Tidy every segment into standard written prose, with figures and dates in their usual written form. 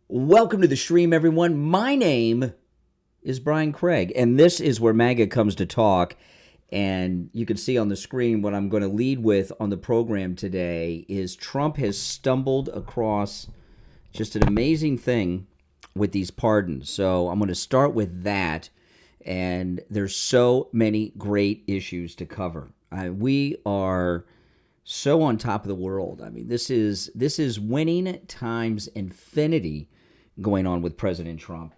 Welcome to the stream, everyone. My name is Brian Craig, and this is where MAGA comes to talk. And you can see on the screen what I'm going to lead with on the program today is Trump has stumbled across just an amazing thing with these pardons. So I'm going to start with that, and there's so many great issues to cover. We are so on top of the world. I mean, this is winning times infinity going on with President Trump.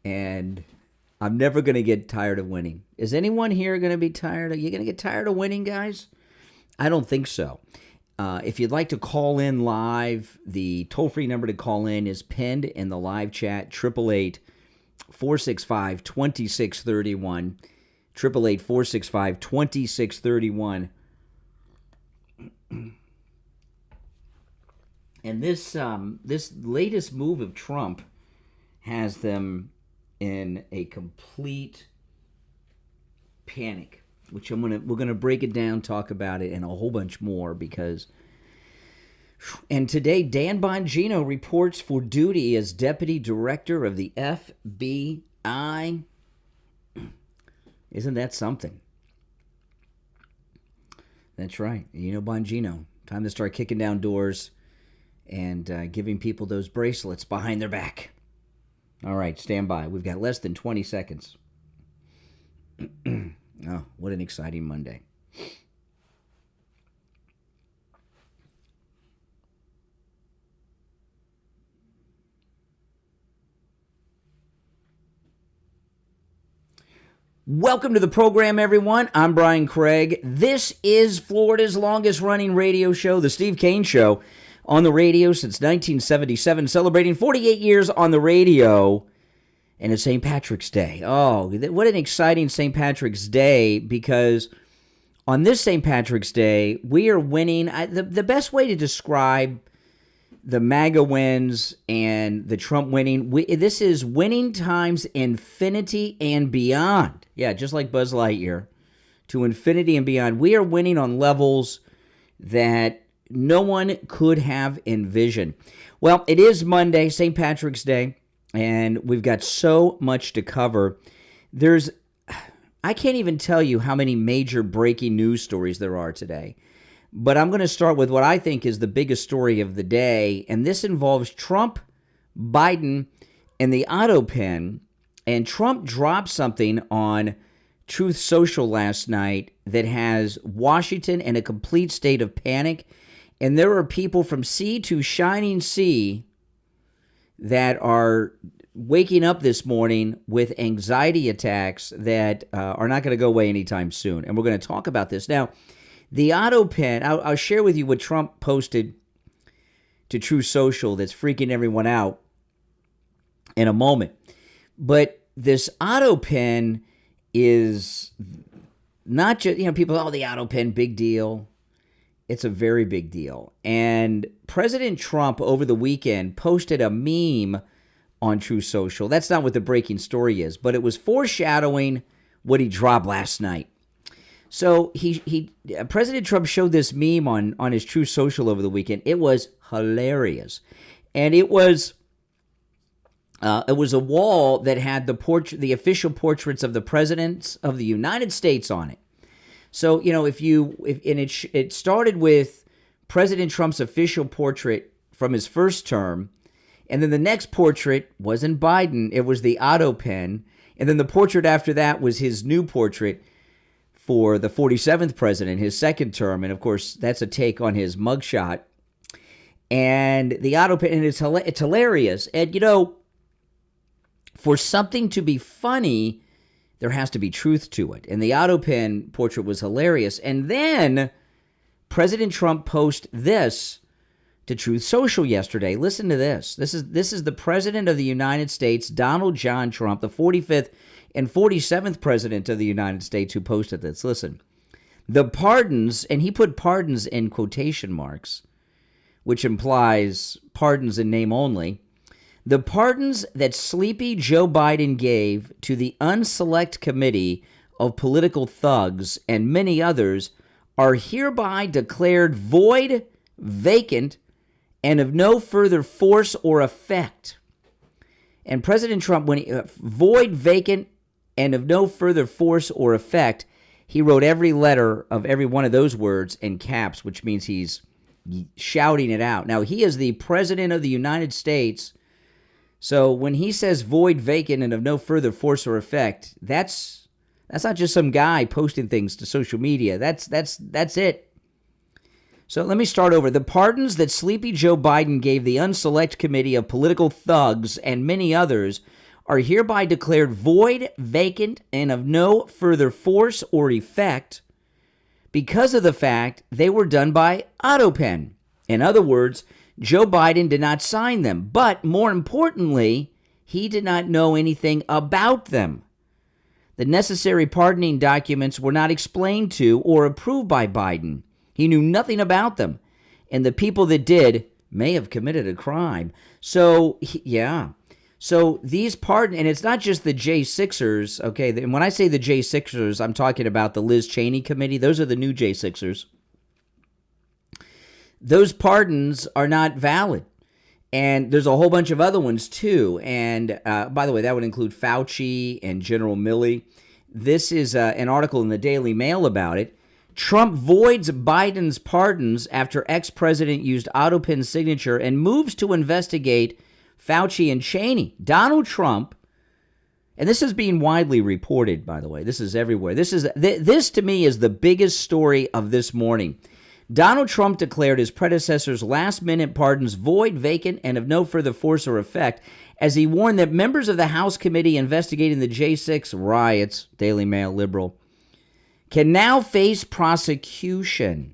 And I'm never going to get tired of winning. Is anyone here going to be tired? Are you going to get tired of winning, guys? I don't think so. If you'd like to call in live, the toll-free number to call in is pinned in the live chat, 888-465-2631. 888-465-2631. And this latest move of Trump has them in a complete panic, which we're gonna break it down, talk about it, and a whole bunch more because. And today, Dan Bongino reports for duty as Deputy Director of the FBI. Isn't that something? That's right. You know, Bongino, time to start kicking down doors and giving people those bracelets behind their back. All right, stand by. We've got less than 20 seconds. Oh, what an exciting Monday. Welcome to the program, everyone. I'm Brian Craig. This is Florida's longest-running radio show, The Steve Kane Show, on the radio since 1977, celebrating 48 years on the radio, and it's St. Patrick's Day. Oh, what an exciting St. Patrick's Day, because on this St. Patrick's Day, we are winning. The best way to describe the MAGA wins and the Trump winning, this is winning times infinity and beyond. Yeah, just like Buzz Lightyear, to infinity and beyond. We are winning on levels that no one could have envisioned. Well, it is Monday, St. Patrick's Day, and we've got so much to cover. I can't even tell you how many major breaking news stories there are today. But I'm going to start with what I think is the biggest story of the day, and this involves Trump, Biden, and the autopen. And Trump dropped something on Truth Social last night that has Washington in a complete state of panic. And there are people from sea to shining sea that are waking up this morning with anxiety attacks that are not going to go away anytime soon. And we're going to talk about this. Now, the autopen, I'll share with you what Trump posted to Truth Social that's freaking everyone out in a moment. But this autopen is not just, people, the autopen, big deal. It's a very big deal. And President Trump over the weekend posted a meme on Truth Social. That's not what the breaking story is, but it was foreshadowing what he dropped last night. So President Trump showed this meme on his Truth Social over the weekend. It was hilarious. And it was a wall that had the official portraits of the presidents of the United States on it. So, it started with President Trump's official portrait from his first term, and then the next portrait wasn't Biden, it was the autopen, and then the portrait after that was his new portrait for the 47th president, his second term, and of course, that's a take on his mugshot. And the autopen, and it's hilarious. And, for something to be funny, there has to be truth to it. And the autopen portrait was hilarious. And then President Trump posted this to Truth Social yesterday. Listen to this. This is the President of the United States, Donald John Trump, the 45th and 47th President of the United States, who posted this. Listen. The pardons, and he put pardons in quotation marks, which implies pardons in name only. The pardons that sleepy Joe Biden gave to the unselect committee of political thugs and many others are hereby declared void, vacant, and of no further force or effect. And President Trump, when void, vacant, and of no further force or effect, he wrote every letter of every one of those words in caps, which means he's shouting it out. Now, he is the President of the United States, so when he says void, vacant, and of no further force or effect, that's not just some guy posting things to social media. That's it. So let me start over. The pardons that Sleepy Joe Biden gave the Unselect Committee of Political Thugs and many others are hereby declared void, vacant, and of no further force or effect because of the fact they were done by autopen. In other words, Joe Biden did not sign them, but more importantly, he did not know anything about them. The necessary pardoning documents were not explained to or approved by Biden. He knew nothing about them, and the people that did may have committed a crime. So, yeah. So these pardon, and it's not just the J6ers, okay? And when I say the J6ers, I'm talking about the Liz Cheney committee. Those are the new J6ers. Those pardons are not valid. And there's a whole bunch of other ones, too. And by the way, that would include Fauci and General Milley. This is an article in the Daily Mail about it. Trump voids Biden's pardons after ex-president used autopen signature and moves to investigate Fauci and Cheney. Donald Trump, and this is being widely reported, by the way. This is everywhere. This to me is the biggest story of this morning. Donald Trump declared his predecessor's last-minute pardons void, vacant, and of no further force or effect as he warned that members of the House committee investigating the J6 riots, Daily Mail liberal, can now face prosecution.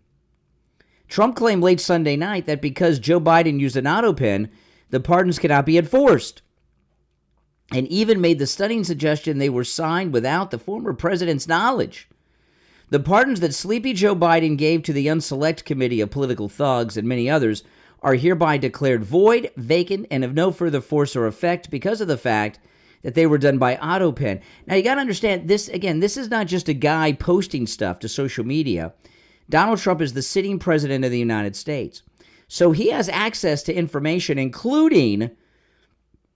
Trump claimed late Sunday night that because Joe Biden used an autopen, the pardons cannot be enforced, and even made the stunning suggestion they were signed without the former president's knowledge. The pardons that Sleepy Joe Biden gave to the Unselect Committee of Political Thugs and many others are hereby declared void, vacant, and of no further force or effect because of the fact that they were done by autopen. Now, you got to understand this, again, this is not just a guy posting stuff to social media. Donald Trump is the sitting president of the United States. So he has access to information, including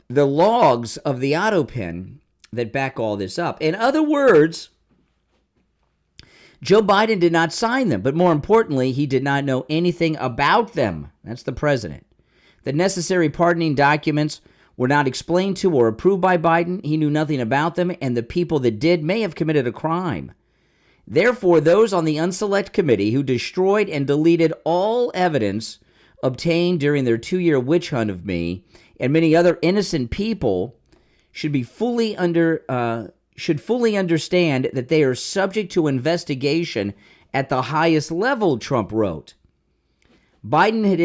the logs of the autopen that back all this up. In other words, Joe Biden did not sign them, but more importantly, he did not know anything about them. That's the president. The necessary pardoning documents were not explained to or approved by Biden. He knew nothing about them, and the people that did may have committed a crime. Therefore, those on the Unselect Committee who destroyed and deleted all evidence obtained during their 2-year witch hunt of me and many other innocent people should fully understand that they are subject to investigation at the highest level, Trump wrote. Biden had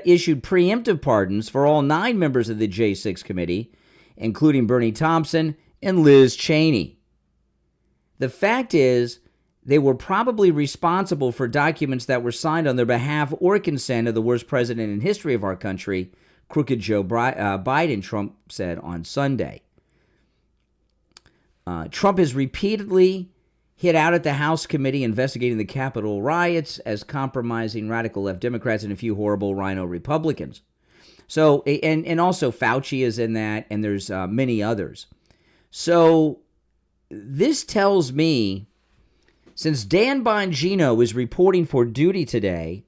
issued preemptive pardons for all 9 members of the J6 committee, including Bernie Thompson and Liz Cheney. The fact is, they were probably responsible for documents that were signed on their behalf or consent of the worst president in history of our country, Crooked Joe Biden, Trump said on Sunday. Trump has repeatedly hit out at the House committee investigating the Capitol riots as compromising radical left Democrats and a few horrible rhino Republicans. So, and also Fauci is in that, and there's many others. So this tells me, since Dan Bongino is reporting for duty today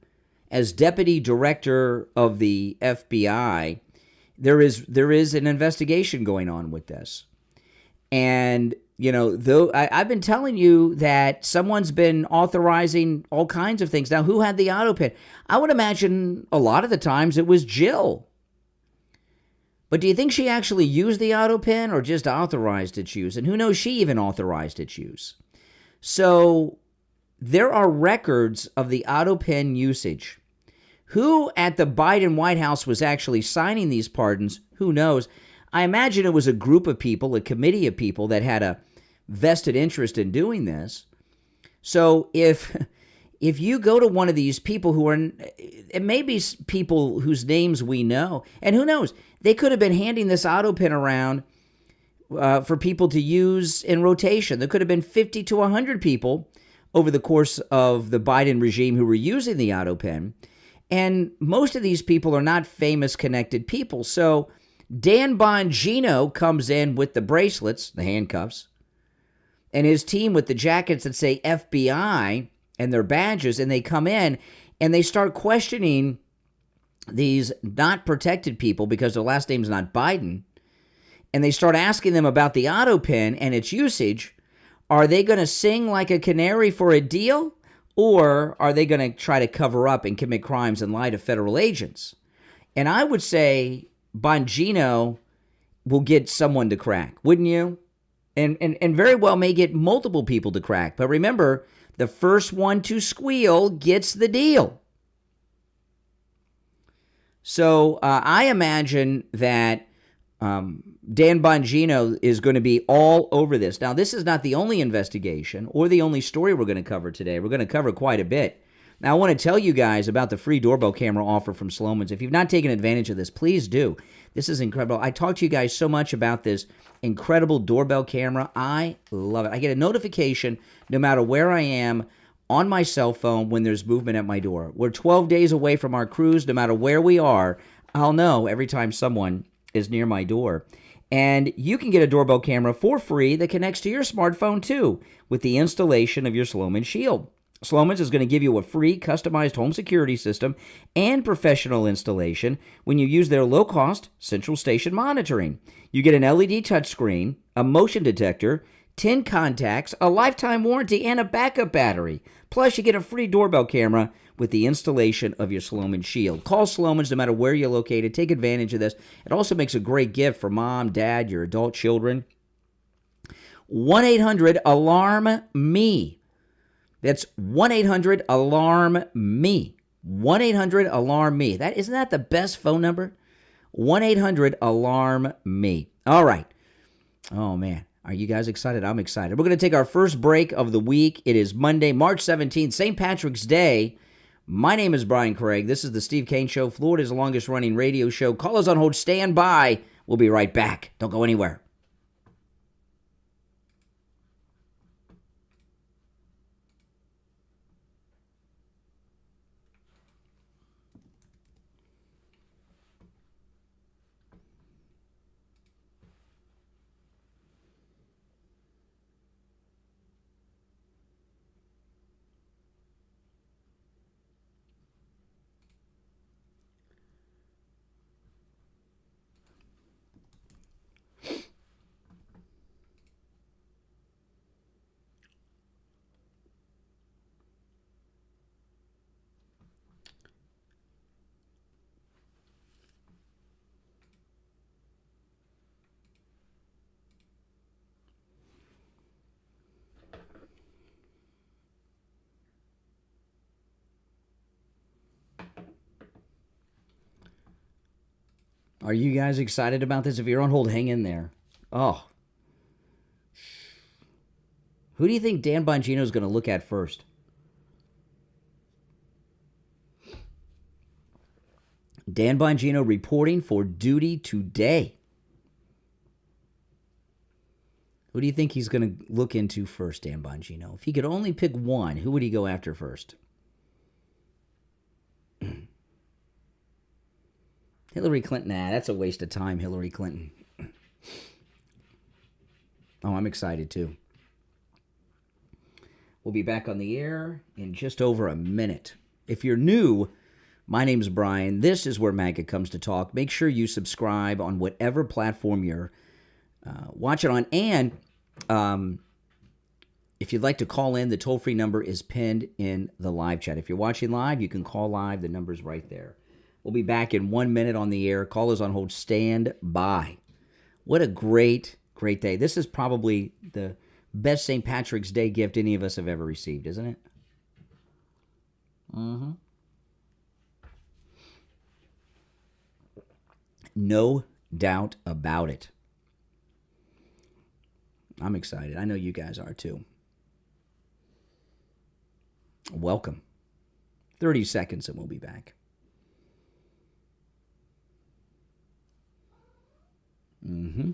as deputy director of the FBI, there is an investigation going on with this. And, you know, though I've been telling you that someone's been authorizing all kinds of things. Now, who had the autopen? I would imagine a lot of the times it was Jill. But do you think she actually used the autopen or just authorized its use? And who knows, she even authorized its use. So there are records of the autopen usage. Who at the Biden White House was actually signing these pardons? Who knows? I imagine it was a group of people, a committee of people that had a vested interest in doing this. So if you go to one of these people who are, it may be people whose names we know, and who knows, they could have been handing this autopen around for people to use in rotation. There could have been 50 to 100 people over the course of the Biden regime who were using the autopen. And most of these people are not famous, connected people. So Dan Bongino comes in with the bracelets, the handcuffs, and his team with the jackets that say FBI and their badges, and they come in and they start questioning these not protected people because their last name's not Biden, and they start asking them about the autopen and its usage. Are they going to sing like a canary for a deal, or are they going to try to cover up and commit crimes and lie to federal agents? And I would say Bongino will get someone to crack, wouldn't you? And very well may get multiple people to crack. But remember, the first one to squeal gets the deal. So I imagine that Dan Bongino is going to be all over this. Now, this is not the only investigation or the only story we're going to cover today. We're going to cover quite a bit. Now, I want to tell you guys about the free doorbell camera offer from Slomin's. If you've not taken advantage of this, please do. This is incredible. I talked to you guys so much about this incredible doorbell camera. I love it. I get a notification no matter where I am on my cell phone when there's movement at my door. We're 12 days away from our cruise. No matter where we are, I'll know every time someone is near my door. And you can get a doorbell camera for free that connects to your smartphone too with the installation of your Slomin Shield. Slomin's is going to give you a free customized home security system and professional installation when you use their low-cost central station monitoring. You get an LED touchscreen, a motion detector, 10 contacts, a lifetime warranty, and a backup battery. Plus, you get a free doorbell camera with the installation of your Slomin Shield. Call Slomin's no matter where you're located. Take advantage of this. It also makes a great gift for mom, dad, your adult children. 1-800-ALARM-ME. That's 1-800-ALARM-ME. 1-800-ALARM-ME. Isn't that the best phone number? 1-800-ALARM-ME. All right. Oh, man. Are you guys excited? I'm excited. We're going to take our first break of the week. It is Monday, March 17th, St. Patrick's Day. My name is Brian Craig. This is the Steve Kane Show, Florida's longest-running radio show. Call us on hold. Stand by. We'll be right back. Don't go anywhere. Are you guys excited about this? If you're on hold, hang in there. Oh. Who do you think Dan Bongino is going to look at first? Dan Bongino reporting for duty today. Who do you think he's going to look into first, Dan Bongino? If he could only pick one, who would he go after first? Hillary Clinton, nah, that's a waste of time, Hillary Clinton. Oh, I'm excited too. We'll be back on the air in just over a minute. If you're new, my name's Brian. This is where MAGA comes to talk. Make sure you subscribe on whatever platform you're watching on. And if you'd like to call in, the toll-free number is pinned in the live chat. If you're watching live, you can call live. The number's right there. We'll be back in 1 minute on the air. Call is on hold. Stand by. What a great, great day. This is probably the best St. Patrick's Day gift any of us have ever received, isn't it? Mm-hmm. No doubt about it. I'm excited. I know you guys are too. Welcome. 30 seconds and we'll be back. I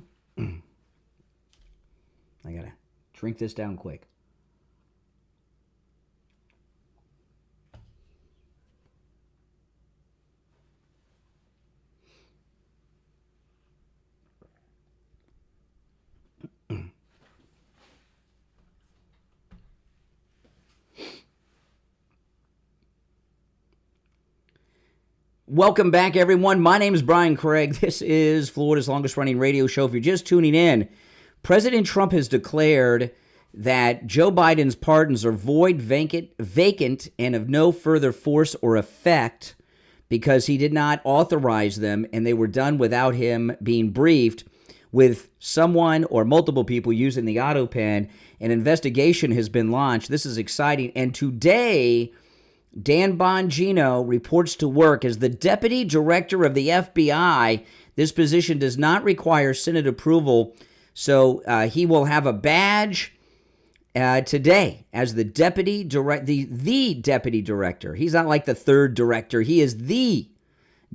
gotta drink this down quick. Welcome back, everyone. My name is Brian Craig. This is Florida's longest-running radio show. If you're just tuning in, President Trump has declared that Joe Biden's pardons are void, vacant, and of no further force or effect because he did not authorize them, and they were done without him being briefed. With someone or multiple people using the autopen, an investigation has been launched. This is exciting. And today, Dan Bongino reports to work as the Deputy Director of the FBI. This position does not require Senate approval, so he will have a badge today as the Deputy the Deputy Director. He's not like the third director. He is the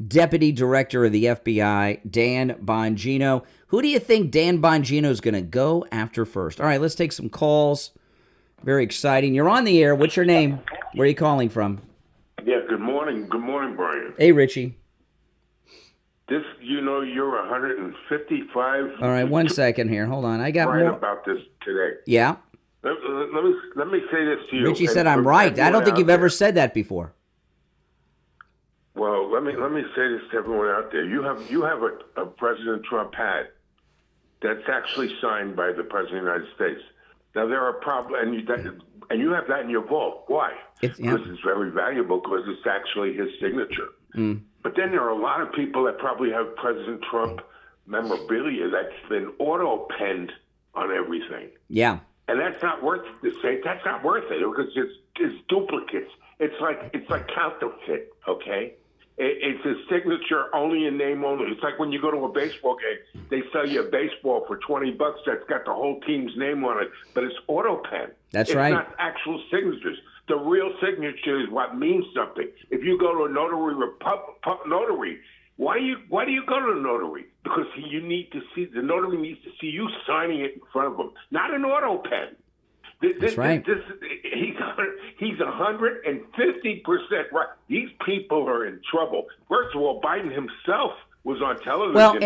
Deputy Director of the FBI, Dan Bongino. Who do you think Dan Bongino is going to go after first? All right, let's take some calls. Very exciting. You're on the air. What's your name? Where are you calling from? Yeah, good morning. Good morning, Brian. Hey, Richie. You're 155. All right, 1 second here. Hold on. I got right more about this today. Yeah. Let me say this to you. Richie said I'm right. I don't think you've ever said that before. Well, let me say this to everyone out there. You have a President Trump hat that's actually signed by the President of the United States. Now, there are problems, and you have that in your vault. Why? Because it's very valuable, because it's actually his signature. But then there are a lot of people that probably have President Trump memorabilia that's been auto-penned on everything. Yeah. And that's not worth the same. That's not worth it, because it's duplicates. It's like counterfeit, okay? It's a signature, only in name only. It's like when you go to a baseball game, they sell you a baseball for $20 that's got the whole team's name on it, but it's auto pen. That's right. It's not actual signatures. The real signature is what means something. If you go to a notary notary, why do you go to the notary? Because the notary needs to see you signing it in front of him, not an auto pen. That's right. He's 150% right. These people are in trouble. First of all, Biden himself was on television. Well,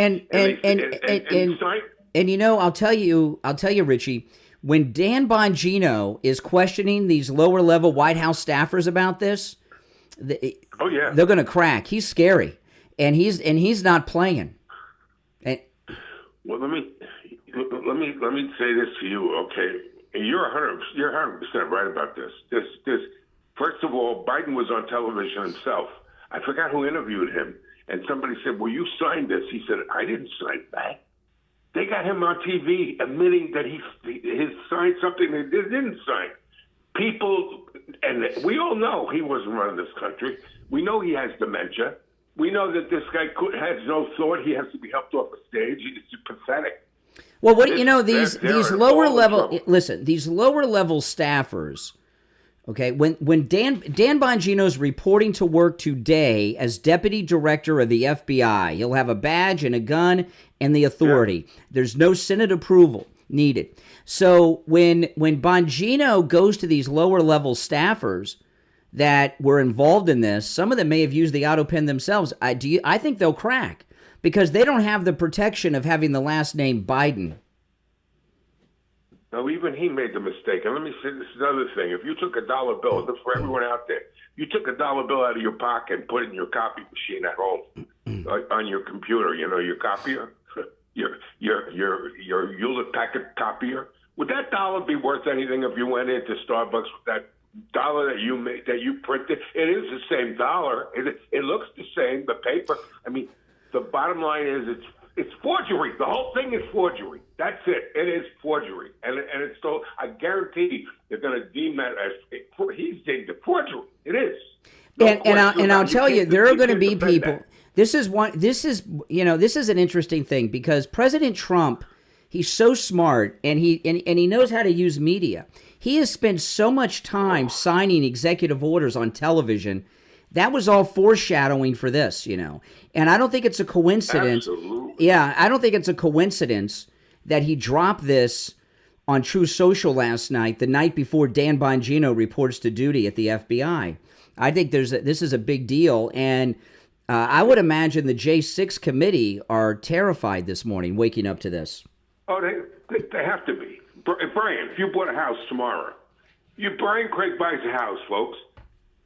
and you know, I'll tell you, Richie, when Dan Bongino is questioning these lower level White House staffers about this, they're going to crack. He's scary, and he's not playing. Well, let me say this to you, okay? You're 100% right about this. This. First of all, Biden was on television himself. I forgot who interviewed him, and somebody said, "Well, you signed this." He said, "I didn't sign that." They got him on TV admitting that he signed something they didn't sign. People, and we all know he wasn't running this country. We know he has dementia. We know that this guy has no thought. He has to be helped off a stage. It's pathetic. Well, these lower level these lower level staffers, okay, when Dan Bongino's reporting to work today as Deputy Director of the FBI, he'll have a badge and a gun and the authority. Yeah. There's no Senate approval needed. So when Bongino goes to these lower level staffers that were involved in this, some of them may have used the autopen themselves. I think they'll crack, because they don't have the protection of having the last name Biden. No, even he made the mistake. And let me say, this is another thing. If you took a dollar bill, this is for everyone out there, you took a dollar bill out of your pocket and put it in your copy machine at home, on your computer, your copier, your Hewlett Packard copier. Would that dollar be worth anything if you went into Starbucks with that dollar that you printed? It is the same dollar. It looks the same. The paper. I mean, the bottom line is it's forgery. The whole thing is forgery. That's it. It is forgery, and it's so. I guarantee they're going to deem that as he's deemed it forgery. It is. And I'll tell you, there are going to be people. This is an interesting thing, because President Trump, he's so smart, and he knows how to use media. He has spent so much time signing executive orders on television. That was all foreshadowing for this, And I don't think it's a coincidence. Absolutely. Yeah, I don't think it's a coincidence that he dropped this on True Social last night, the night before Dan Bongino reports to duty at the FBI. I think this is a big deal, and I would imagine the J6 committee are terrified this morning, waking up to this. Oh, they have to be. Brian, if you bought a house tomorrow, Brian Craig buys a house, folks.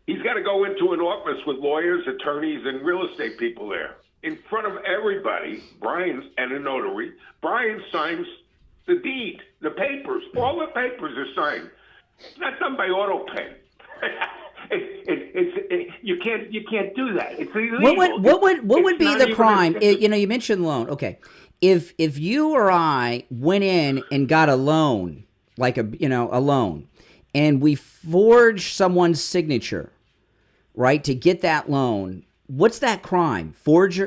He's got to go into an office with lawyers, attorneys, and real estate people there. In front of everybody, Brian and a notary, Brian signs the deed, the papers. All the papers are signed. It's not done by autopen. You can't do that. It's illegal. What would be the crime? You mentioned loan. Okay, if you or I went in and got a loan, like a loan, and we forged someone's signature, right, to get that loan, what's that crime? Forgery,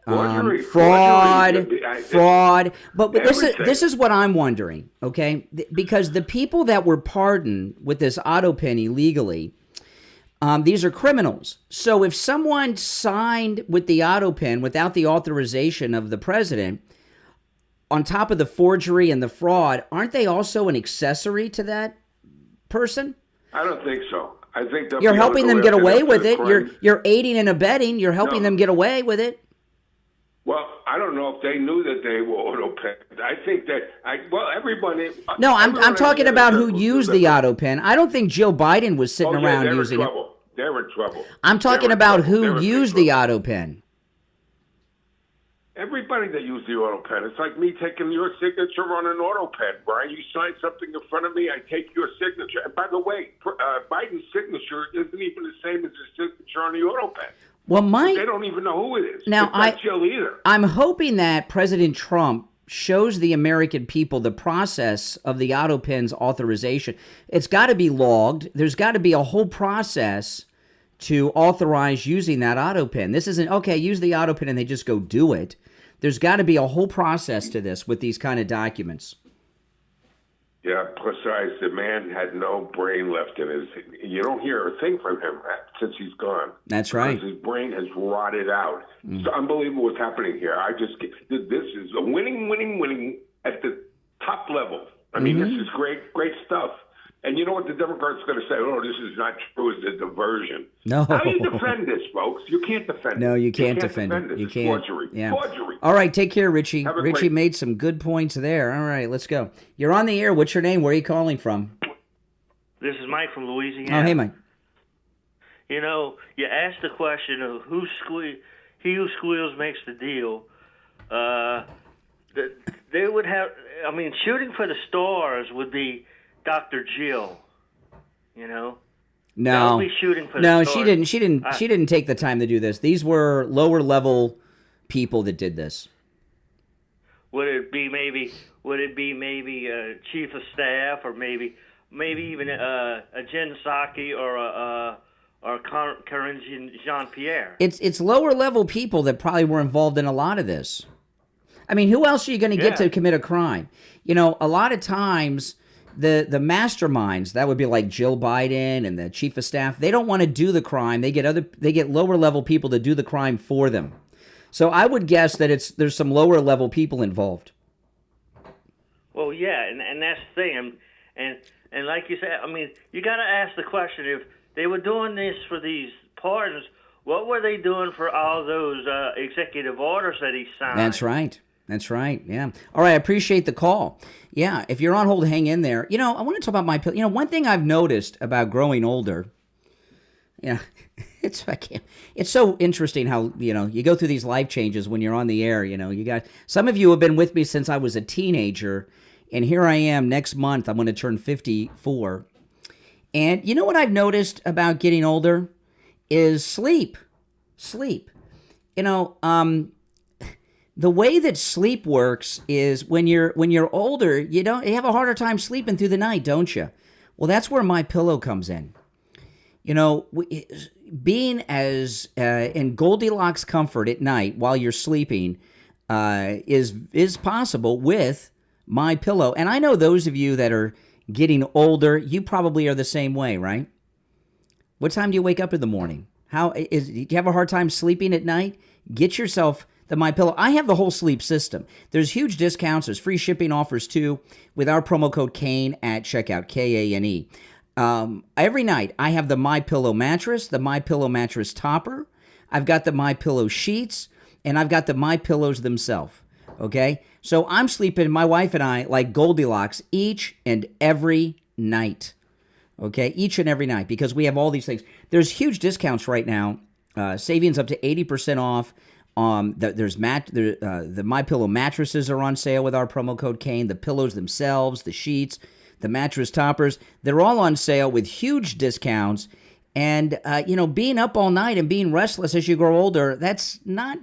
fraud. But this is what I'm wondering, okay? Because the people that were pardoned with this autopen illegally, these are criminals. So if someone signed with the autopen without the authorization of the president, on top of the forgery and the fraud, aren't they also an accessory to that person? I don't think so. I think you're helping them get away with it. You're aiding and abetting. You're helping them get away with it. Well, I don't know if they knew that they were autopen. I think that everybody. No, I'm talking about who used the autopen. I don't think Joe Biden was sitting around using it. They're in trouble. I'm talking about who used the autopen. Everybody that used the autopen. It's like me taking your signature on an autopen, Brian. You sign something in front of me, I take your signature. And by the way, Biden's signature isn't even the same as his signature on the autopen. Well, they don't even know who it is. Now, it's not Jill either. I'm hoping that President Trump shows the American people the process of the autopen's authorization. It's got to be logged. There's got to be a whole process to authorize using that autopen. This isn't, okay, use the autopen and they just go do it. There's got to be a whole process to this with these kind of documents. Yeah, besides, the man had no brain left in his... You don't hear a thing from him since he's gone. That's right. Because his brain has rotted out. It's unbelievable what's happening here. This is a winning at the top level. I mean, this is great stuff. And you know what the Democrats are going to say? Oh, this is not true. It's a diversion. No. How do you defend this, folks? You can't defend it. No, you can't defend it. You can't. Forgery. Yeah. Forgery. All right, take care, Richie. Richie made some good points there. All right, let's go. You're on the air. What's your name? Where are you calling from? This is Mike from Louisiana. Oh, hey, Mike. You know, you asked the question of he who squeals makes the deal. They would have, shooting for the stars would be Dr. Jill, you know? No. Shooting for the stars. She didn't take the time to do this. These were lower level people that did this. Would it be maybe a chief of staff, or maybe even a Jen Psaki or Corinne Jean-Pierre? It's lower level people that probably were involved in a lot of this. I mean, who else are you going to get to commit a crime? You know, a lot of times the masterminds, that would be like Jill Biden and the chief of staff, they don't want to do the crime. They get lower level people to do the crime for them. So I would guess that there's some lower level people involved. Well, yeah, and that's the thing. And like you said, you got to ask the question, if they were doing this for these pardons, what were they doing for all those executive orders that he signed? That's right. Yeah. All right. I appreciate the call. Yeah. If you're on hold, hang in there. You know, I want to talk about my pillow. You know, one thing I've noticed about growing older, it's so interesting how, you go through these life changes when you're on the air. You got, some of you have been with me since I was a teenager, and here I am next month. I'm going to turn 54. And you know what I've noticed about getting older is sleep. The way that sleep works is when you're older, you have a harder time sleeping through the night, don't you? Well, that's where my pillow comes in. Being as in Goldilocks comfort at night while you're sleeping is possible with my pillow. And I know those of you that are getting older, you probably are the same way, right? What time do you wake up in the morning? Do you have a hard time sleeping at night? Get yourself the MyPillow. I have the whole sleep system. There's huge discounts. There's free shipping offers too with our promo code Kane at checkout, Kane. Every night I have the MyPillow mattress, the MyPillow mattress topper. I've got the MyPillow sheets, and I've got the MyPillows themselves. Okay, so I'm sleeping, my wife and I, like Goldilocks each and every night. okay, each and every night, because we have all these things. There's huge discounts right now, savings up to 80% off. There's the MyPillow mattresses are on sale with our promo code Kane. The pillows themselves, the sheets, the mattress toppers, they're all on sale with huge discounts. And, being up all night and being restless as you grow older, that's not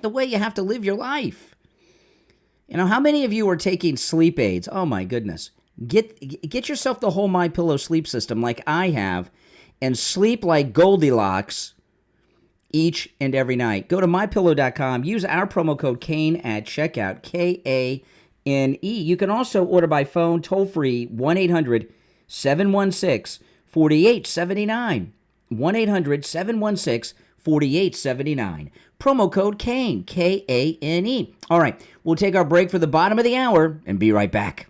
the way you have to live your life. How many of you are taking sleep aids? Oh, my goodness. Get yourself the whole MyPillow sleep system like I have and sleep like Goldilocks each and every night. Go to MyPillow.com. Use our promo code Kane at checkout, Kane. You can also order by phone, toll-free, 1-800-716-4879. 1-800-716-4879. Promo code Kane, Kane. All right, we'll take our break for the bottom of the hour and be right back.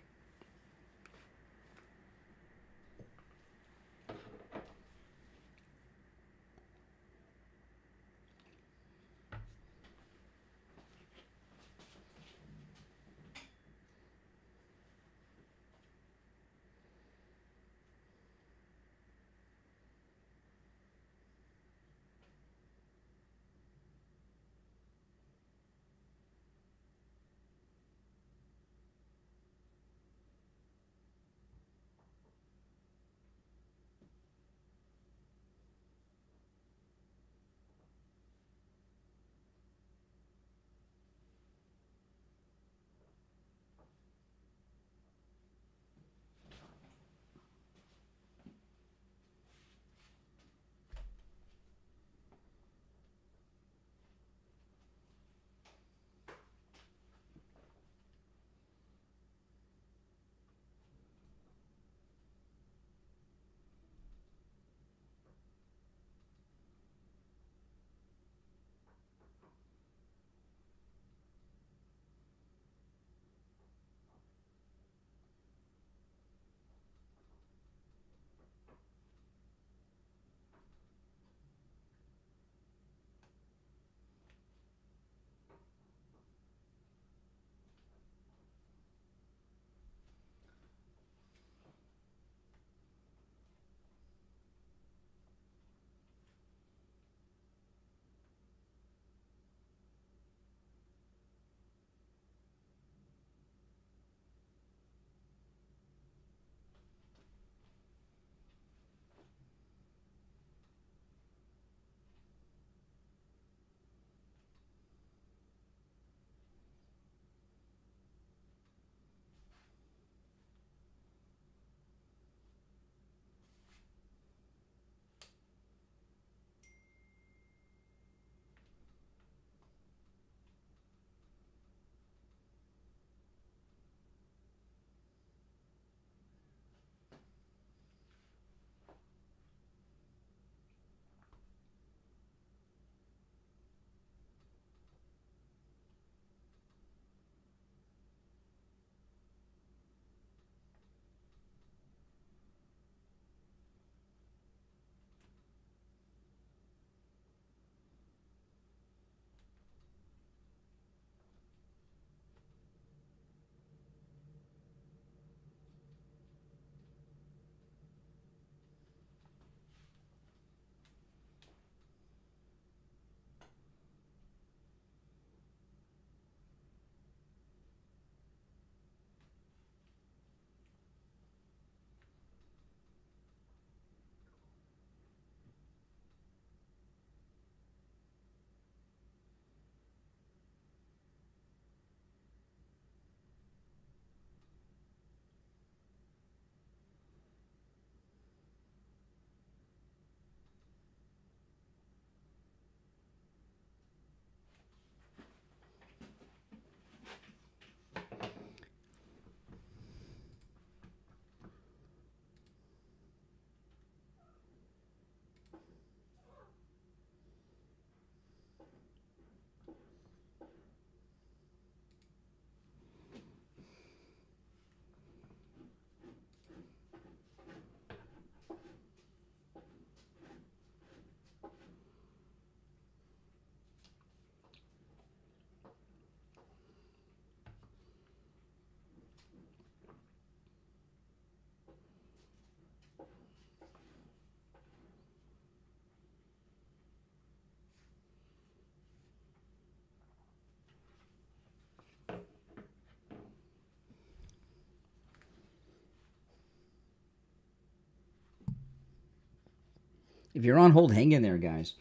If you're on hold, hang in there, guys.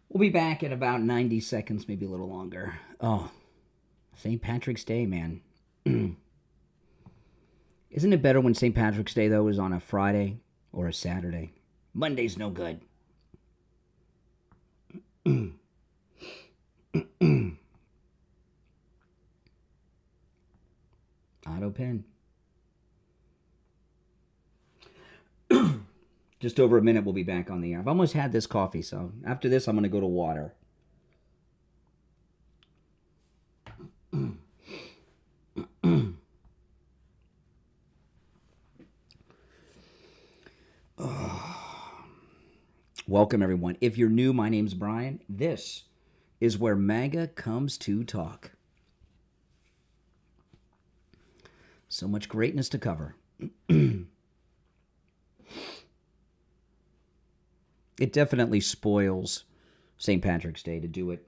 We'll be back in about 90 seconds, maybe a little longer. Oh, St. Patrick's Day, man. Isn't it better when St. Patrick's Day, though, is on a Friday or a Saturday? Monday's no good. Autopen. Just over a minute, we'll be back on the air. I've almost had this coffee, so after this, I'm going to go to water. Welcome, everyone. If you're new, my name's Brian. This is where MAGA comes to talk. So much greatness to cover. It definitely spoils St. Patrick's Day to do it.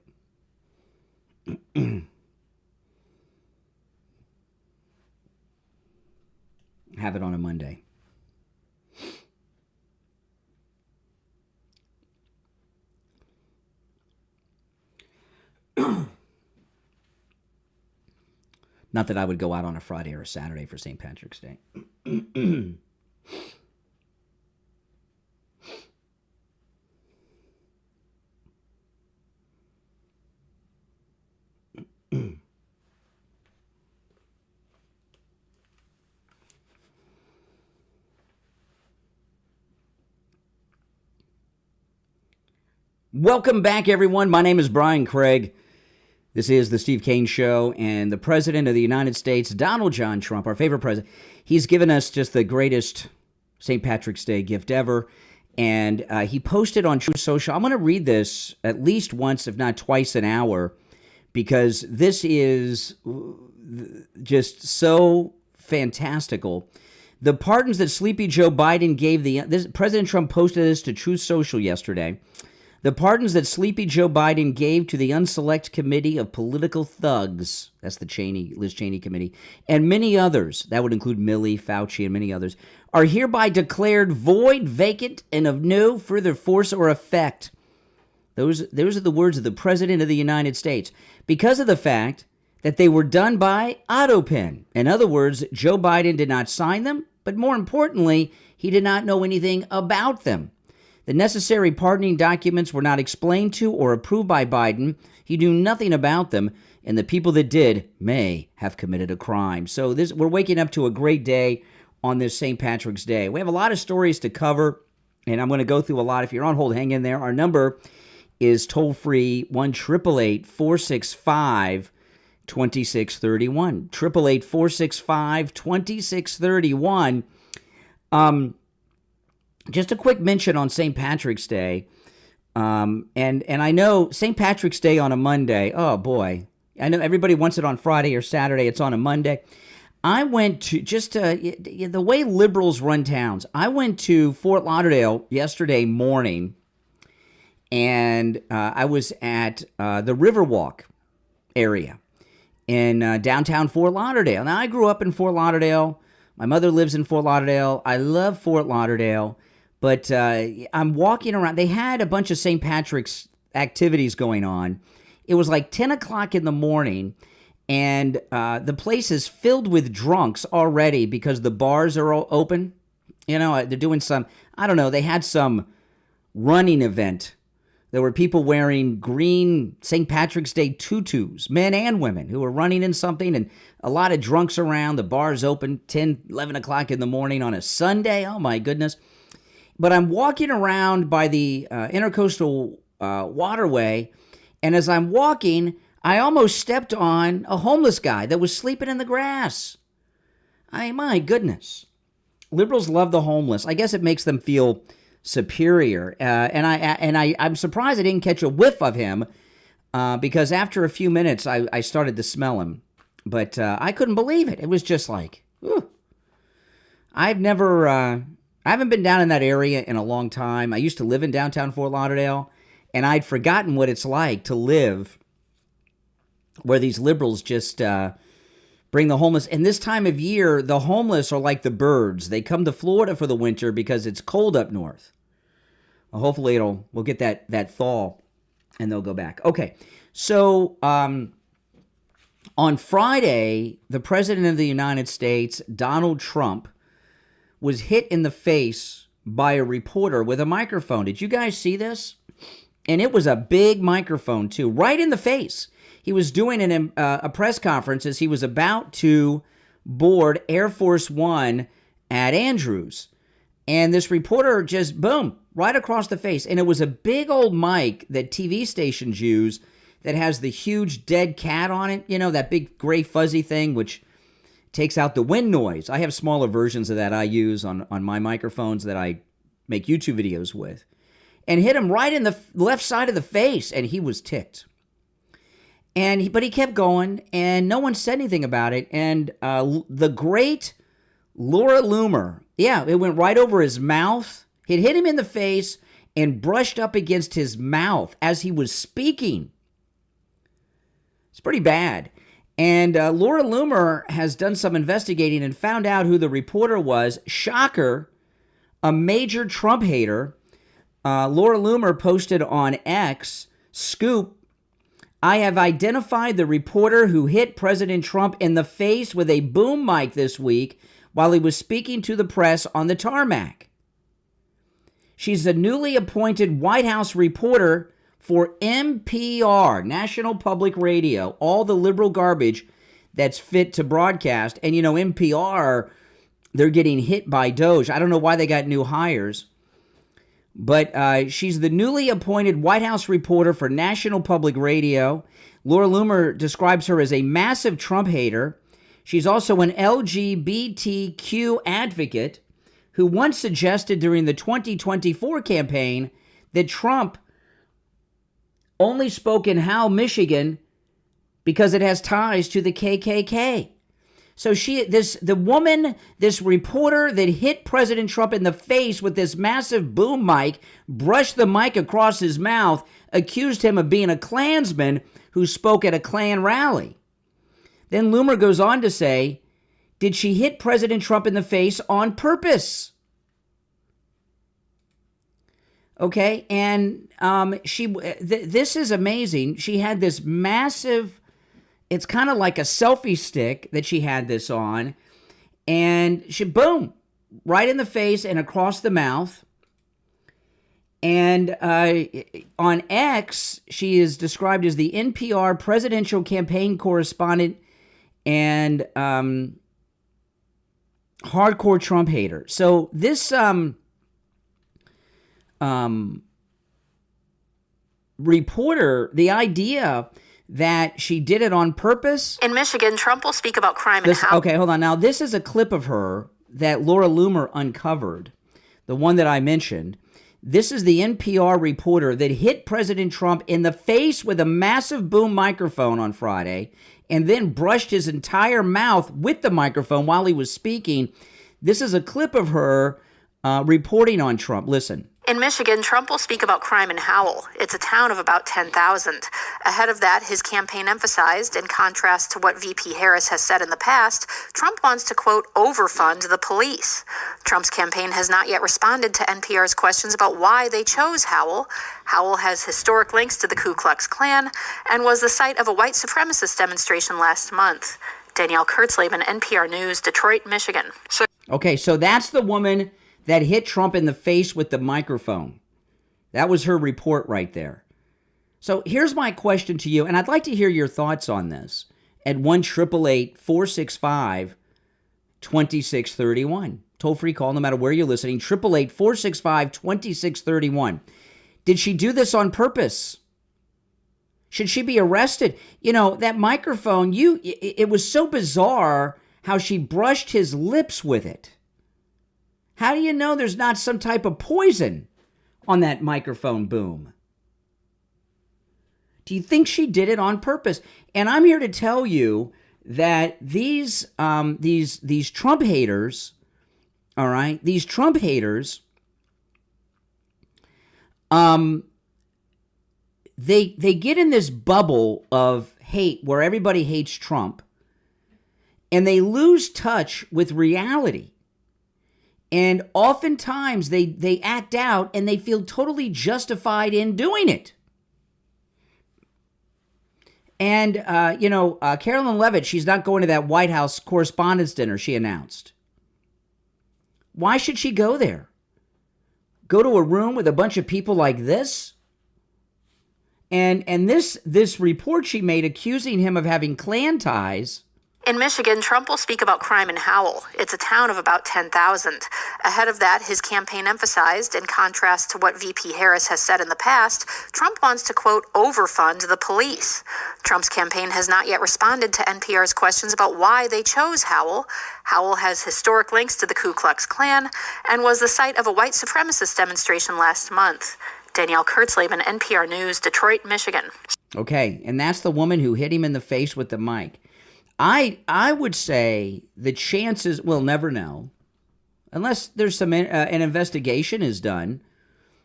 Have it on a Monday. Not that I would go out on a Friday or a Saturday for St. Patrick's Day. Welcome back, everyone. My name is Brian Craig. This is the Steve Kane Show, and the President of the United States, Donald John Trump, our favorite president, he's given us just the greatest St. Patrick's Day gift ever, and he posted on Truth Social. I'm going to read this at least once, if not twice an hour, because this is just so fantastical. The pardons that Sleepy Joe Biden gave President Trump posted this to Truth Social yesterday. The pardons that Sleepy Joe Biden gave to the Unselect Committee of Political Thugs, that's the Liz Cheney committee, and many others, that would include Milley, Fauci, and many others, are hereby declared void, vacant, and of no further force or effect. Those are the words of the President of the United States, because of the fact that they were done by autopen. In other words, Joe Biden did not sign them, but more importantly, he did not know anything about them. The necessary pardoning documents were not explained to or approved by Biden. He knew nothing about them, and the people that did may have committed a crime. So we're waking up to a great day on this St. Patrick's Day. We have a lot of stories to cover, and I'm going to go through a lot. If you're on hold, hang in there. Our number is toll-free 1-888-465-2631. 1-888-465-2631. Just a quick mention on St. Patrick's Day, and I know St. Patrick's Day on a Monday, oh boy, I know everybody wants it on Friday or Saturday, it's on a Monday. I went to, the way liberals run towns, I went to Fort Lauderdale yesterday morning, and I was at the Riverwalk area in downtown Fort Lauderdale. Now, I grew up in Fort Lauderdale. My mother lives in Fort Lauderdale. I love Fort Lauderdale. But I'm walking around. They had a bunch of St. Patrick's activities going on. It was like 10 o'clock in the morning, and the place is filled with drunks already because the bars are all open. You know, they're doing some, I don't know, they had some running event. There were people wearing green St. Patrick's Day tutus, men and women, who were running in something, and a lot of drunks around. The bars open 10, 11 o'clock in the morning on a Sunday. Oh, my goodness. But I'm walking around by the intercoastal waterway, and as I'm walking, I almost stepped on a homeless guy that was sleeping in the grass. My goodness. Liberals love the homeless. I guess it makes them feel superior. I'm surprised I didn't catch a whiff of him because after a few minutes, I started to smell him. But I couldn't believe it. It was just like, ooh. I haven't been down in that area in a long time. I used to live in downtown Fort Lauderdale, and I'd forgotten what it's like to live where these liberals just bring the homeless. And this time of year, the homeless are like the birds. They come to Florida for the winter because it's cold up north. Hopefully we'll get that thaw and they'll go back. Okay, so on Friday, the President of the United States, Donald Trump, was hit in the face by a reporter with a microphone. Did you guys see this? And it was a big microphone, too, right in the face. He was doing a press conference as he was about to board Air Force One at Andrews. And this reporter just, boom, right across the face. And it was a big old mic that TV stations use that has the huge dead cat on it. You know, that big gray fuzzy thing, which takes out the wind noise. I have smaller versions of that I use on my microphones that I make YouTube videos with. And hit him right in the left side of the face, and he was ticked. But he kept going, and no one said anything about it. And the great Laura Loomer, yeah, it went right over his mouth. It hit him in the face and brushed up against his mouth as he was speaking. It's pretty bad. And Laura Loomer has done some investigating and found out who the reporter was. Shocker, a major Trump hater. Laura Loomer posted on X, Scoop, I have identified the reporter who hit President Trump in the face with a boom mic this week while he was speaking to the press on the tarmac. She's a newly appointed White House reporter for NPR, National Public Radio, all the liberal garbage that's fit to broadcast. And, you know, NPR, they're getting hit by Doge. I don't know why they got new hires. But she's the newly appointed White House reporter for National Public Radio. Laura Loomer describes her as a massive Trump hater. She's also an LGBTQ advocate who once suggested during the 2024 campaign that Trump only spoke in Howell, Michigan because it has ties to the KKK. So this reporter that hit President Trump in the face with this massive boom mic, brushed the mic across his mouth, accused him of being a Klansman who spoke at a Klan rally. Then Loomer goes on to say, did she hit President Trump in the face on purpose? Okay, and this is amazing. She had this massive, it's kind of like a selfie stick that she had this on, and she, boom, right in the face and across the mouth. And on X, she is described as the NPR presidential campaign correspondent and hardcore Trump hater. So this reporter, the idea that she did it on purpose. In Michigan, Trump will speak about crime and how... Okay, hold on. Now, this is a clip of her that Laura Loomer uncovered, the one that I mentioned. This is the NPR reporter that hit President Trump in the face with a massive boom microphone on Friday and then brushed his entire mouth with the microphone while he was speaking. This is a clip of her reporting on Trump. Listen. In Michigan, Trump will speak about crime in Howell. It's a town of about 10,000. Ahead of that, his campaign emphasized, in contrast to what VP Harris has said in the past, Trump wants to, quote, overfund the police. Trump's campaign has not yet responded to NPR's questions about why they chose Howell. Howell has historic links to the Ku Klux Klan and was the site of a white supremacist demonstration last month. Danielle Kurtzleben, NPR News, Detroit, Michigan. Okay, so that's the woman that hit Trump in the face with the microphone. That was her report right there. So here's my question to you, and I'd like to hear your thoughts on this at 1-888-465-2631. Toll-free call, no matter where you're listening, 888-465-2631. Did she do this on purpose? Should she be arrested? You know, that microphone, it was so bizarre how she brushed his lips with it. How do you know there's not some type of poison on that microphone boom? Do you think she did it on purpose? And I'm here to tell you that these Trump haters, all right, these Trump haters, they get in this bubble of hate where everybody hates Trump, and they lose touch with reality. And oftentimes they act out and they feel totally justified in doing it. And, Carolyn Levitt, she's not going to that White House Correspondents' Dinner, she announced. Why should she go there? Go to a room with a bunch of people like this? And this report she made accusing him of having Klan ties. In Michigan, Trump will speak about crime in Howell. It's a town of about 10,000. Ahead of that, his campaign emphasized, in contrast to what VP Harris has said in the past, Trump wants to, quote, overfund the police. Trump's campaign has not yet responded to NPR's questions about why they chose Howell. Howell has historic links to the Ku Klux Klan and was the site of a white supremacist demonstration last month. Danielle Kurtzleben, NPR News, Detroit, Michigan. Okay, and that's the woman who hit him in the face with the mic. I would say the chances, we'll never know, unless there's an investigation is done.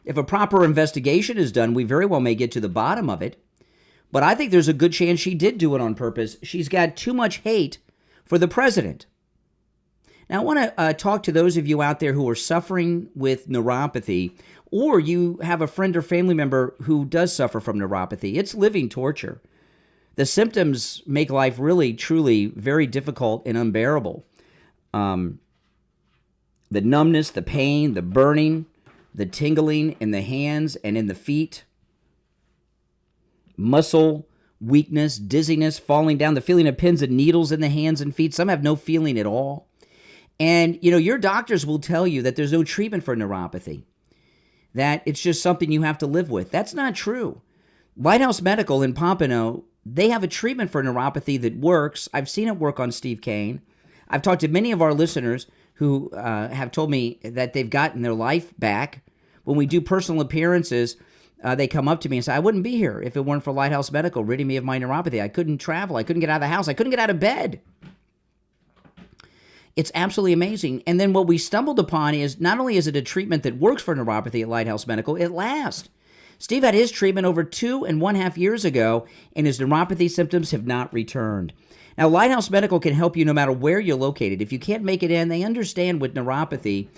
If a proper investigation is done, we very well may get to the bottom of it. But I think there's a good chance she did do it on purpose. She's got too much hate for the president. Now, I want to talk to those of you out there who are suffering with neuropathy, or you have a friend or family member who does suffer from neuropathy. It's living torture. The symptoms make life really, truly very difficult and unbearable. The numbness, the pain, the burning, the tingling in the hands and in the feet, muscle weakness, dizziness, falling down, the feeling of pins and needles in the hands and feet. Some have no feeling at all. And, your doctors will tell you that there's no treatment for neuropathy, that it's just something you have to live with. That's not true. White House Medical in Pompano, they have a treatment for neuropathy that works. I've seen it work on Steve Kane. I've talked to many of our listeners who have told me that they've gotten their life back. When we do personal appearances, they come up to me and say, I wouldn't be here if it weren't for White House Medical ridding me of my neuropathy. I couldn't travel. I couldn't get out of the house. I couldn't get out of bed. It's absolutely amazing. And then what we stumbled upon is not only is it a treatment that works for neuropathy at Lighthouse Medical, it lasts. Steve had his treatment over 2.5 years ago, and his neuropathy symptoms have not returned. Now, Lighthouse Medical can help you no matter where you're located. If you can't make it in, they understand with neuropathy,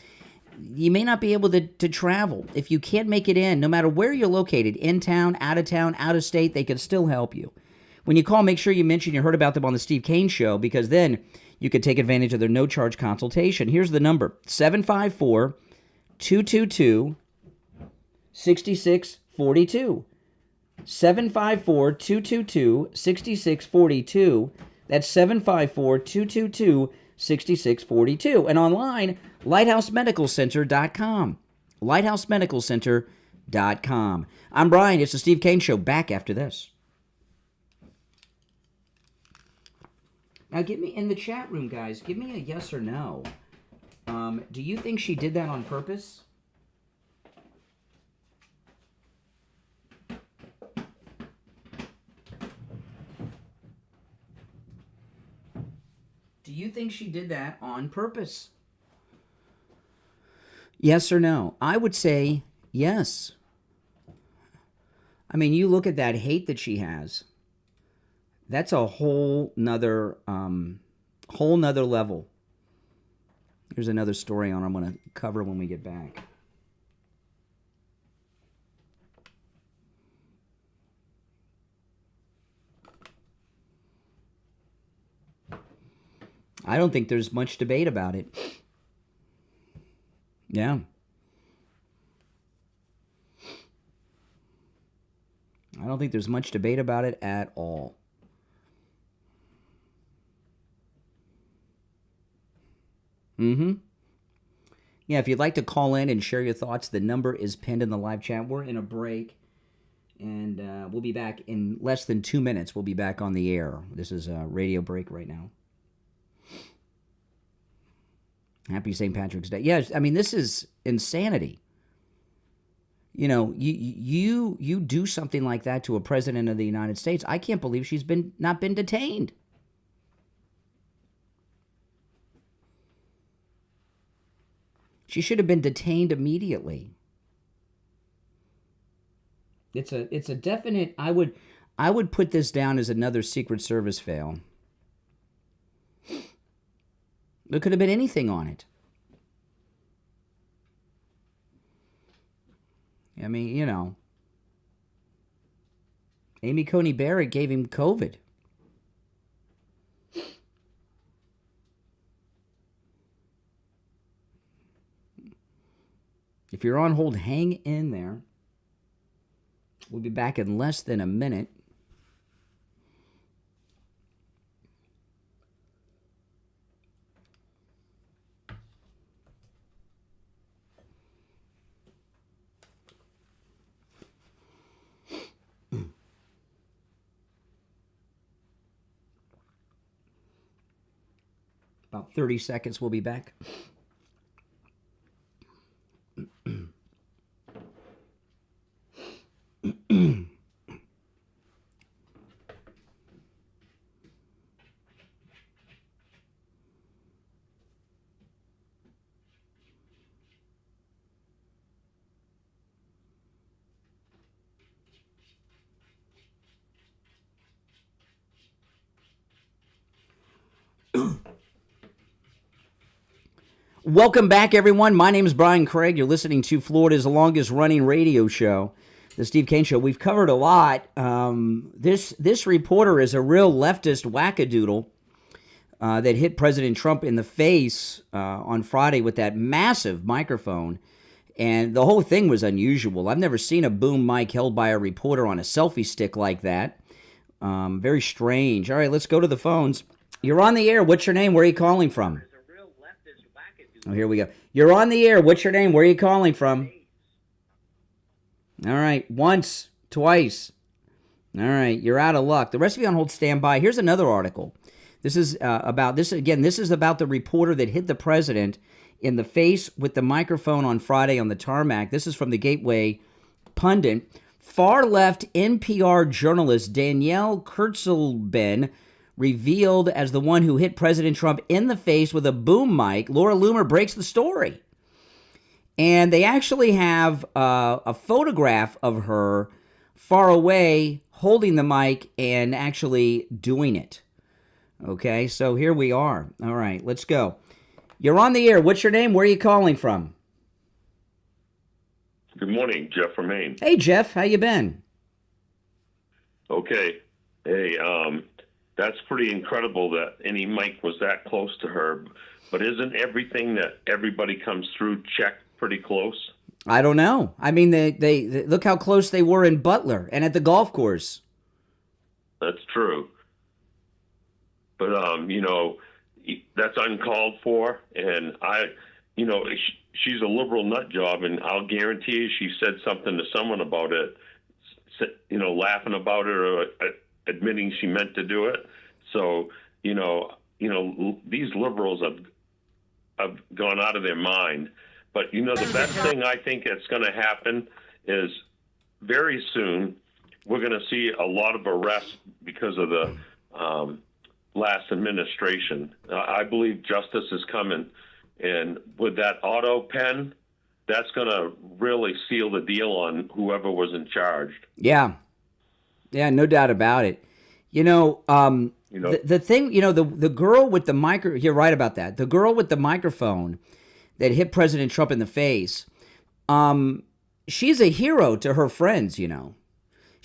you may not be able to travel. If you can't make it in, no matter where you're located, in town, out of state, they can still help you. When you call, make sure you mention you heard about them on the Steve Kane Show, because then you can take advantage of their no-charge consultation. Here's the number, 754-222-6642. 754-222-6642. That's 754-222-6642. And online, lighthousemedicalcenter.com. lighthousemedicalcenter.com. I'm Brian. It's the Steve Kane Show. Back after this. Now, give me, in the chat room, guys, give me a yes or no. Do you think she did that on purpose? Do you think she did that on purpose? Yes or no? I would say yes. I mean, you look at that hate that she has. That's a whole nother level. Here's another story on I'm going to cover when we get back. I don't think there's much debate about it. Yeah. I don't think there's much debate about it at all. Yeah, if you'd like to call in and share your thoughts, the number is pinned in the live chat. We're in a break, and we'll be back in less than 2 minutes. We'll be back on the air. This is a radio break right now. Happy St. Patrick's Day. Yeah, I mean, this is insanity. You know, you do something like that to a president of the United States. I can't believe she's not been detained. She should have been detained immediately. It's a definite. I would put this down as another Secret Service fail. There could have been anything on it. I mean, Amy Coney Barrett gave him COVID. If you're on hold, hang in there. We'll be back in less than a minute. About 30 seconds, we'll be back. Welcome back, everyone. My name is Brian Craig. You're listening to Florida's longest running radio show, The Steve Kane Show. We've covered a lot. This reporter is a real leftist wackadoodle that hit President Trump in the face on Friday with that massive microphone. And the whole thing was unusual. I've never seen a boom mic held by a reporter on a selfie stick like that. Very strange. All right, let's go to the phones. You're on the air. What's your name? Where are you calling from? Oh, here we go. You're on the air. What's your name? Where are you calling from? All right. Once, twice. All right. You're out of luck. The rest of you on hold, stand by. Here's another article. This is about this. Again, this is about the reporter that hit the president in the face with the microphone on Friday on the tarmac. This is from the Gateway Pundit. Far-left NPR journalist Danielle Kurtzleben revealed as the one who hit President Trump in the face with a boom mic. Laura Loomer breaks the story. And they actually have a photograph of her far away holding the mic and actually doing it. Okay, so here we are. All right, let's go. You're on the air. What's your name? Where are you calling from? Good morning, Jeff from Maine. Hey, Jeff. How you been? Okay. Hey, that's pretty incredible that any mic was that close to her. But isn't everything that everybody comes through checked pretty close? I don't know. I mean, they look how close they were in Butler and at the golf course. That's true. But, that's uncalled for. And she's a liberal nut job, and I'll guarantee you she said something to someone about it, laughing about it or admitting she meant to do it. So, these liberals have gone out of their mind. But, the best thing I think that's going to happen is very soon we're going to see a lot of arrests because of the last administration. I believe justice is coming. And with that autopen, that's going to really seal the deal on whoever was in charge. Yeah, no doubt about it. The thing, the girl with the micro, you're right about that. The girl with the microphone that hit President Trump in the face, she's a hero to her friends,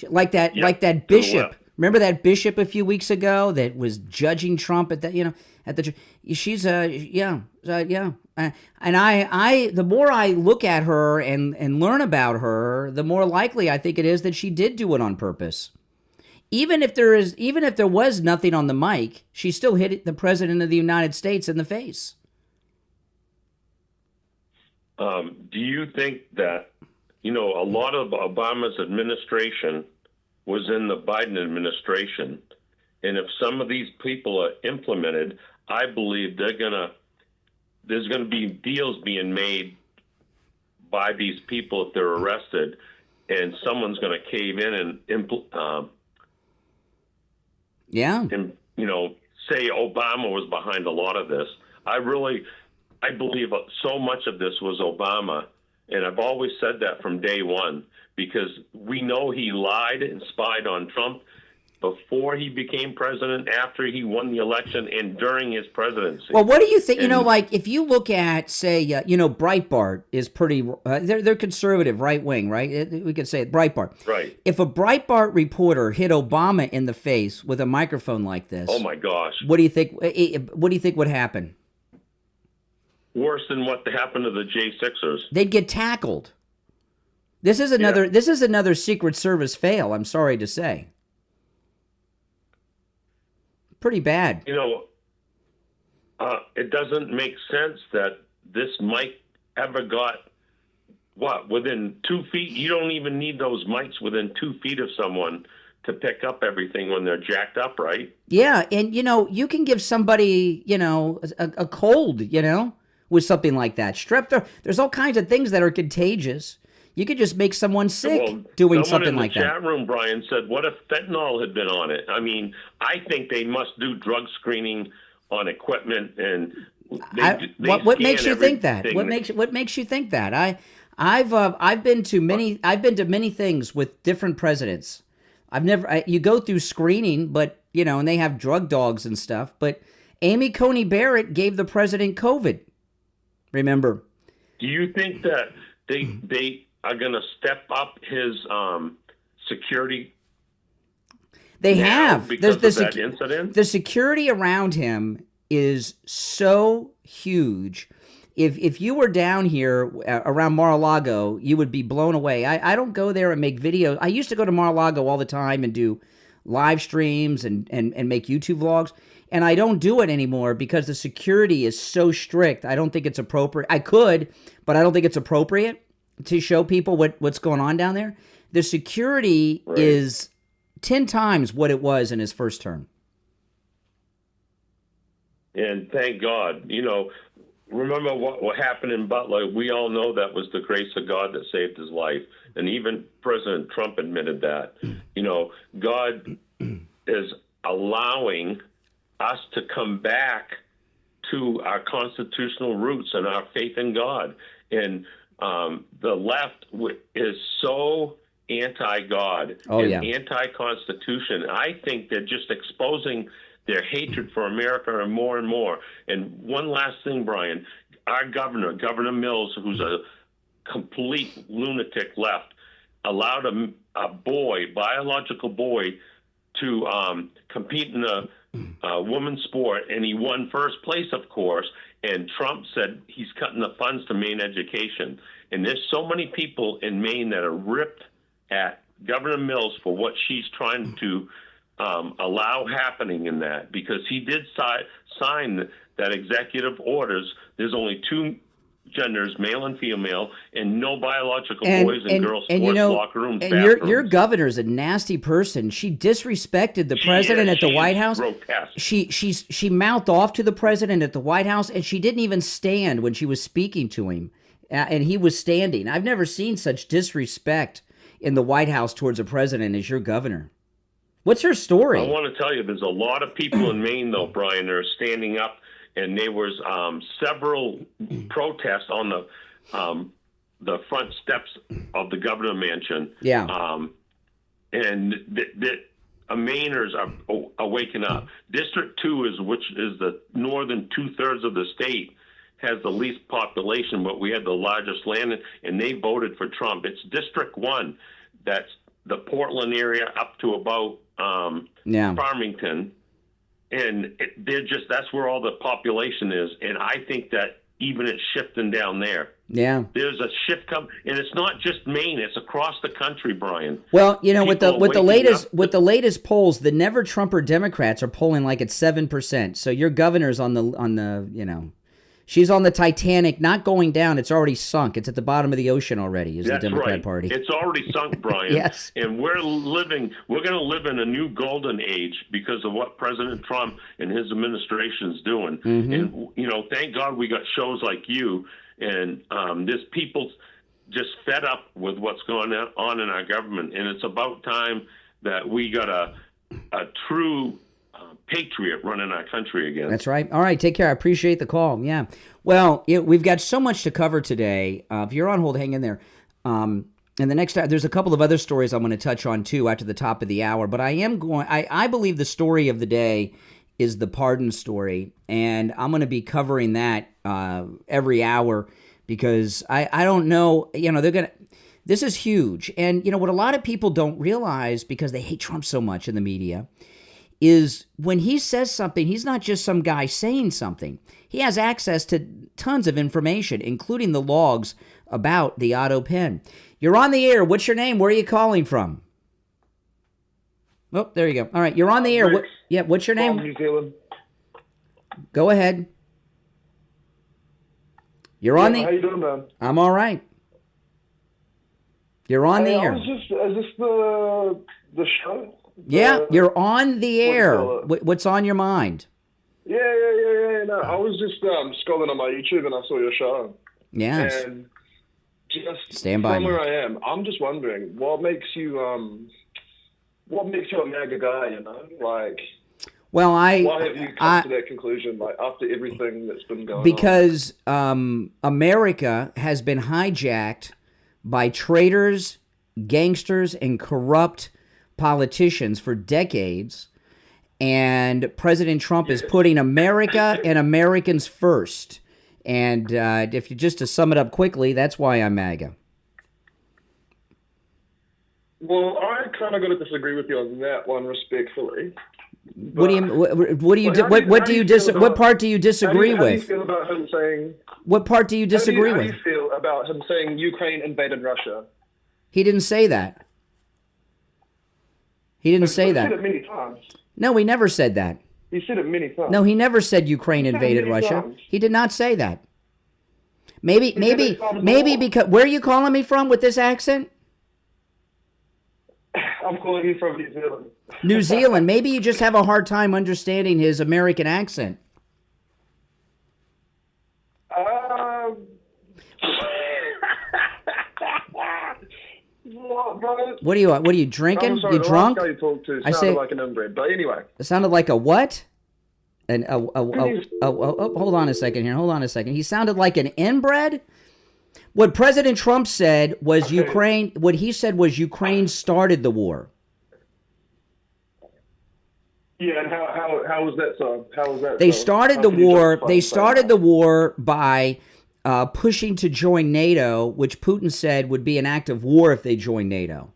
Like that bishop. Remember that bishop a few weeks ago that was judging Trump at that, she's and the more I look at her and learn about her, the more likely I think it is that she did do it on purpose. Even if there was nothing on the mic, she still hit the president of the United States in the face. Do you think that, a lot of Obama's administration was in the Biden administration, and if some of these people are implemented, I believe there's going to be deals being made by these people if they're arrested, and someone's going to cave in and say Obama was behind a lot of this. I believe so much of this was Obama, and I've always said that from day one, because we know he lied and spied on Trump. before he became president, after he won the election, and during his presidency. Well, what do you think? Like if you look at, say, Breitbart is pretty. They're conservative, right wing, right? We could say it, Breitbart. Right. If a Breitbart reporter hit Obama in the face with a microphone like this, oh my gosh, what do you think? What do you think would happen? Worse than what happened to the J6ers. They'd get tackled. This is another. Yeah. This is another Secret Service fail. I'm sorry to say. Pretty bad. It doesn't make sense that this mic ever got, within 2 feet? You don't even need those mics within 2 feet of someone to pick up everything when they're jacked up, right? Yeah, and, you can give somebody, a cold, with something like that. Strep throat. There's all kinds of things that are contagious. You could just make someone sick doing something like that. Someone in the chat room, Brian, said, what if fentanyl had been on it? I mean, I think they must do drug screening on equipment, and what makes you think that? What makes you think that? I've been to many things with different presidents. You go through screening, but and they have drug dogs and stuff. But Amy Coney Barrett gave the president COVID. Remember? Do you think that they are going to step up his security? They have. Because of that incident? The security around him is so huge. If you were down here around Mar-a-Lago, you would be blown away. I don't go there and make videos. I used to go to Mar-a-Lago all the time and do live streams and make YouTube vlogs. And I don't do it anymore because the security is so strict. I don't think it's appropriate. I could, but I don't think it's appropriate to show people what's going on down there. The security is 10 times what it was in his first term. And thank God, remember what happened in Butler? We all know that was the grace of God that saved his life. And even President Trump admitted that. God is allowing us to come back to our constitutional roots and our faith in God. And the left is so anti-God and anti-Constitution. I think they're just exposing their hatred for America and more. And one last thing, Brian, our Governor Mills, who's a complete lunatic left, allowed a biological boy, to compete in a women's sport, and he won first place, of course. And Trump said he's cutting the funds to Maine education. And there's so many people in Maine that are ripped at Governor Mills for what she's trying to allow happening in that, because he did sign that executive orders. There's only two genders, male and female, and no biological boys and girls sports locker rooms. And your governor's a nasty person. She disrespected the president at the White House. Grotesque. She mouthed off to the president at the White House, and she didn't even stand when she was speaking to him, and he was standing. I've never seen such disrespect in the White House towards a president as your governor. What's her story? I want to tell you, there's a lot of people in Maine, though, Brian, that are standing up. And there was several protests on the front steps of the governor mansion. Yeah. And Mainers are waking up. District 2 which is the northern 2/3 of the state, has the least population, but we had the largest land, and they voted for Trump. It's District 1, that's the Portland area up to about Farmington. And that's where all the population is. And I think that even it's shifting down there. Yeah. There's a shift coming, and it's not just Maine, it's across the country, Brian. Well, with the latest polls, the never Trumper Democrats are polling like at 7%. So your governor's on the she's on the Titanic, not going down. It's already sunk. It's at the bottom of the ocean already. That's the Democrat right. Party. It's already sunk, Brian. Yes. And we're going to live in a new golden age because of what President Trump and his administration is doing. Mm-hmm. And thank God we got shows like you. And there's people just fed up with what's going on in our government. And it's about time that we got a true patriot running our country again. That's right. All right, take care. I appreciate the call. Yeah. Well, we've got so much to cover today. If you're on hold, hang in there. And the next time, there's a couple of other stories I'm going to touch on too after the top of the hour. But I believe the story of the day is the pardon story, and I'm going to be covering that every hour because I don't know, this is huge. And what a lot of people don't realize because they hate Trump so much in the media is when he says something, he's not just some guy saying something. He has access to tons of information, including the logs about the autopen. You're on the air. What's your name? Where are you calling from? Oh, there you go. All right, you're on the air. What's your name? From New Zealand. Go ahead. You're on the... How you doing, man? I'm all right. You're on the air. Is this the show? Yeah, you're on the air. What's on your mind? Yeah. No, I was just scrolling on my YouTube and I saw your show. Yes. And just stand by from me. where I am, I'm just wondering what makes you a MAGA guy? Well, why have you come to that conclusion? After everything that's been going on. Because America has been hijacked by traitors, gangsters, and corrupt politicians for decades, and President Trump is putting America and Americans first. And if you just to sum it up quickly, that's why I'm MAGA. Well, I kind of got to disagree with you on that one, respectfully. What part do you disagree How do you with? feel about him saying? What part do you disagree with? How do you feel about him saying Ukraine invaded Russia? He didn't say that. He didn't say that. He said it many times. No, he never said that. He said it many times. No, he never said Ukraine invaded Russia. He did not say that. Maybe because where are you calling me from with this accent? I'm calling you from New Zealand. New Zealand. Maybe you just have a hard time understanding his American accent. What are you drinking? I'm sorry, you drunk? The last guy you talked to sounded like an inbred, but anyway. It sounded like a what? Hold on a second here. Hold on a second. He sounded like an inbred? What President Trump said was Ukraine. What he said was Ukraine started the war. Yeah, and how was that so? How was that? They started the war. They started the war by pushing to join NATO, which Putin said would be an act of war if they joined NATO.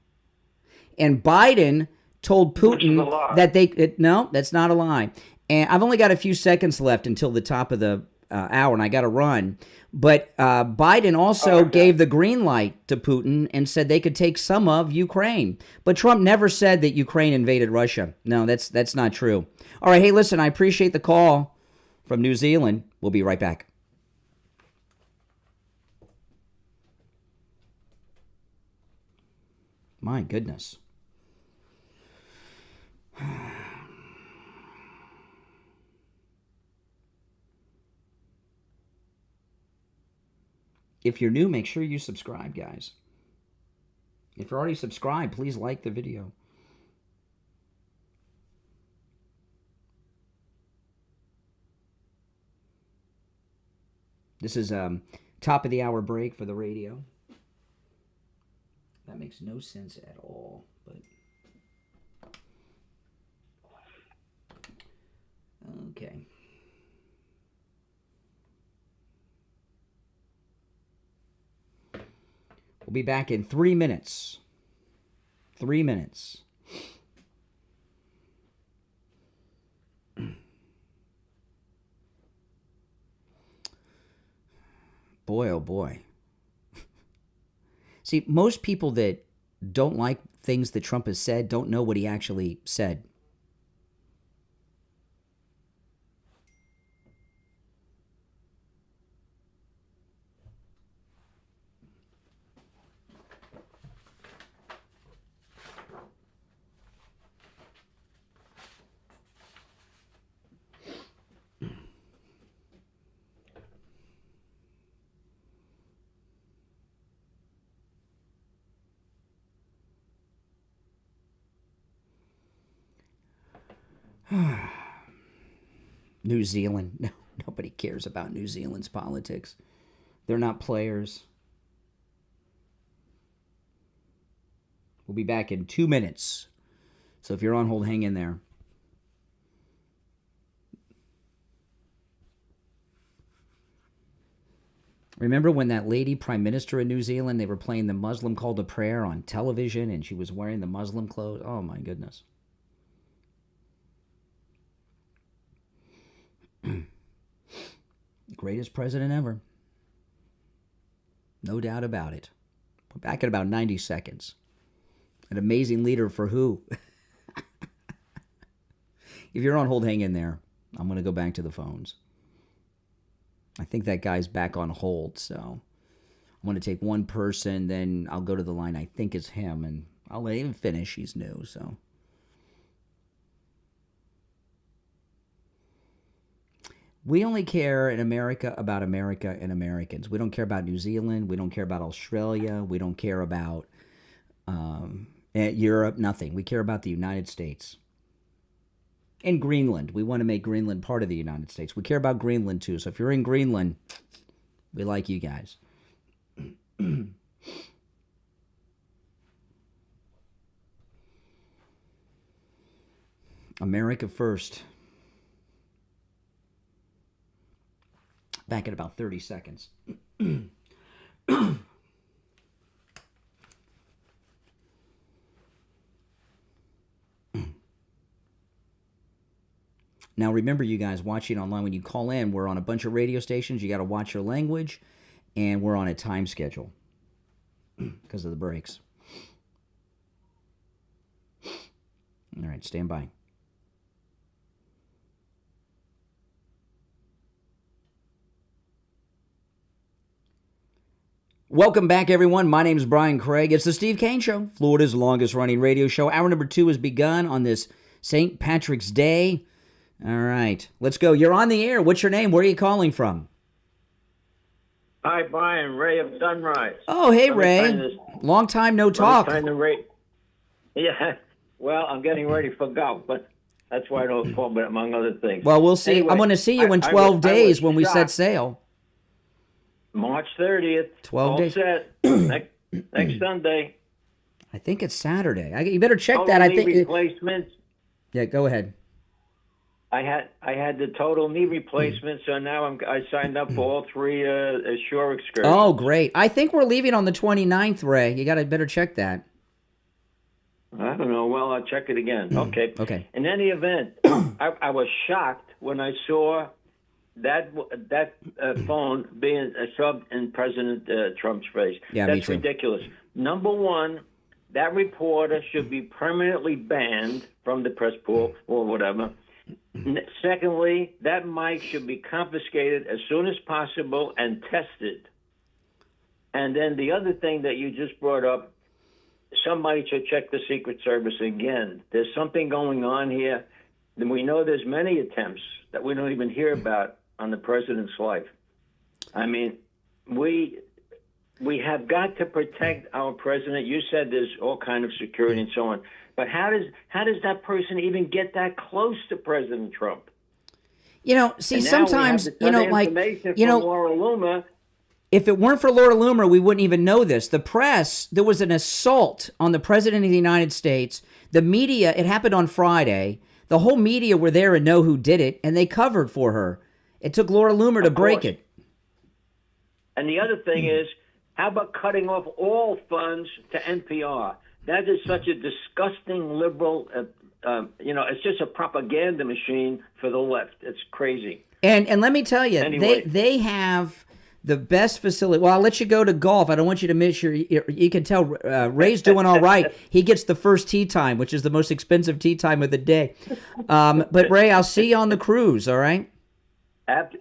And Biden told Putin that no, that's not a lie. And I've only got a few seconds left until the top of the hour, and I got to run. But Biden also gave the green light to Putin and said they could take some of Ukraine. But Trump never said that Ukraine invaded Russia. No, that's not true. All right, hey, listen, I appreciate the call from New Zealand. We'll be right back. My goodness. If you're new, make sure you subscribe, guys. If you're already subscribed, please like the video. This is top of the hour break for the radio. That makes no sense at all, but okay. We'll be back in 3 minutes. 3 minutes. Boy, oh boy. See, most people that don't like things that Trump has said don't know what he actually said. New Zealand. No, nobody cares about New Zealand's politics. They're not players. We'll be back in 2 minutes. So if you're on hold, hang in there. Remember when that lady, Prime Minister in New Zealand, they were playing the Muslim call to prayer on television and she was wearing the Muslim clothes? Oh, my goodness. Greatest president ever. No doubt about it. We're back in about 90 seconds. An amazing leader for who? If you're on hold, hang in there. I'm going to go back to the phones. I think that guy's back on hold, so I'm going to take one person, then I'll go to the line I think is him, and I'll let him finish. He's new, so. We only care in America and Americans. We don't care about New Zealand. We don't care about Australia. We don't care about Europe, nothing. We care about the United States. And Greenland. We want to make Greenland part of the United States. We care about Greenland, too. So if you're in Greenland, we like you guys. America first. Back in about 30 seconds. Now, remember, you guys watching online, when you call in, we're on a bunch of radio stations. You got to watch your language, and we're on a time schedule because of the breaks. All right, stand by. Welcome back, everyone. My name is Brian Craig. It's the Steve Kane Show, Florida's longest-running radio show. Hour number 2 has begun on this St. Patrick's Day. All right, let's go. You're on the air. What's your name? Where are you calling from? Hi, Brian. Ray of Sunrise. Oh, hey, Ray. Long time no talk. Yeah, well, I'm getting ready for golf, but that's why I don't call, but among other things. Well, we'll see. Anyway, I'm going to see you in 12 days when we set sail. March 30th. 12 days. Set. next Sunday. I think it's Saturday. You better check that. I think replacements. Yeah, go ahead. I had the total knee replacement, so now I signed up for all 3 shore excursions. Oh, great. I think we're leaving on the 29th, Ray. You got to better check that. I don't know. Well, I'll check it again. Okay. Okay. In any event, I was shocked when I saw that phone being shoved in President Trump's face. Yeah, that's me too. Ridiculous. Number one, that reporter should be permanently banned from the press pool or whatever. Secondly, that mic should be confiscated as soon as possible and tested. And then the other thing that you just brought up, somebody should check the Secret Service again. There's something going on here. And we know there's many attempts that we don't even hear about on the president's life. I mean, we have got to protect our president. You said there's all kind of security and so on. But how does that person even get that close to President Trump? You know, see, sometimes, Laura Loomer. If it weren't for Laura Loomer, we wouldn't even know this. The press, there was an assault on the President of the United States. The media, it happened on Friday. The whole media were there and know who did it, and they covered for her. It took Laura Loomer to break it. And the other thing is, how about cutting off all funds to NPR? That is such a disgusting liberal, it's just a propaganda machine for the left. It's crazy. And let me tell you, anyway, they have the best facility. Well, I'll let you go to golf. I don't want you to miss you can tell Ray's doing all right. He gets the first tee time, which is the most expensive tee time of the day. But Ray, I'll see you on the cruise, all right?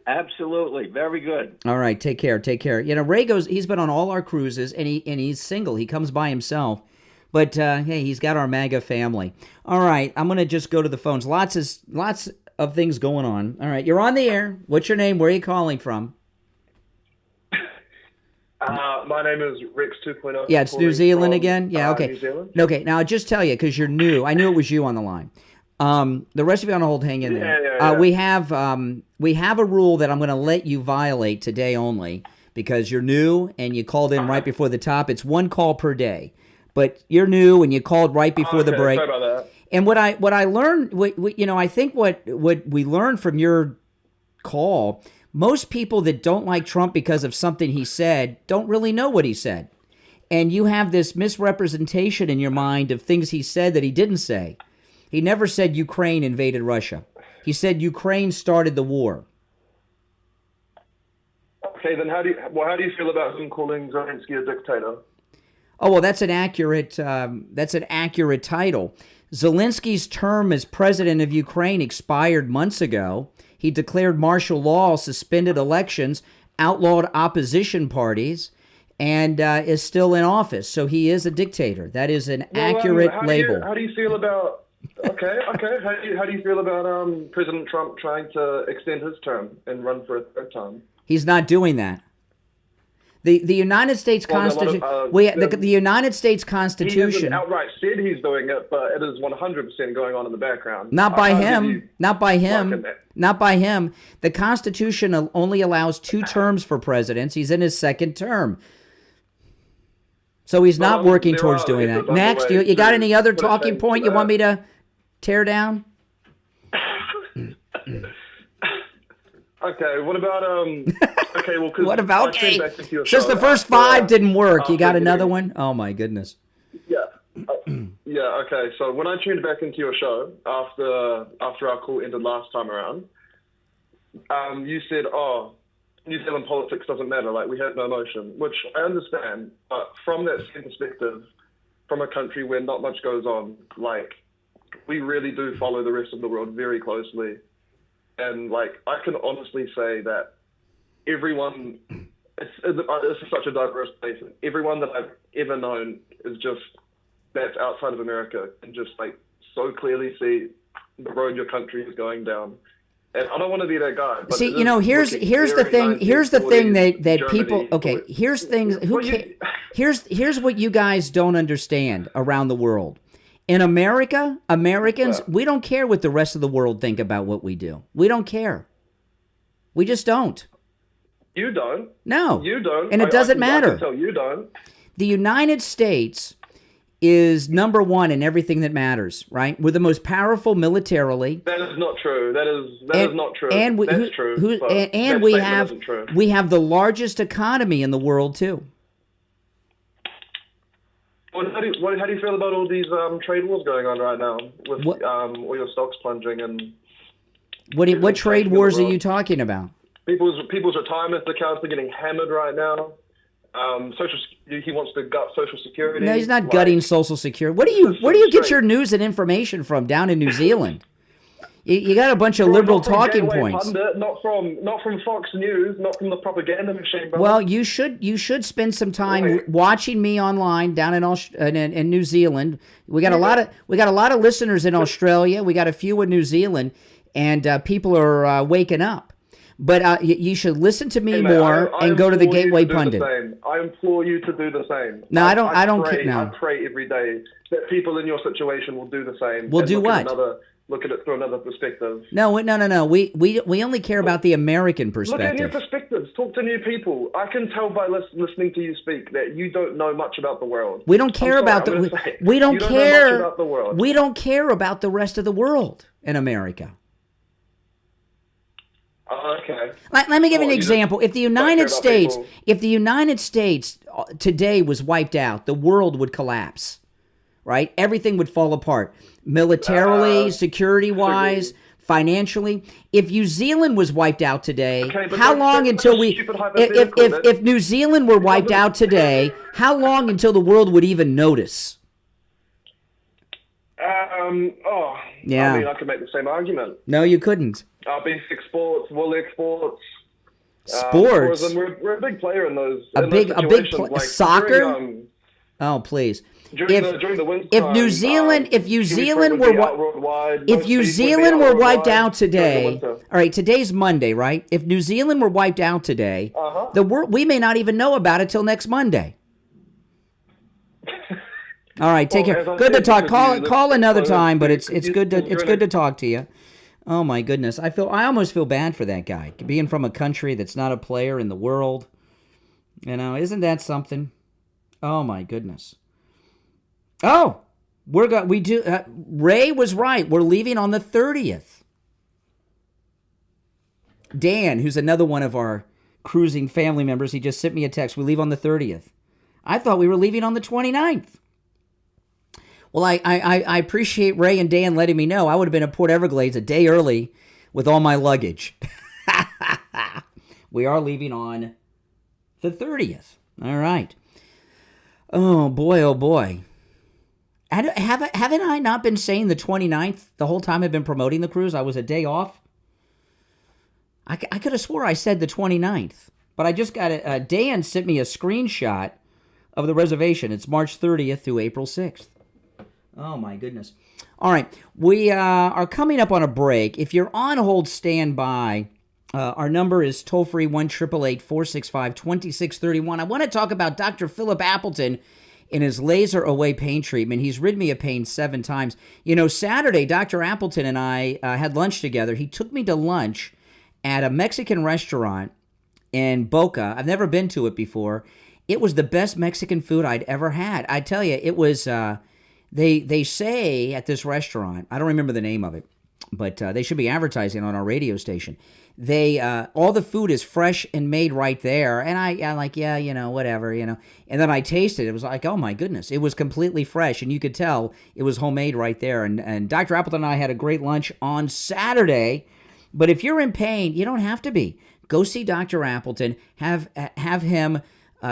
Absolutely. Very good. All right, take care. You know, Ray he's been on all our cruises, and he's single. He comes by himself. But, hey, he's got our MAGA family. All right, I'm going to just go to the phones. Lots of things going on. All right, you're on the air. What's your name? Where are you calling from? My name is Rex 2.0. Yeah, it's New Zealand again? Yeah, okay. New Zealand. Okay, now I'll just tell you, because you're new. I knew it was you on the line. The rest of you on hold, hang in there. Yeah. We have a rule that I'm going to let you violate today only, because you're new and you called in right before the top. It's 1 call per day. but you're new and you called right before the break. Sorry about that. And what I learned, I think what we learned from your call, most people that don't like Trump because of something he said don't really know what he said. And you have this misrepresentation in your mind of things he said that he didn't say. He never said Ukraine invaded Russia. He said Ukraine started the war. Okay, then how do you feel about him calling Zelensky a dictator? Oh, well, that's an accurate title. Zelensky's term as president of Ukraine expired months ago. He declared martial law, suspended elections, outlawed opposition parties, and is still in office. So he is a dictator. That is an accurate label. How do you feel about? Okay. How do you feel about President Trump trying to extend his term and run for a third term? He's not doing that. The United States Constitution. The United States Constitution. He hasn't outright said he's doing it, but it is 100% going on in the background. Not by him. Not by him. Not by him. The Constitution only allows 2 terms for presidents. He's in his 2nd term. So he's not working towards doing that. Next, you got any other talking point you want me to tear down? Okay, what about okay, well, what about okay? Just the first 5 didn't work. You got another one? Oh my goodness. Yeah. Yeah. Okay. So when I tuned back into your show after our call ended last time around, you said, "Oh, New Zealand politics doesn't matter. Like we have no emotion," which I understand. But from that same perspective, from a country where not much goes on, like we really do follow the rest of the world very closely. And like I can honestly say that everyone, it's such a diverse place. Everyone that I've ever known is just that's outside of America and just like so clearly see the road your country is going down. And I don't want to be that guy. But see, here's the thing. Here's the thing that people. Okay, here's things. Here's what you guys don't understand around the world. In America, Americans, we don't care what the rest of the world think about what we do. We don't care. We just don't. You don't. No. You don't. And it doesn't matter. I can tell you don't. The United States is number 1 in everything that matters, right? We're the most powerful militarily. That is not true. That is not true. And that's true. We have the largest economy in the world too. Well, how do you feel about all these trade wars going on right now with all your stocks plunging and? What trade wars are you talking about? People's retirement accounts are getting hammered right now. He wants to gut Social Security. No, he's not gutting Social Security. Where do you get your news and information from down in New Zealand? You got a bunch of liberal talking points. Pundit, not from Fox News, not from the propaganda machine. Brother. Well, you should spend some time watching me online down in New Zealand. We got a lot of listeners in Australia. We got a few in New Zealand, and people are waking up. But you should listen to me more and go to the Gateway Pundit. I implore you to do the same. No, I don't. I pray every day that people in your situation will do the same. Will do what? Look at it through another perspective. No. We only care about the American perspective. Look at new perspectives. Talk to new people. I can tell by listening to you speak that you don't know much about the world. We don't care about the. We don't care. Know much about the world. We don't care about the rest of the world in America. Okay. Let me give you an example. If the United States today was wiped out, the world would collapse. Right? Everything would fall apart. Militarily, security-wise, financially. If New Zealand was wiped out today, how long until if New Zealand were wiped out today, how long until the world would even notice? Yeah. I mean, I could make the same argument. No, you couldn't. Beef exports, wool exports. Sports? We're a big player in those. Soccer? Oh, please. During the winter if New Zealand were wiped out today, all right, today's Monday, right? If New Zealand were wiped out today, we may not even know about it till next Monday. All right, take care. Good to talk. Call another time, but it's good to talk to you. Oh my goodness, I almost feel bad for that guy being from a country that's not a player in the world. Isn't that something? Oh my goodness. Oh, Ray was right. We're leaving on the 30th. Dan, who's another one of our cruising family members, he just sent me a text. We leave on the 30th. I thought we were leaving on the 29th. Well, I appreciate Ray and Dan letting me know. I would have been at Port Everglades a day early with all my luggage. We are leaving on the 30th. All right. Oh, boy, oh, boy. Haven't I not been saying the 29th the whole time I've been promoting the cruise? I was a day off. I could have swore I said the 29th, but I just got it. Dan sent me a screenshot of the reservation. It's March 30th through April 6th. Oh, my goodness. All right, we are coming up on a break. If you're on hold, stand by. Our number is toll-free 1-888-465-2631. I want to talk about Dr. Philip Appleton in his laser away pain treatment. He's rid me of pain 7 times. You know, Saturday, Dr. Appleton and I had lunch together. He took me to lunch at a Mexican restaurant in Boca. I've never been to it before. It was the best Mexican food I'd ever had. I tell you, it was, they say at this restaurant, I don't remember the name of it, but they should be advertising on our radio station. They all the food is fresh and made right there, and I'm like, yeah, you know, whatever, you know. And then I tasted it. It was like, oh my goodness, it was completely fresh, and you could tell it was homemade right there. And Dr. Appleton and I had a great lunch on Saturday. But if you're in pain, you don't have to be. Go see Dr. Appleton. Have him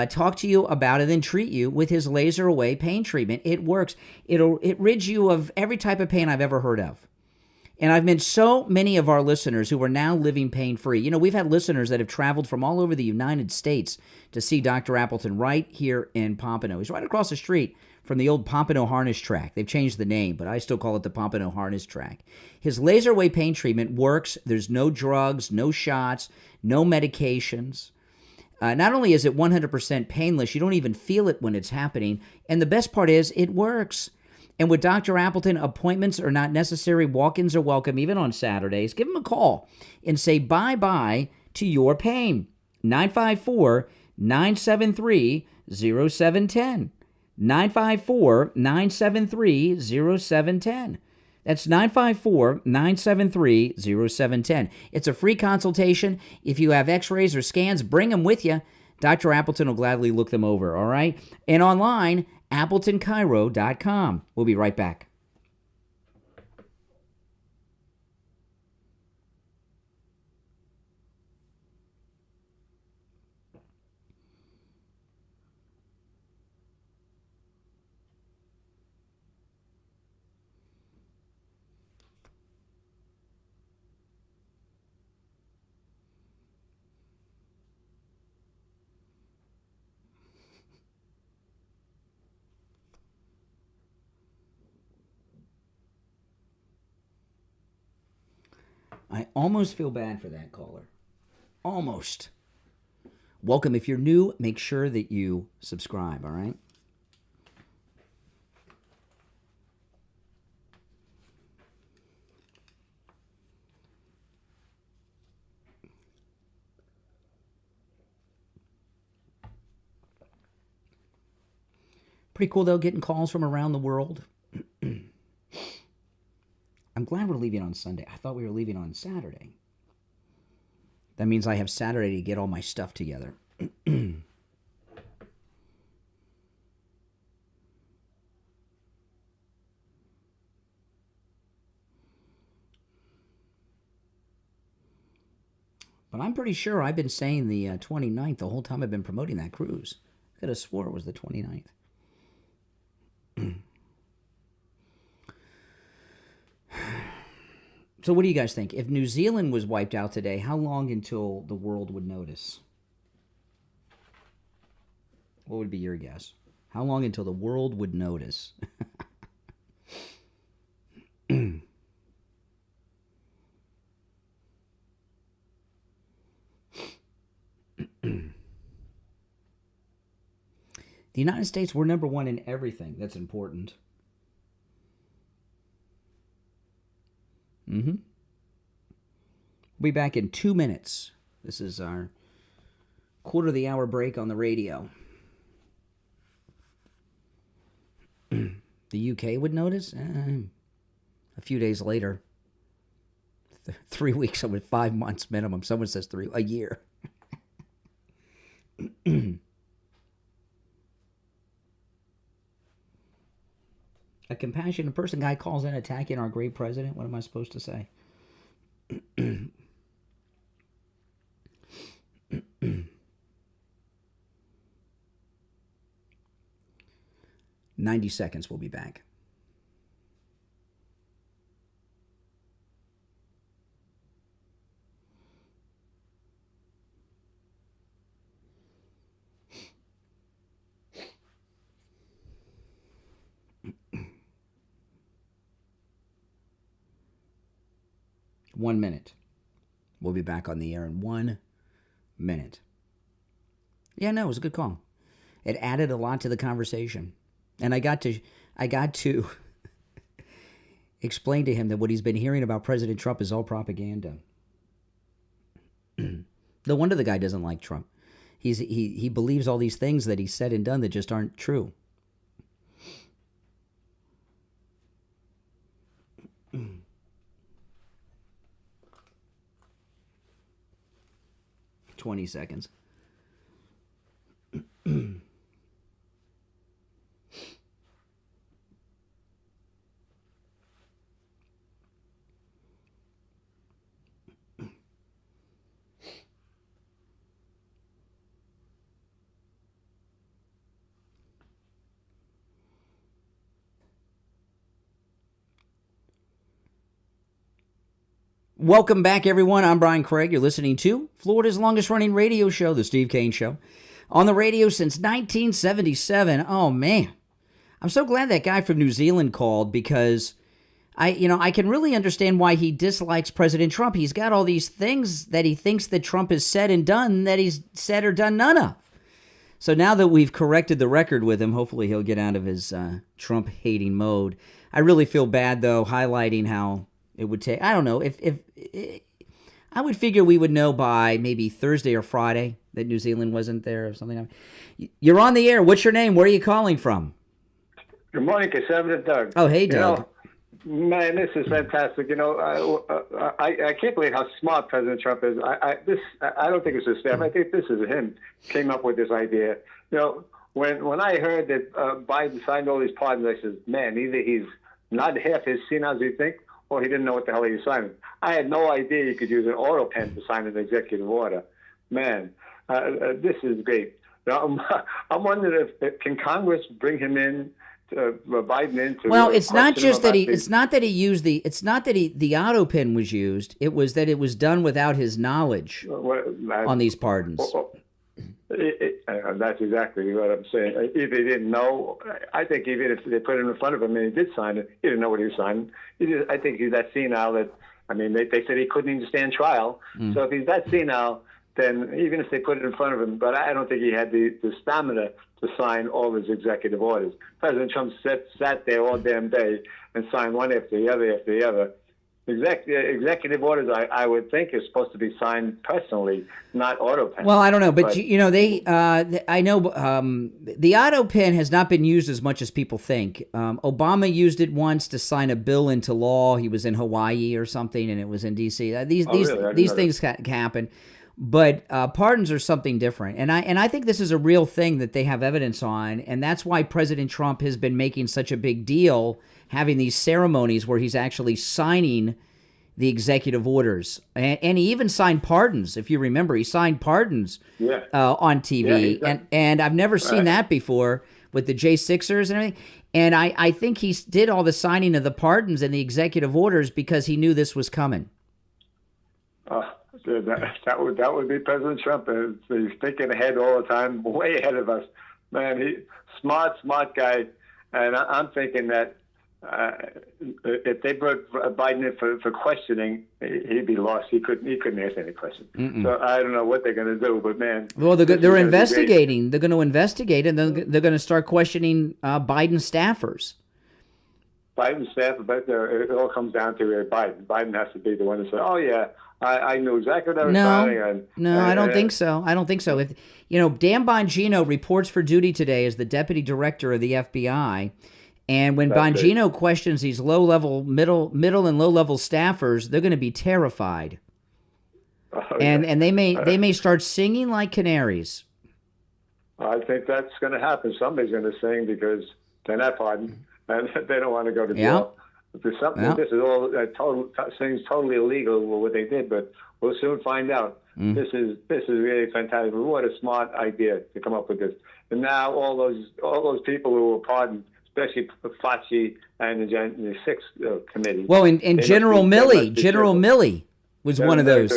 talk to you about it, and treat you with his laser away pain treatment. It works. It rids you of every type of pain I've ever heard of. And I've met so many of our listeners who are now living pain-free. You know, we've had listeners that have traveled from all over the United States to see Dr. Appleton right here in Pompano. He's right across the street from the old Pompano Harness Track. They've changed the name, but I still call it the Pompano Harness Track. His laser away pain treatment works. There's no drugs, no shots, no medications. Not only is it 100% painless, you don't even feel it when it's happening. And the best part is it works. And with Dr. Appleton, appointments are not necessary. Walk-ins are welcome, even on Saturdays. Give him a call and say bye-bye to your pain. 954-973-0710. 954-973-0710. That's 954-973-0710. It's a free consultation. If you have x-rays or scans, bring them with you. Dr. Appleton will gladly look them over, all right? And online, AppletonChiro.com. We'll be right back. I almost feel bad for that caller. Almost. Welcome. If you're new, make sure that you subscribe, all right? Pretty cool, though, getting calls from around the world. I'm glad we're leaving on Sunday. I thought we were leaving on Saturday. That means I have Saturday to get all my stuff together. But I'm pretty sure I've been saying the 29th the whole time I've been promoting that cruise. I could have swore it was the 29th. So what do you guys think? If New Zealand was wiped out today, how long until the world would notice? What would be your guess? How long until the world would notice? The United States, we're number one in everything that's important. We'll be back in 2 minutes. This is our quarter of the hour break on the radio. The UK would notice? A few days later. 3 weeks with 5 months minimum. Someone says a year. A compassionate person. Guy calls in attacking our great president. What am I supposed to say? 90 seconds. We'll be back. One minute. We'll be back on the air in 1 minute. Yeah, no, it was a good call. It added a lot to the conversation. And I got to explain to him that what he's been hearing about President Trump is all propaganda. No wonder the guy doesn't like Trump. He believes all these things that he said and done that just aren't true. 20 seconds. Welcome back, everyone. I'm Brian Craig. You're listening to Florida's longest-running radio show, The Steve Kane Show, on the radio since 1977. Oh, man. I'm so glad that guy from New Zealand called because I can really understand why he dislikes President Trump. He's got all these things that he thinks that Trump has said and done that he's said or done none of. So now that we've corrected the record with him, hopefully he'll get out of his Trump-hating mode. I really feel bad, though, highlighting how it would take, I don't know, if I would figure we would know by maybe Thursday or Friday that New Zealand wasn't there or something. You're on the air. What's your name? Where are you calling from? Good morning, Conservative Doug. Oh, hey, Doug. Man, this is fantastic. I can't believe how smart President Trump is. I don't think it's his staff. I think this is him came up with this idea. When I heard that Biden signed all these pardons, I said, man, either he's not half as senile as you think, or he didn't know what the hell he was signing. I had no idea you could use an autopen to sign an executive order. Man, this is great. Now, I'm wondering if can Congress bring him in, Biden in? Well, it's not just that it's not that he used the autopen was used. It was that it was done without his knowledge on these pardons. That's exactly what I'm saying. If he didn't know, I think even if they put it in front of him and he did sign it, he didn't know what he was signing. I think he's that senile that, they said he couldn't even stand trial. So if he's that senile, then even if they put it in front of him, but I don't think he had the stamina to sign all his executive orders. President Trump sat there all damn day and signed one after the other after the other. Executive orders, I would think, is supposed to be signed personally, not autopen. Well, I don't know, but I know the autopen has not been used as much as people think. Obama used it once to sign a bill into law. He was in Hawaii or something, and it was in D.C. These things happen, but pardons are something different. And I think this is a real thing that they have evidence on, and that's why President Trump has been making such a big deal, having these ceremonies where he's actually signing the executive orders. And he even signed pardons, if you remember. He signed pardons on TV. Yeah, and I've never seen that before with the J6ers and everything. And I think he did all the signing of the pardons and the executive orders because he knew this was coming. That would be President Trump. He's thinking ahead all the time, way ahead of us. Man, he smart guy. And I'm thinking that if they brought Biden in for questioning, he'd be lost. He couldn't answer any questions. So I don't know what they're going to do, but man. Well, they're investigating. They're going to investigate, and they're going to start questioning Biden staffers. Biden staff, but it all comes down to Biden. Biden has to be the one to say, "Oh yeah, I knew exactly what I was signing." I don't think so. I don't think so. If Dan Bongino reports for duty today as the deputy director of the FBI. And when Bongino questions these low-level, middle and low-level staffers, they're going to be terrified. And they may start singing like canaries. I think that's going to happen. Somebody's going to sing because they're not pardoned, and they don't want to go to jail. This is all seems totally illegal what they did, but we'll soon find out. This is really fantastic. What a smart idea to come up with this. And now all those people who were pardoned, especially Fauci and the Sixth Committee. Well, and General Milley was one of those.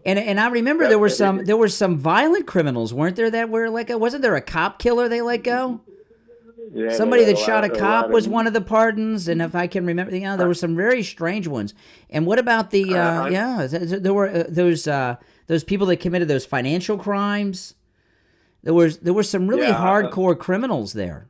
And I remember there were some violent criminals, weren't there? That were wasn't there a cop killer they let go? Yeah, somebody that shot a cop was one of the pardons, and if I can remember, there were some very strange ones. And what about the there were those people that committed those financial crimes? There were some really hardcore criminals there.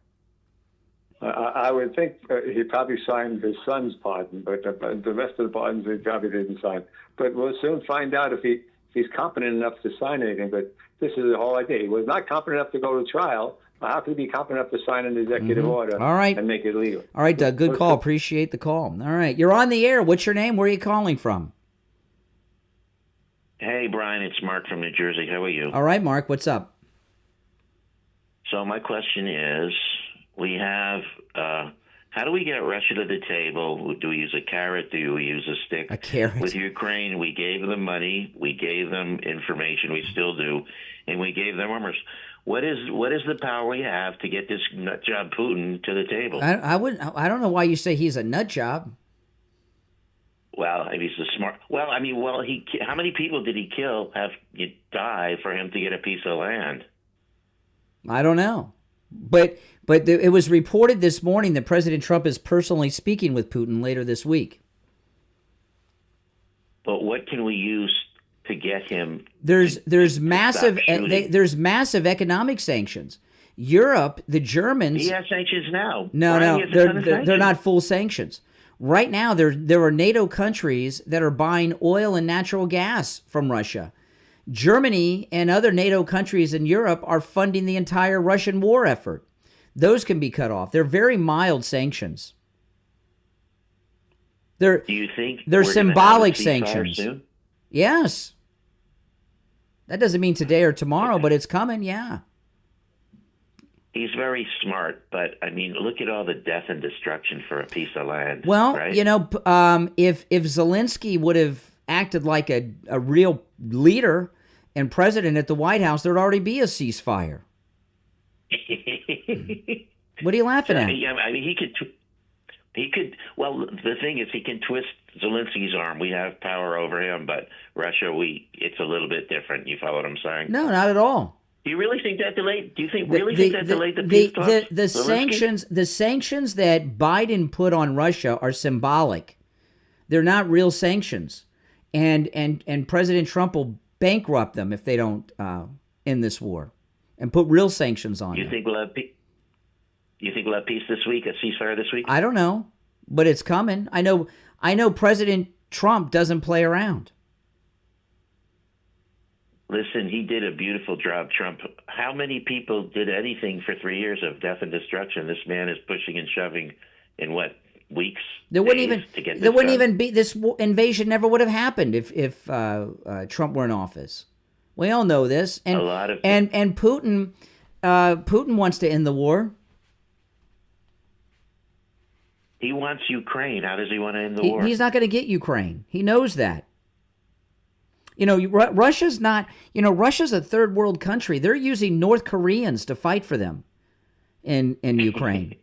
I would think he probably signed his son's pardon, but the rest of the pardons he probably didn't sign. But we'll soon find out if he's competent enough to sign anything. But this is the whole idea. He was not competent enough to go to trial. How could he be competent enough to sign an executive order and make it legal? All right, Doug, good call. Appreciate the call. All right, you're on the air. What's your name? Where are you calling from? Hey, Brian, it's Mark from New Jersey. How are you? All right, Mark, what's up? So my question is, we have, how do we get Russia to the table? Do we use a carrot? Do we use a stick? A carrot. With Ukraine, we gave them money, we gave them information, we still do, and we gave them armors. What is the power we have to get this nut job Putin to the table? I don't know why you say he's a nut job. Well, I mean, he's a smart. Well, I mean, how many people did he kill? Die for him to get a piece of land? I don't know, but it was reported this morning that President Trump is personally speaking with Putin later this week. But what can we use to get him? There's massive economic sanctions. Europe, the Germans. He has sanctions now. No, they're not full sanctions. Right now, there are NATO countries that are buying oil and natural gas from Russia. Germany and other NATO countries in Europe are funding the entire Russian war effort. Those can be cut off. They're very mild sanctions. Do you think they're symbolic sanctions? Soon? Yes. That doesn't mean today or tomorrow, but it's coming, yeah. He's very smart, but, I mean, look at all the death and destruction for a piece of land. Well, right? If Zelensky would have acted like a real leader and president at the White House, there'd already be a ceasefire. What are you laughing at? I mean, he could. Well, the thing is, he can twist Zelensky's arm. We have power over him, but Russia, it's a little bit different. You follow what I'm saying? No, not at all. Do you really think that delayed? Do you think that delayed the peace talks? The sanctions that Biden put on Russia are symbolic. They're not real sanctions, and President Trump will bankrupt them if they don't end this war and put real sanctions on them. You think we'll have peace this week? A ceasefire this week? I don't know, but it's coming. I know President Trump doesn't play around. Listen, he did a beautiful job, Trump. How many people did anything for 3 years of death and destruction? This man is pushing and shoving in weeks? This invasion never would have happened if Trump were in office. We all know this, and Putin wants to end the war. He wants Ukraine. How does he want to end the war? He's not going to get Ukraine. He knows that. Russia's not. Russia's a third world country. They're using North Koreans to fight for them in Ukraine.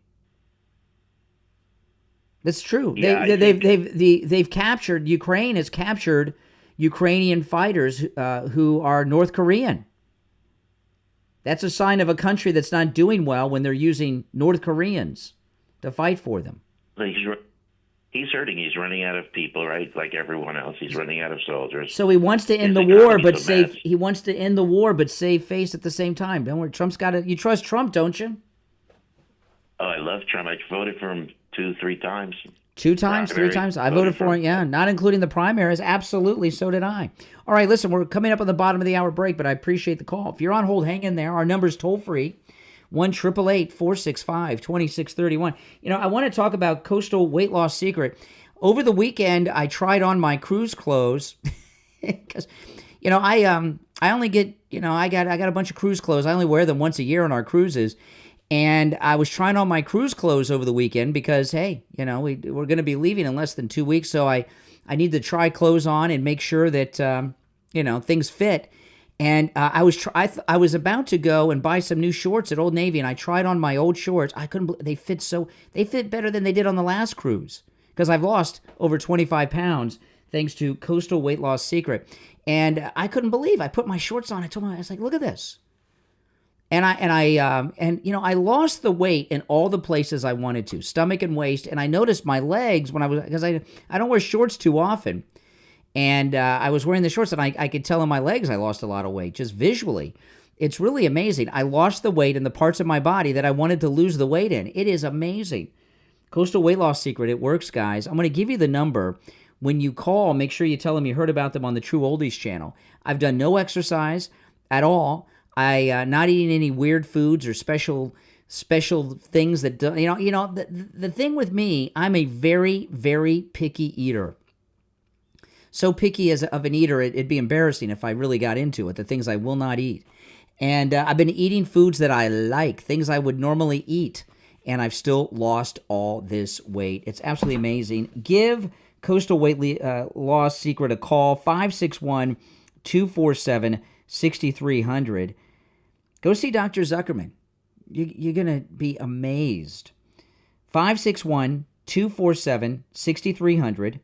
That's true. Yeah, They've captured. Ukraine has captured Ukrainian fighters who are North Korean. That's a sign of a country that's not doing well when they're using North Koreans to fight for them. He's hurting. He's running out of people, right? Like everyone else, he's running out of soldiers. So he wants to end the war, but save. He wants to end the war, but save face at the same time. Don't worry, Trump's got it. You trust Trump, don't you? Oh, I love Trump. I voted for him 2-3 times. 2 times, 3 times. I voted for him. Yeah, not including the primaries. Absolutely, so did I. All right, listen, we're coming up on the bottom of the hour break, but I appreciate the call. If you're on hold, hang in there. Our number's toll free. 1-888-465-2631. You know, I want to talk about Coastal Weight Loss Secret. Over the weekend, I tried on my cruise clothes because, you know, I only get, you know, I got a bunch of cruise clothes. I only wear them once a year on our cruises. And I was trying on my cruise clothes over the weekend because, hey, you know, we're going to be leaving in less than 2 weeks. So I need to try clothes on and make sure that, you know, things fit. And I was about to go and buy some new shorts at Old Navy, and I tried on my old shorts. I couldn't. They fit better than they did on the last cruise because I've lost over 25 pounds thanks to Coastal Weight Loss Secret. And I couldn't believe. I put my shorts on. I was like, look at this. And you know, I lost the weight in all the places I wanted to, stomach and waist. And I noticed my legs because I don't wear shorts too often. And I was wearing the shorts, and I could tell in my legs I lost a lot of weight, just visually. It's really amazing. I lost the weight in the parts of my body that I wanted to lose the weight in. It is amazing. Coastal Weight Loss Secret, it works, guys. I'm going to give you the number. When you call, make sure you tell them you heard about them on the True Oldies channel. I've done no exercise at all. Not eating any weird foods or special things that do, you know. The thing with me, I'm a very, very picky eater. So picky of an eater, it'd be embarrassing if I really got into it, the things I will not eat. And I've been eating foods that I like, things I would normally eat, and I've still lost all this weight. It's absolutely amazing. Give Coastal Weight Loss Secret a call, 561-247-6300. Go see Dr. Zuckerman. You're going to be amazed. 561-247-6300.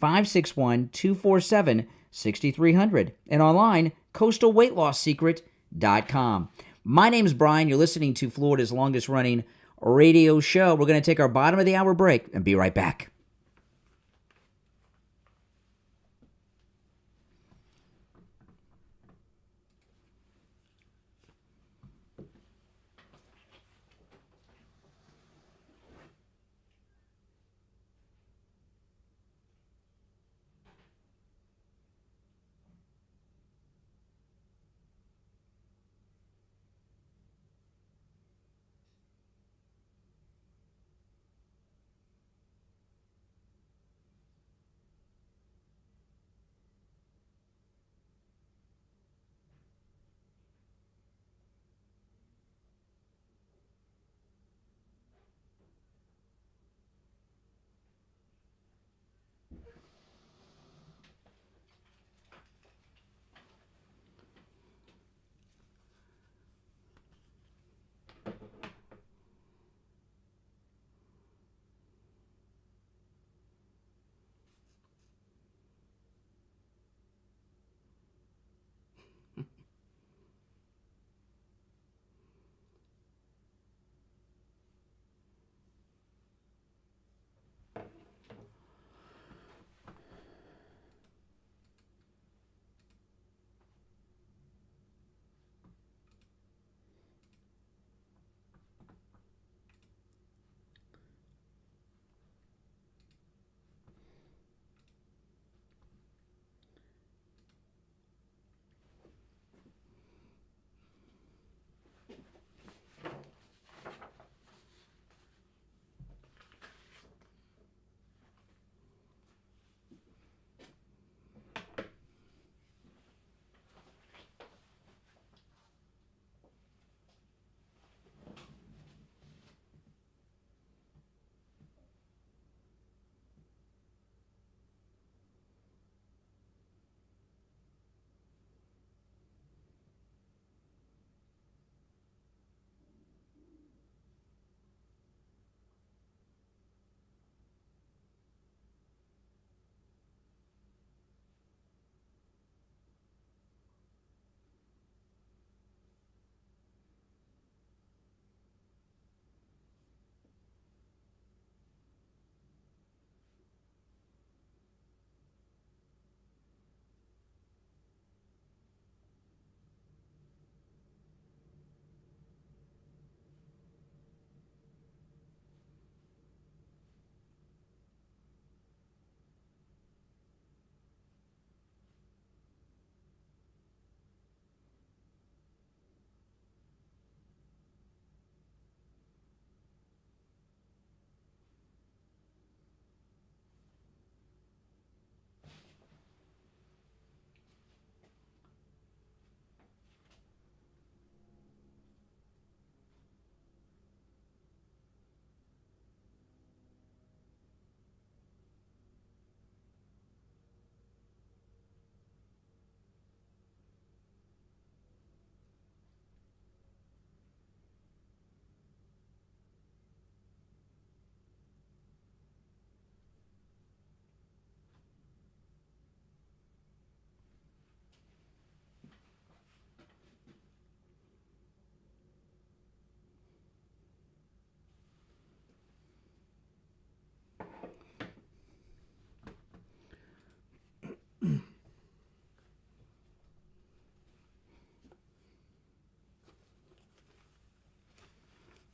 561-247-6300. And online, coastalweightlossecret.com. My name's Brian. You're listening to Florida's longest running radio show. We're going to take our bottom of the hour break and be right back.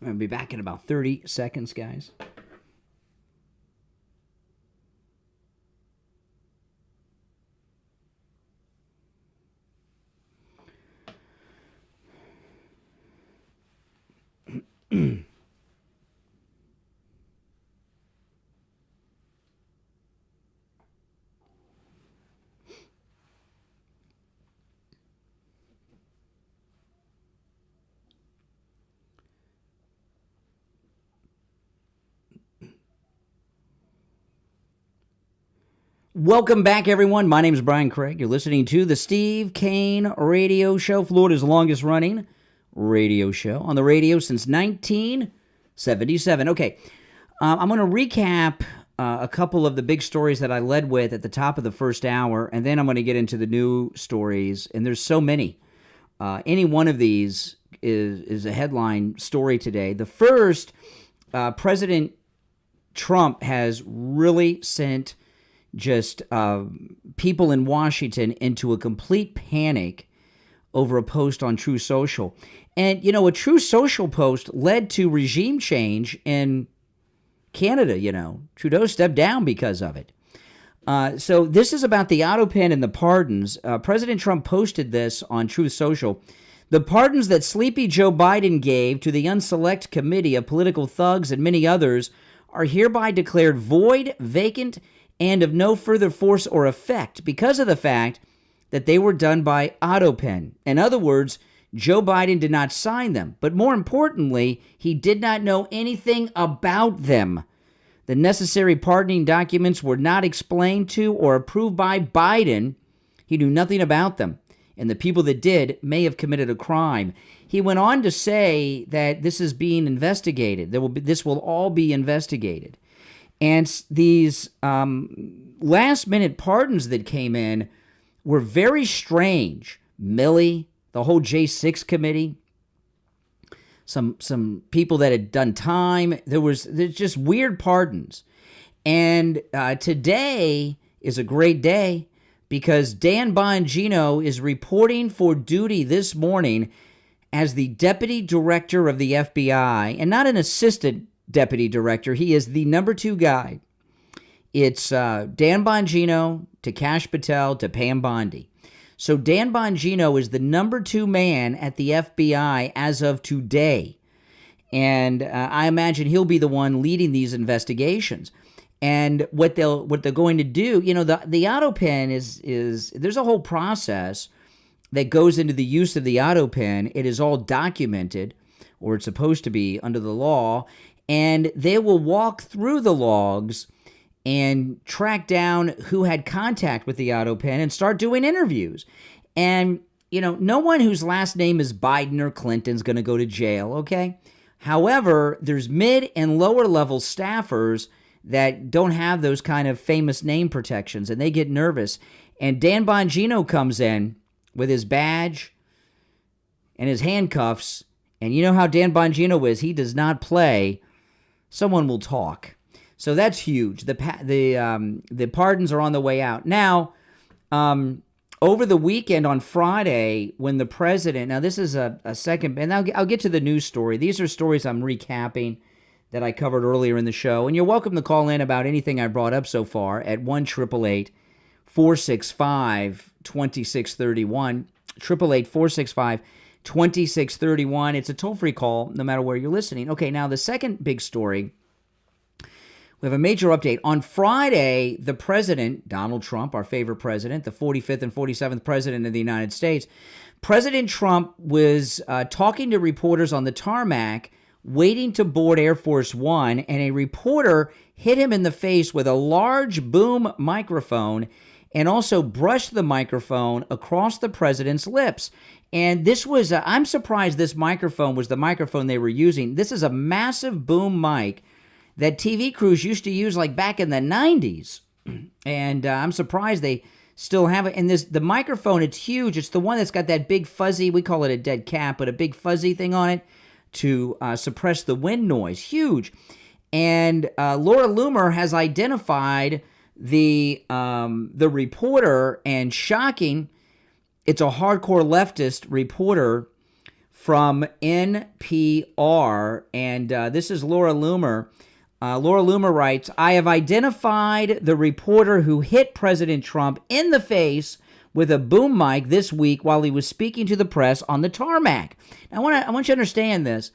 I'll be back in about 30 seconds, guys. Welcome back, everyone. My name is Brian Craig. You're listening to the Steve Kane Radio Show, Florida's longest running radio show on the radio since 1977. Okay, I'm going to recap a couple of the big stories that I led with at the top of the first hour, and then I'm going to get into the new stories, and there's so many. Any one of these is a headline story today. The first, President Trump has really sent just people in Washington into a complete panic over a post on True Social. And, you know, a True Social post led to regime change in Canada, you know. Trudeau stepped down because of it. So this is about the autopen and the pardons. President Trump posted this on Truth Social. The pardons that sleepy Joe Biden gave to the unselect committee of political thugs and many others are hereby declared void, vacant, and of no further force or effect because of the fact that they were done by autopen. In other words, Joe Biden did not sign them, but more importantly, he did not know anything about them. The necessary pardoning documents were not explained to or approved by Biden. He knew nothing about them, and the people that did may have committed a crime. He went on to say that this is being investigated. This will all be investigated. And these last-minute pardons that came in were very strange. Milley, the whole J6 committee, some people that had done time. There's just weird pardons. And today is a great day because Dan Bongino is reporting for duty this morning as the deputy director of the FBI, and not an assistant deputy director. He is the number 2 guy. It's Dan Bongino to Kash Patel to Pam Bondi. So Dan Bongino is the number 2 man at the FBI as of today. And I imagine he'll be the one leading these investigations. And what they're going to do, you know, the autopen is there's a whole process that goes into the use of the autopen. It is all documented, or it's supposed to be under the law. And they will walk through the logs and track down who had contact with the autopen and start doing interviews. And, you know, no one whose last name is Biden or Clinton is going to go to jail, okay? However, there's mid and lower level staffers that don't have those kind of famous name protections, and they get nervous. And Dan Bongino comes in with his badge and his handcuffs, and you know how Dan Bongino is. He does not play. Someone will talk. So that's huge. The pardons are on the way out. Now, over the weekend on Friday, when the president, now this is a second, and I'll get to the news story. These are stories I'm recapping that I covered earlier in the show. And you're welcome to call in about anything I brought up so far at 1-888-465-2631. 888-465-2631. It's a toll-free call no matter where you're listening. Okay, now the second big story, we have a major update. On Friday, the president, Donald Trump, our favorite president, the 45th and 47th president of the United States, President Trump was talking to reporters on the tarmac, waiting to board Air Force One, and a reporter hit him in the face with a large boom microphone and also brushed the microphone across the president's lips. And this was, I'm surprised this microphone was the microphone they were using. This is a massive boom mic that TV crews used to use like back in the 90s. And I'm surprised they still have it. And the microphone, it's huge. It's the one that's got that big fuzzy, we call it a dead cat, but a big fuzzy thing on it to suppress the wind noise. Huge. And Laura Loomer has identified the reporter, and shocking, it's a hardcore leftist reporter from NPR, and this is Laura Loomer. Laura Loomer writes, I have identified the reporter who hit President Trump in the face with a boom mic this week while he was speaking to the press on the tarmac. Now, I want you to understand this.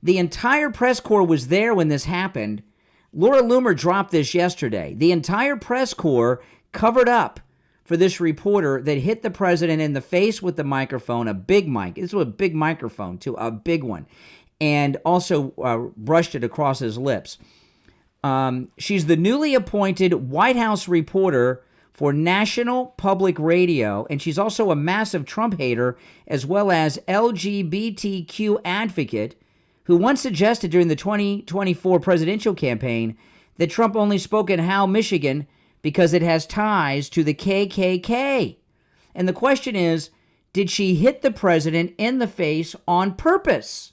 The entire press corps was there when this happened. Laura Loomer dropped this yesterday. The entire press corps covered up for this reporter that hit the president in the face with the microphone, a big mic. This was a big microphone, too, a big one, and also brushed it across his lips. She's the newly appointed White House reporter for National Public Radio, and she's also a massive Trump hater as well as LGBTQ advocate who once suggested during the 2024 presidential campaign that Trump only spoke in Howell, Michigan because it has ties to the KKK. And the question is, did she hit the president in the face on purpose?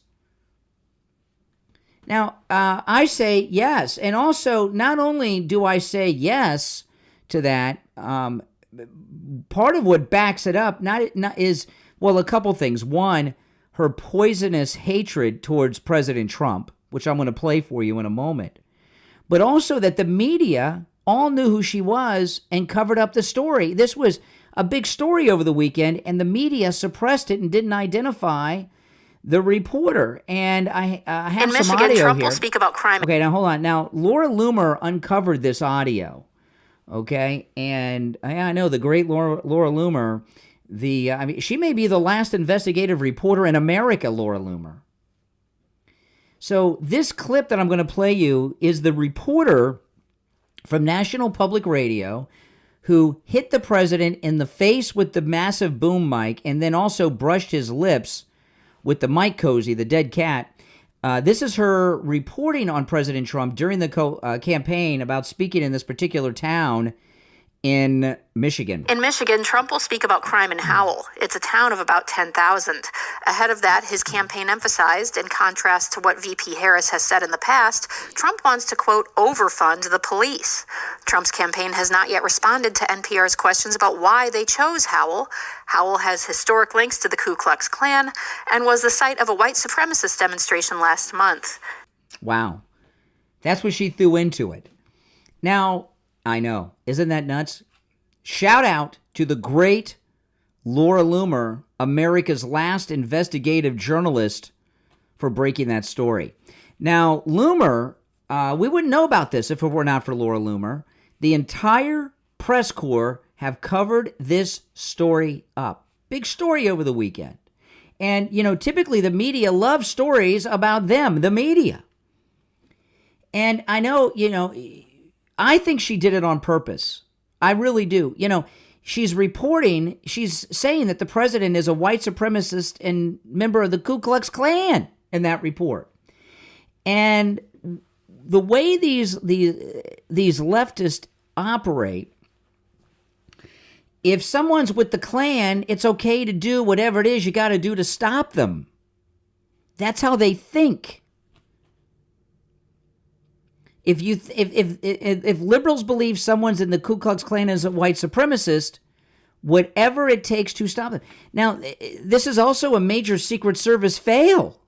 Not I say yes. And also, not only do I say yes to that, part of what backs it up is a couple things. One, her poisonous hatred towards President Trump, which I'm going to play for you in a moment. But also that the media all knew who she was and covered up the story. This was a big story over the weekend, and the media suppressed it and didn't identify the reporter. And I have in some Michigan, audio Trump here. will speak about crime. Okay, now hold on. Now, Laura Loomer uncovered this audio. Okay, and I know the great Laura Loomer. She may be the last investigative reporter in America, Laura Loomer. So this clip that I'm going to play you is the reporter from National Public Radio who hit the president in the face with the massive boom mic and then also brushed his lips with the mic cozy, the dead cat. This is her reporting on President Trump during the campaign about speaking in this particular town in Michigan. In Michigan, Trump will speak about crime in Howell. It's a town of about 10,000. Ahead of that, his campaign emphasized, in contrast to what VP Harris has said in the past, Trump wants to, quote, overfund the police. Trump's campaign has not yet responded to NPR's questions about why they chose Howell. Howell has historic links to the Ku Klux Klan and was the site of a white supremacist demonstration last month. Wow. That's what she threw into it. Now, I know. Isn't that nuts? Shout out to the great Laura Loomer, America's last investigative journalist, for breaking that story. Now, Loomer, we wouldn't know about this if it were not for Laura Loomer. The entire press corps have covered this story up. Big story over the weekend. And, typically the media loves stories about them, the media. And I know, I think she did it on purpose. I really do. She's saying that the president is a white supremacist and member of the Ku Klux Klan in that report. And the way these leftists operate, if someone's with the Klan, it's okay to do whatever it is you got to do to stop them. That's how they think. If liberals believe someone's in the Ku Klux Klan as a white supremacist, whatever it takes to stop them. Now, this is also a major Secret Service fail.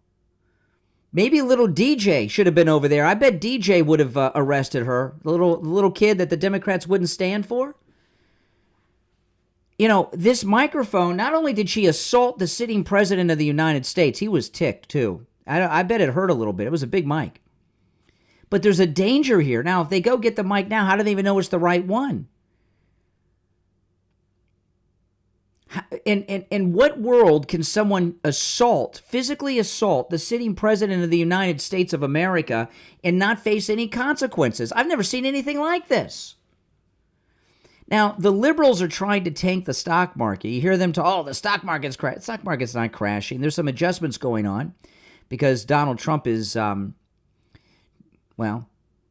Maybe little DJ should have been over there. I bet DJ would have arrested her, the little kid that the Democrats wouldn't stand for. This microphone, not only did she assault the sitting president of the United States, he was ticked too. I bet it hurt a little bit. It was a big mic. But there's a danger here. Now, if they go get the mic now, how do they even know it's the right one? In what world can someone physically assault the sitting president of the United States of America and not face any consequences? I've never seen anything like this. Now, the liberals are trying to tank the stock market. You hear them the stock market's crashing. The stock market's not crashing. There's some adjustments going on because Donald Trump is...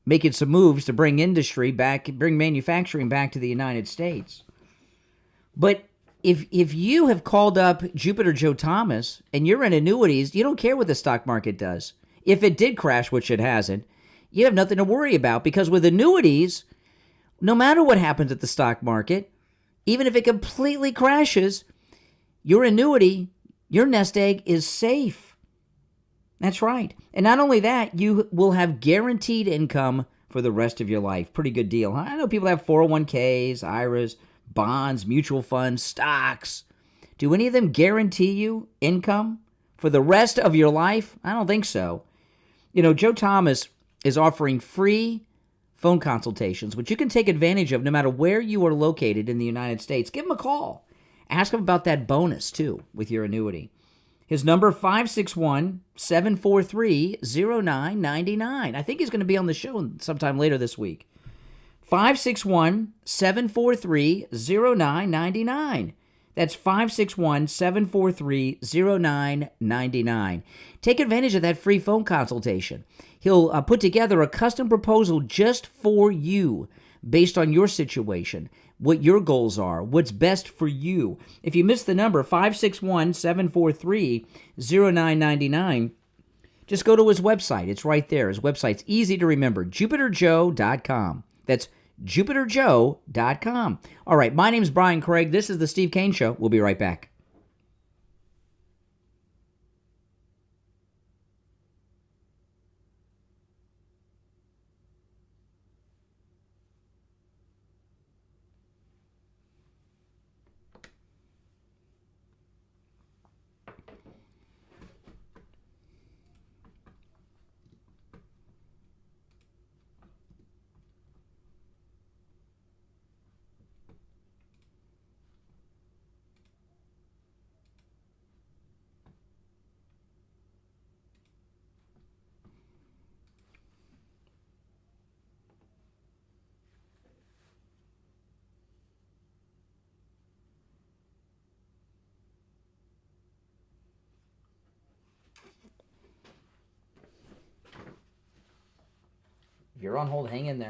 making some moves to bring industry back, bring manufacturing back to the United States. But if you have called up Jupiter Joe Thomas and you're in annuities, you don't care what the stock market does. If it did crash, which it hasn't, you have nothing to worry about because with annuities, no matter what happens at the stock market, even if it completely crashes, your annuity, your nest egg is safe. That's right. And not only that, you will have guaranteed income for the rest of your life. Pretty good deal, huh? I know people have 401ks, IRAs, bonds, mutual funds, stocks. Do any of them guarantee you income for the rest of your life? I don't think so. You know, Joe Thomas is offering free phone consultations, which you can take advantage of no matter where you are located in the United States. Give him a call. Ask him about that bonus, too, with your annuity. His number, 561-743-0999. I think he's going to be on the show sometime later this week. 561-743-0999. That's 561-743-0999. Take advantage of that free phone consultation. He'll put together a custom proposal just for you based on your situation, what your goals are, what's best for you. If you missed the number, 561-743-0999, just go to his website. It's right there. His website's easy to remember, JupiterJoe.com. That's JupiterJoe.com. All right, my name's Brian Craig. This is the Steve Kane Show. We'll be right back. If you're on hold, hang in there.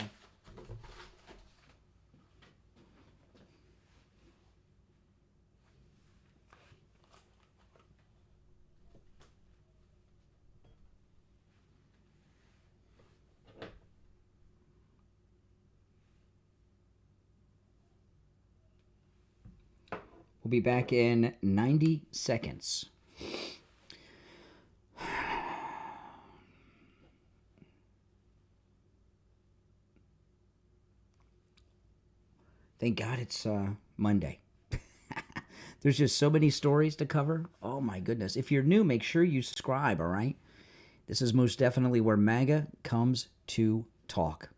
We'll be back in 90 seconds. Thank God it's Monday. There's just so many stories to cover. Oh, my goodness. If you're new, make sure you subscribe, all right? This is most definitely where MAGA comes to talk.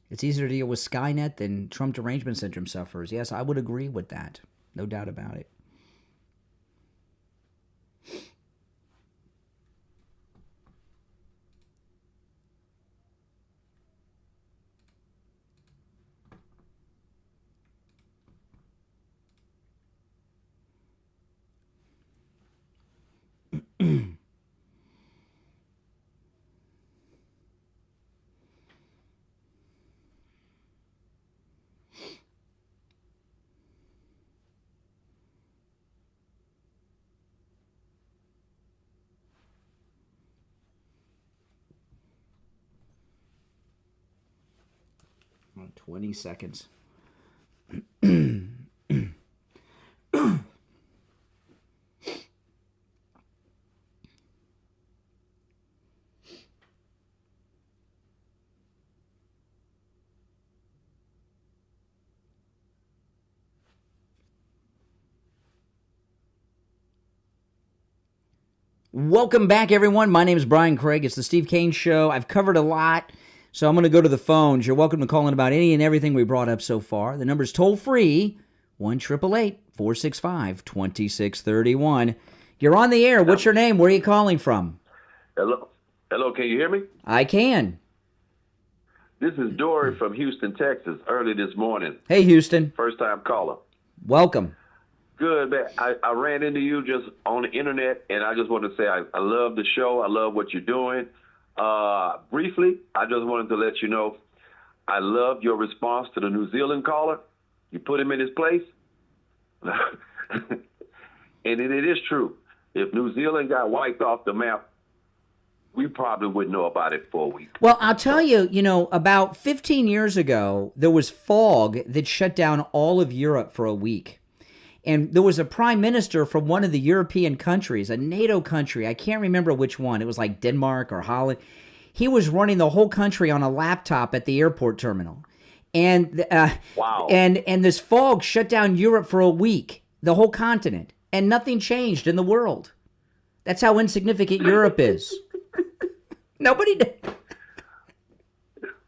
It's easier to deal with Skynet than Trump derangement syndrome sufferers. Yes, I would agree with that. No doubt about it. About 20 seconds. Welcome back, everyone. My name is Brian Craig. It's the Steve Kane Show. I've covered a lot, so I'm going to go to the phones. You're welcome to call in about any and everything we brought up so far. The number's toll-free, 1-888-465-2631. You're on the air. What's your name? Where are you calling from? Hello, can you hear me? I can. This is Dory from Houston, Texas, early this morning. Hey, Houston. First-time caller. Welcome. Good, man. I ran into you just on the internet, and I just wanted to say I love the show. I love what you're doing. Briefly, I just wanted to let you know I loved your response to the New Zealand caller. You put him in his place. And it is true. If New Zealand got wiped off the map, we probably wouldn't know about it for a week. Well, I'll tell you, about 15 years ago, there was fog that shut down all of Europe for a week. And there was a prime minister from one of the European countries, a NATO country. I can't remember which one. It was like Denmark or Holland. He was running the whole country on a laptop at the airport terminal. And Wow. And this fog shut down Europe for a week, the whole continent, and nothing changed in the world. That's how insignificant Europe is. Nobody did.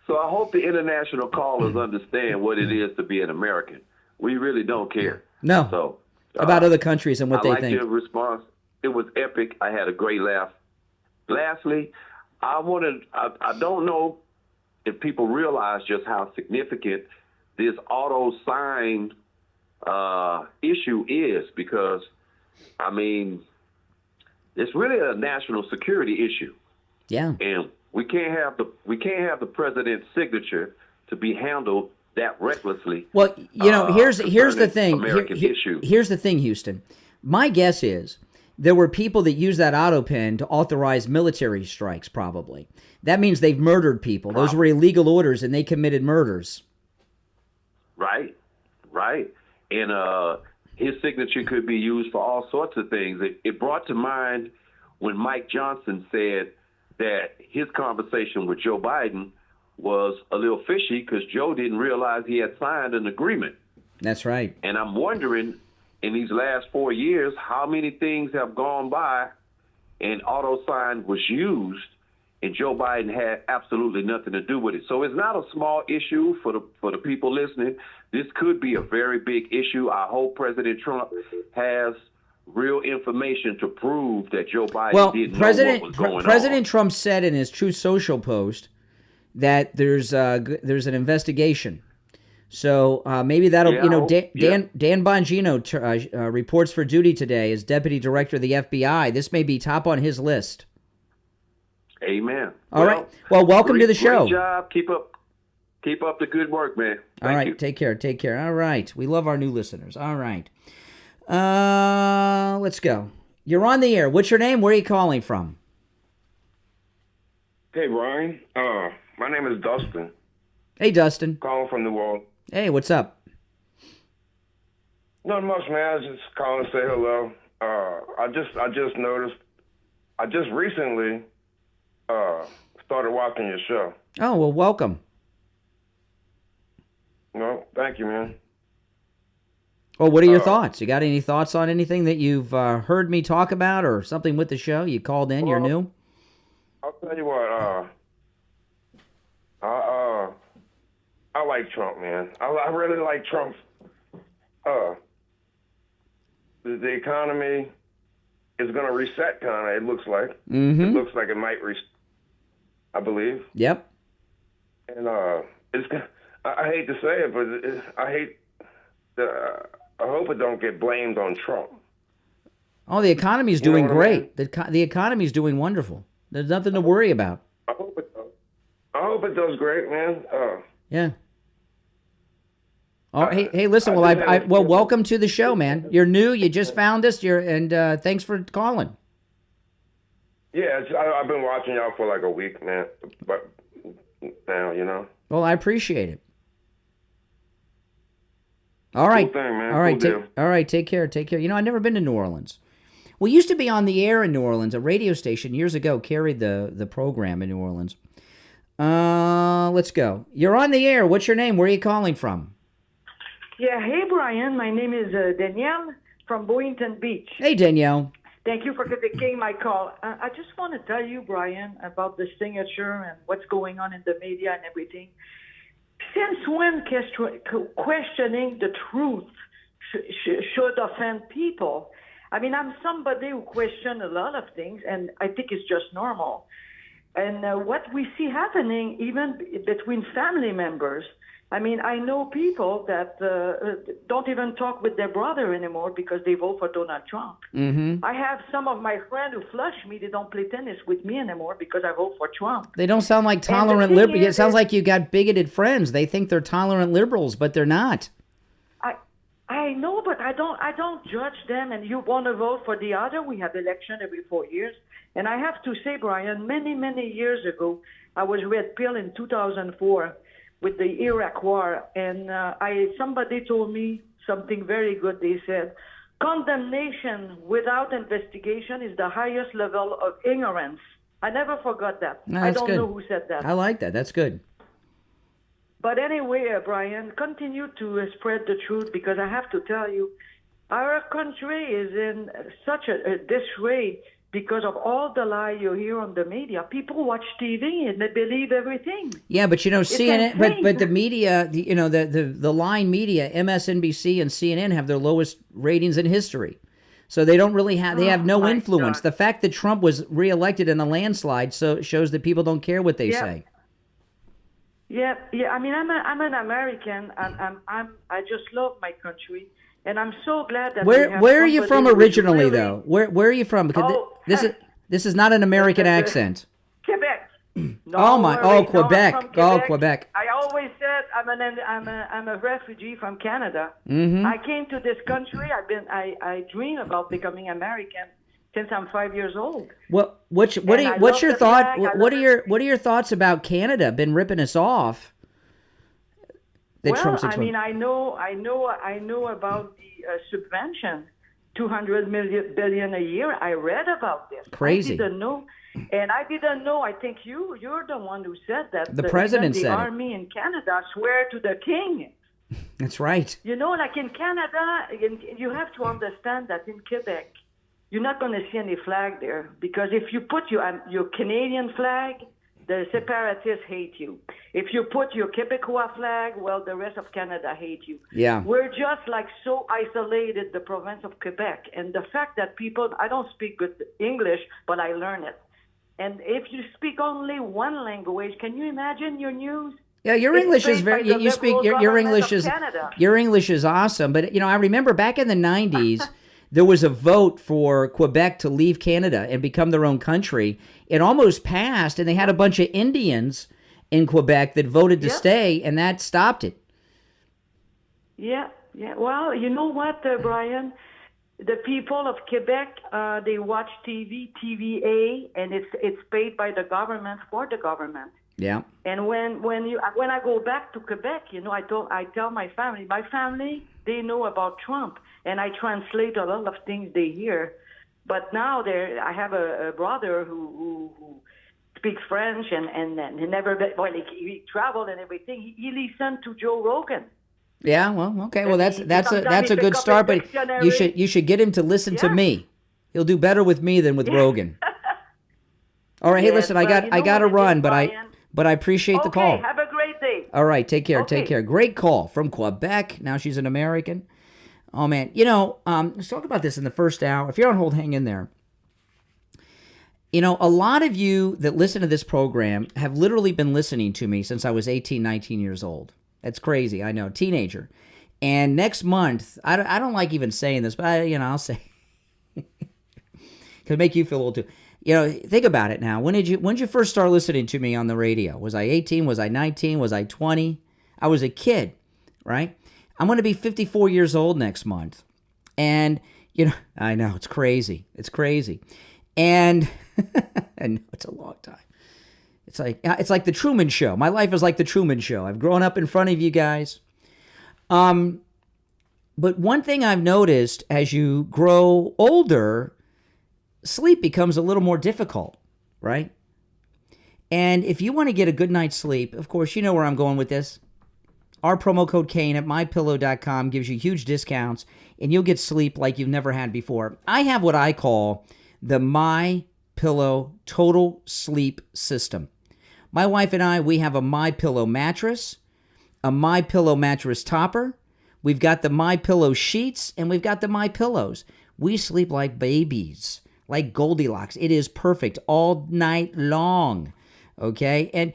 So I hope the international callers understand what it is to be an American. We really don't care. No. So about other countries and what they I like think. your response. It was epic. I had a great laugh. Lastly, I don't know if people realize just how significant this auto sign issue is, because, I mean, it's really a national security issue. Yeah. And we can't have the president's signature to be handled that recklessly. Well, you know, here's the thing. American issue. Here's the thing, Houston. My guess is there were people that used that autopen to authorize military strikes, probably. That means they've murdered people. Those were illegal orders, and they committed murders. Right. And his signature could be used for all sorts of things. It brought to mind when Mike Johnson said that his conversation with Joe Biden was a little fishy because Joe didn't realize he had signed an agreement. That's right. And I'm wondering, in these last 4 years, how many things have gone by and auto sign was used and Joe Biden had absolutely nothing to do with it. So it's not a small issue for the people listening. This could be a very big issue. I hope President Trump has real information to prove that Joe Biden didn't know what was going on. President Trump said in his Truth Social post that there's an investigation. So maybe that'll, Dan Bongino reports for duty today as Deputy Director of the FBI. This may be top on his list. Amen. All right. Well, welcome to the show. Great job. Keep up the good work, man. All right. Take care. All right. We love our new listeners. All right. Let's go. You're on the air. What's your name? Where are you calling from? Hey, Brian. My name is Dustin. Hey, Dustin. Calling from New Orleans. Hey, what's up? Not much, man. I was just calling to say hello. I just noticed. I just recently started watching your show. Oh, well, welcome. No, thank you, man. Well, what are your thoughts? You got any thoughts on anything that you've heard me talk about or something with the show? You called in, you're new? I'll tell you what, I like Trump, man. I really like Trump. The economy is going to reset, kind of, it looks like. Mm-hmm. It looks like it might reset, I believe. Yep. And I hate to say it, but I hope it don't get blamed on Trump. Oh, the economy's doing great. The economy's doing wonderful. There's nothing to worry about. I hope it does great, man. Yeah. Oh, hey, listen. Well, welcome to the show, man. You're new. You just found us. And thanks for calling. Yeah, I've been watching y'all for like a week, man. But now, Well, I appreciate it. All right. Cool thing, man. All right. Cool All right. Take care. I've never been to New Orleans. We used to be on the air in New Orleans. A radio station years ago carried the program in New Orleans. Let's go. You're on the air. What's your name? Where are you calling from? Yeah. Hey, Brian. My name is Danielle from Boynton Beach. Hey, Danielle. Thank you for taking my call. I just want to tell you, Brian, about the signature and what's going on in the media and everything. Since when questioning the truth should offend people? I mean, I'm somebody who questions a lot of things, and I think it's just normal. And what we see happening even between family members, I mean, I know people that don't even talk with their brother anymore because they vote for Donald Trump. Mm-hmm. I have some of my friends who flush me. They don't play tennis with me anymore because I vote for Trump. They don't sound like tolerant liberals. It sounds like you got bigoted friends. They think they're tolerant liberals, but they're not. I know, but I don't judge them. And you want to vote for the other? We have election every 4 years. And I have to say, Brian, many years ago, I was red pill in 2004. with the Iraq War, and somebody told me something very good. They said, condemnation without investigation is the highest level of ignorance. I never forgot that. No, I that's don't good. know who said that. I like that. That's good. But anyway, Brian, continue to spread the truth, because I have to tell you, our country is in such a disarray because of all the lie you hear on the media. People watch TV and they believe everything. Yeah, but CNN, insane. but the media, the line media, MSNBC and CNN have their lowest ratings in history. So they don't really have, they have no influence. God. The fact that Trump was reelected in a landslide shows that people don't care what they say. Yeah. I mean, I'm an American, and I just love my country. And I'm so glad that Where are you from originally, though? Where are you from? Because this is not an American accent. Quebec. Quebec. Quebec. Quebec. I always said I'm a refugee from Canada. Mm-hmm. I came to this country. I dream about becoming American since I'm 5 years old. What's your thought? What are your thoughts about Canada? Been ripping us off. Well, I mean, I know about the subvention, $200 billion a year. I read about this. Crazy. I didn't know, and I didn't know. I think you're the one who said that. The president said it. The army in Canada swear to the king. That's right. You know, like in Canada, you have to understand that in Quebec, you're not going to see any flag there, because if you put your Canadian flag, the separatists hate you. If you put your Quebecois flag, well, the rest of Canada hate you. Yeah. We're just like so isolated, the province of Quebec. And the fact that people, I don't speak good English, but I learn it. And if you speak only one language, can you imagine your news? Yeah, your English is very. You speak your English is Canada. Your English is awesome. But I remember back in the 90s. There was a vote for Quebec to leave Canada and become their own country. It almost passed, and they had a bunch of Indians in Quebec that voted to stay, and that stopped it. Yeah. Well, you know what, Brian? The people of Quebec, they watch TV, TVA, and it's paid by the government for the government. Yeah. And when I go back to Quebec, I tell my family, they know about Trump. And I translate a lot of things they hear. But now I have a brother who speaks French and he never, he traveled and everything. He listened to Joe Rogan. Yeah, well, okay. Well, that's a good start, but you should get him to listen to me. He'll do better with me than with Rogan. All right, hey, listen, I got to run, but I appreciate the call. Okay, have a great day. All right, take care. Take care. Great call from Quebec. Now she's an American. Oh, man. Let's talk about this in the first hour. If you're on hold, hang in there. A lot of you that listen to this program have literally been listening to me since I was 18, 19 years old. That's crazy. I know. Teenager. And next month, I don't like even saying this, but I'll say could make you feel old too. Think about it now. When did you first start listening to me on the radio? Was I 18? Was I 19? Was I 20? I was a kid, right? I'm going to be 54 years old next month. And, I know, it's crazy. It's crazy. And I know it's a long time. It's like the Truman Show. My life is like the Truman Show. I've grown up in front of you guys. But one thing I've noticed as you grow older, sleep becomes a little more difficult, right? And if you want to get a good night's sleep, of course, you know where I'm going with this. Our promo code Kane at mypillow.com gives you huge discounts, and you'll get sleep like you've never had before. I have what I call the MyPillow Total Sleep System. My wife and I, we have a MyPillow mattress, a MyPillow mattress topper. We've got the MyPillow sheets, and we've got the MyPillows. We sleep like babies, like Goldilocks. It is perfect all night long, okay? And,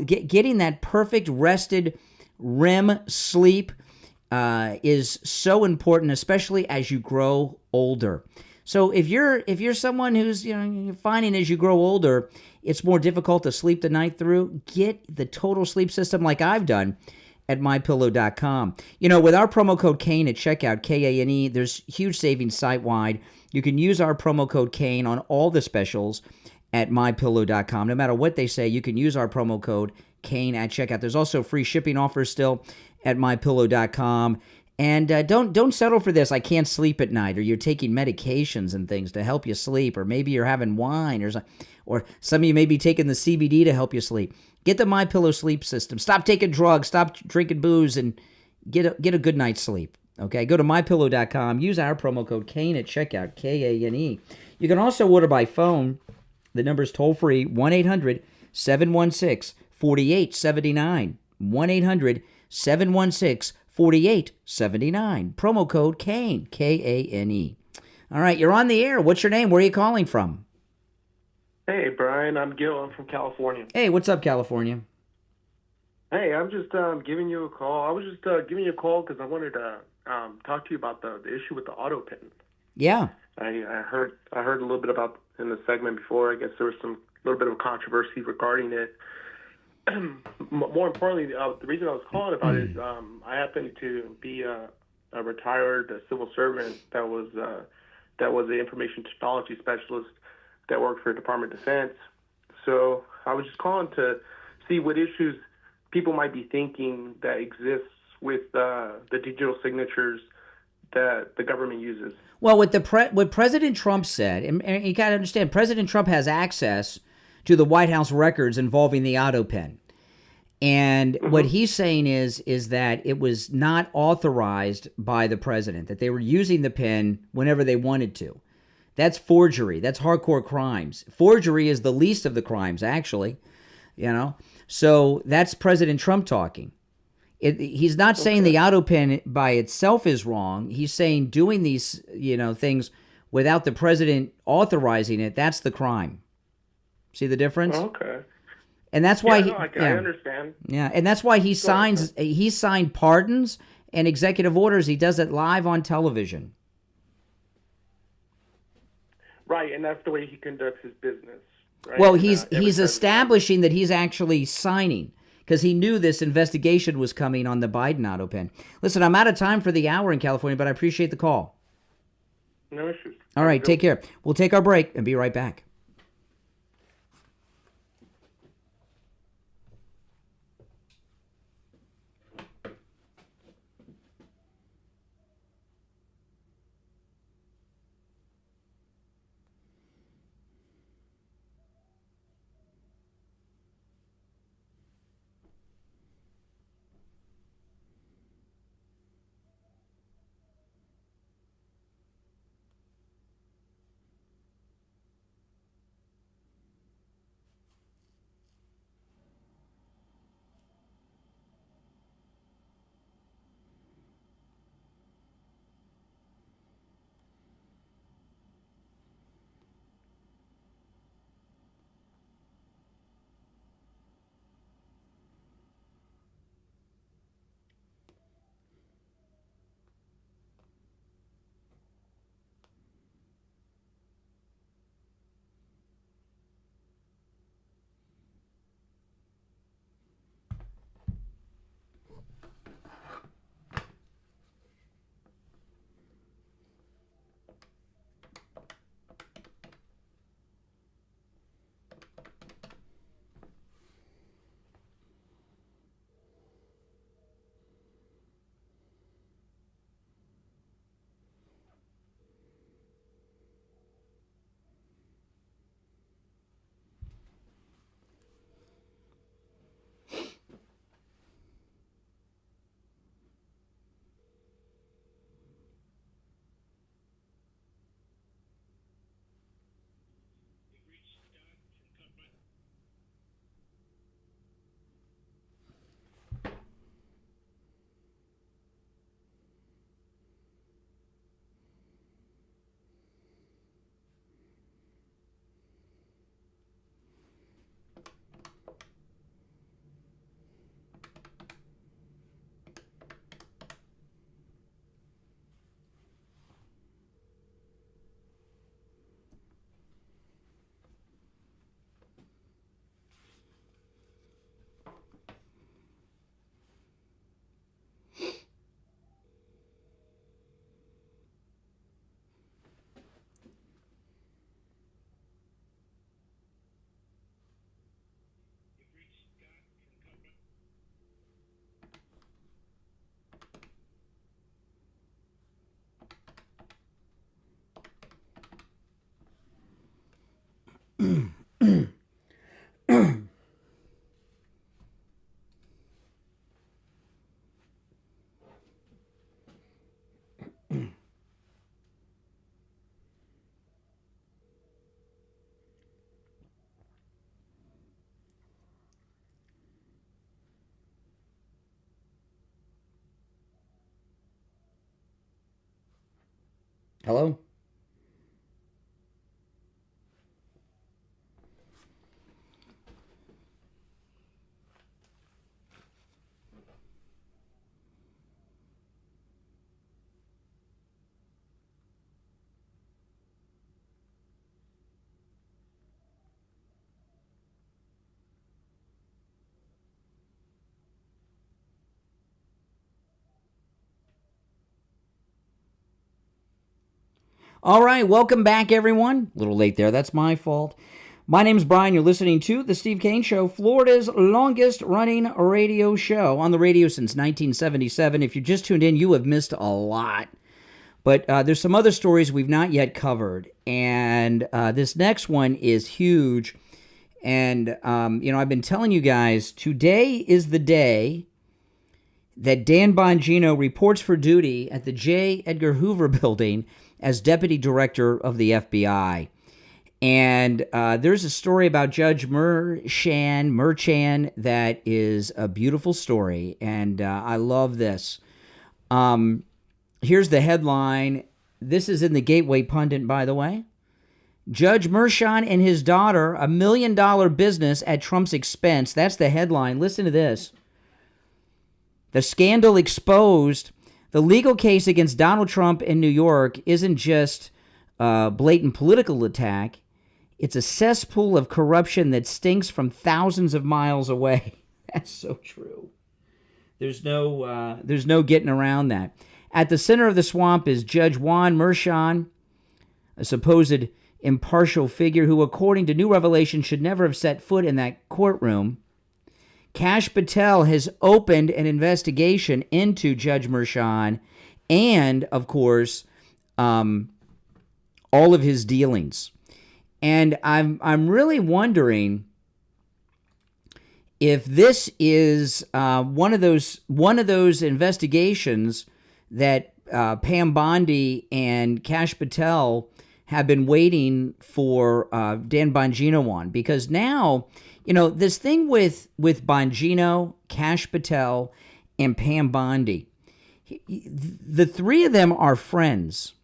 getting that perfect rested REM sleep is so important, especially as you grow older. So if you're someone who's you're finding as you grow older, it's more difficult to sleep the night through, get the Total Sleep System like I've done at mypillow.com. With our promo code Kane at checkout, Kane, there's huge savings site-wide. You can use our promo code Kane on all the specials at mypillow.com. No matter what they say, you can use our promo code Kane at checkout. There's also free shipping offers still at mypillow.com. And don't settle for this. I can't sleep at night, or you're taking medications and things to help you sleep, or maybe you're having wine, or some of you may be taking the CBD to help you sleep. Get the MyPillow sleep system. Stop taking drugs. Stop drinking booze, and get a good night's sleep. Okay, go to mypillow.com. Use our promo code Kane at checkout, Kane. You can also order by phone. The number is toll free, 1-800-716-4879. 1-800-716-4879. 4879. Promo code Kane, Kane. All right, you're on the air. What's your name? Where are you calling from? Hey, Brian. I'm Gil. I'm from California. Hey, what's up, California? Hey, I'm just giving you a call. I was just giving you a call because I wanted to talk to you about the issue with the autopen. Yeah. I heard a little bit about in the segment before. I guess there was some little bit of controversy regarding it. More importantly, the reason I was calling about it is I happen to be a retired civil servant that was an information technology specialist that worked for the Department of Defense. So I was just calling to see what issues people might be thinking that exists with the digital signatures that the government uses. Well, what President Trump said, and you got to understand, President Trump has access to the White House records involving the autopen. And what he's saying is that it was not authorized by the president, that they were using the pen whenever they wanted to. That's forgery. That's hardcore crimes. Forgery is the least of the crimes, actually. So that's President Trump talking. He's not saying the autopen by itself is wrong. He's saying doing these, things without the president authorizing it, that's the crime. See the difference? Okay. And that's why I understand. Yeah, and that's why he signed pardons and executive orders. He does it live on television. Right, and that's the way he conducts his business. Right? Well, he's establishing that he's actually signing, because he knew this investigation was coming on the Biden autopen. Listen, I'm out of time for the hour in California, but I appreciate the call. No issues. All right, take care. We'll take our break and be right back. Hello? All right, welcome back, everyone. A little late there. That's my fault. My name's Brian. You're listening to The Steve Kane Show, Florida's longest-running radio show, on the radio since 1977. If you just tuned in, you have missed a lot. But there's some other stories we've not yet covered, and this next one is huge. And, I've been telling you guys, today is the day that Dan Bongino reports for duty at the J. Edgar Hoover Building as Deputy Director of the FBI. And there's a story about Judge Merchan that is a beautiful story, and I love this. Here's the headline. This is in the Gateway Pundit, by the way. Judge Merchan and his daughter, $1 million business at Trump's expense. That's the headline. Listen to this. The scandal exposed. The legal case against Donald Trump in New York isn't just a blatant political attack. It's a cesspool of corruption that stinks from thousands of miles away. That's so true. There's no getting around that. At the center of the swamp is Judge Juan Merchan, a supposed impartial figure who, according to new revelation, should never have set foot in that courtroom. Kash Patel has opened an investigation into Judge Merchan and, of course, all of his dealings. And I'm really wondering if this is one of those investigations that Pam Bondi and Kash Patel have been waiting for Dan Bongino on, because now, this thing with Bongino, Kash Patel, and Pam Bondi, the three of them are friends.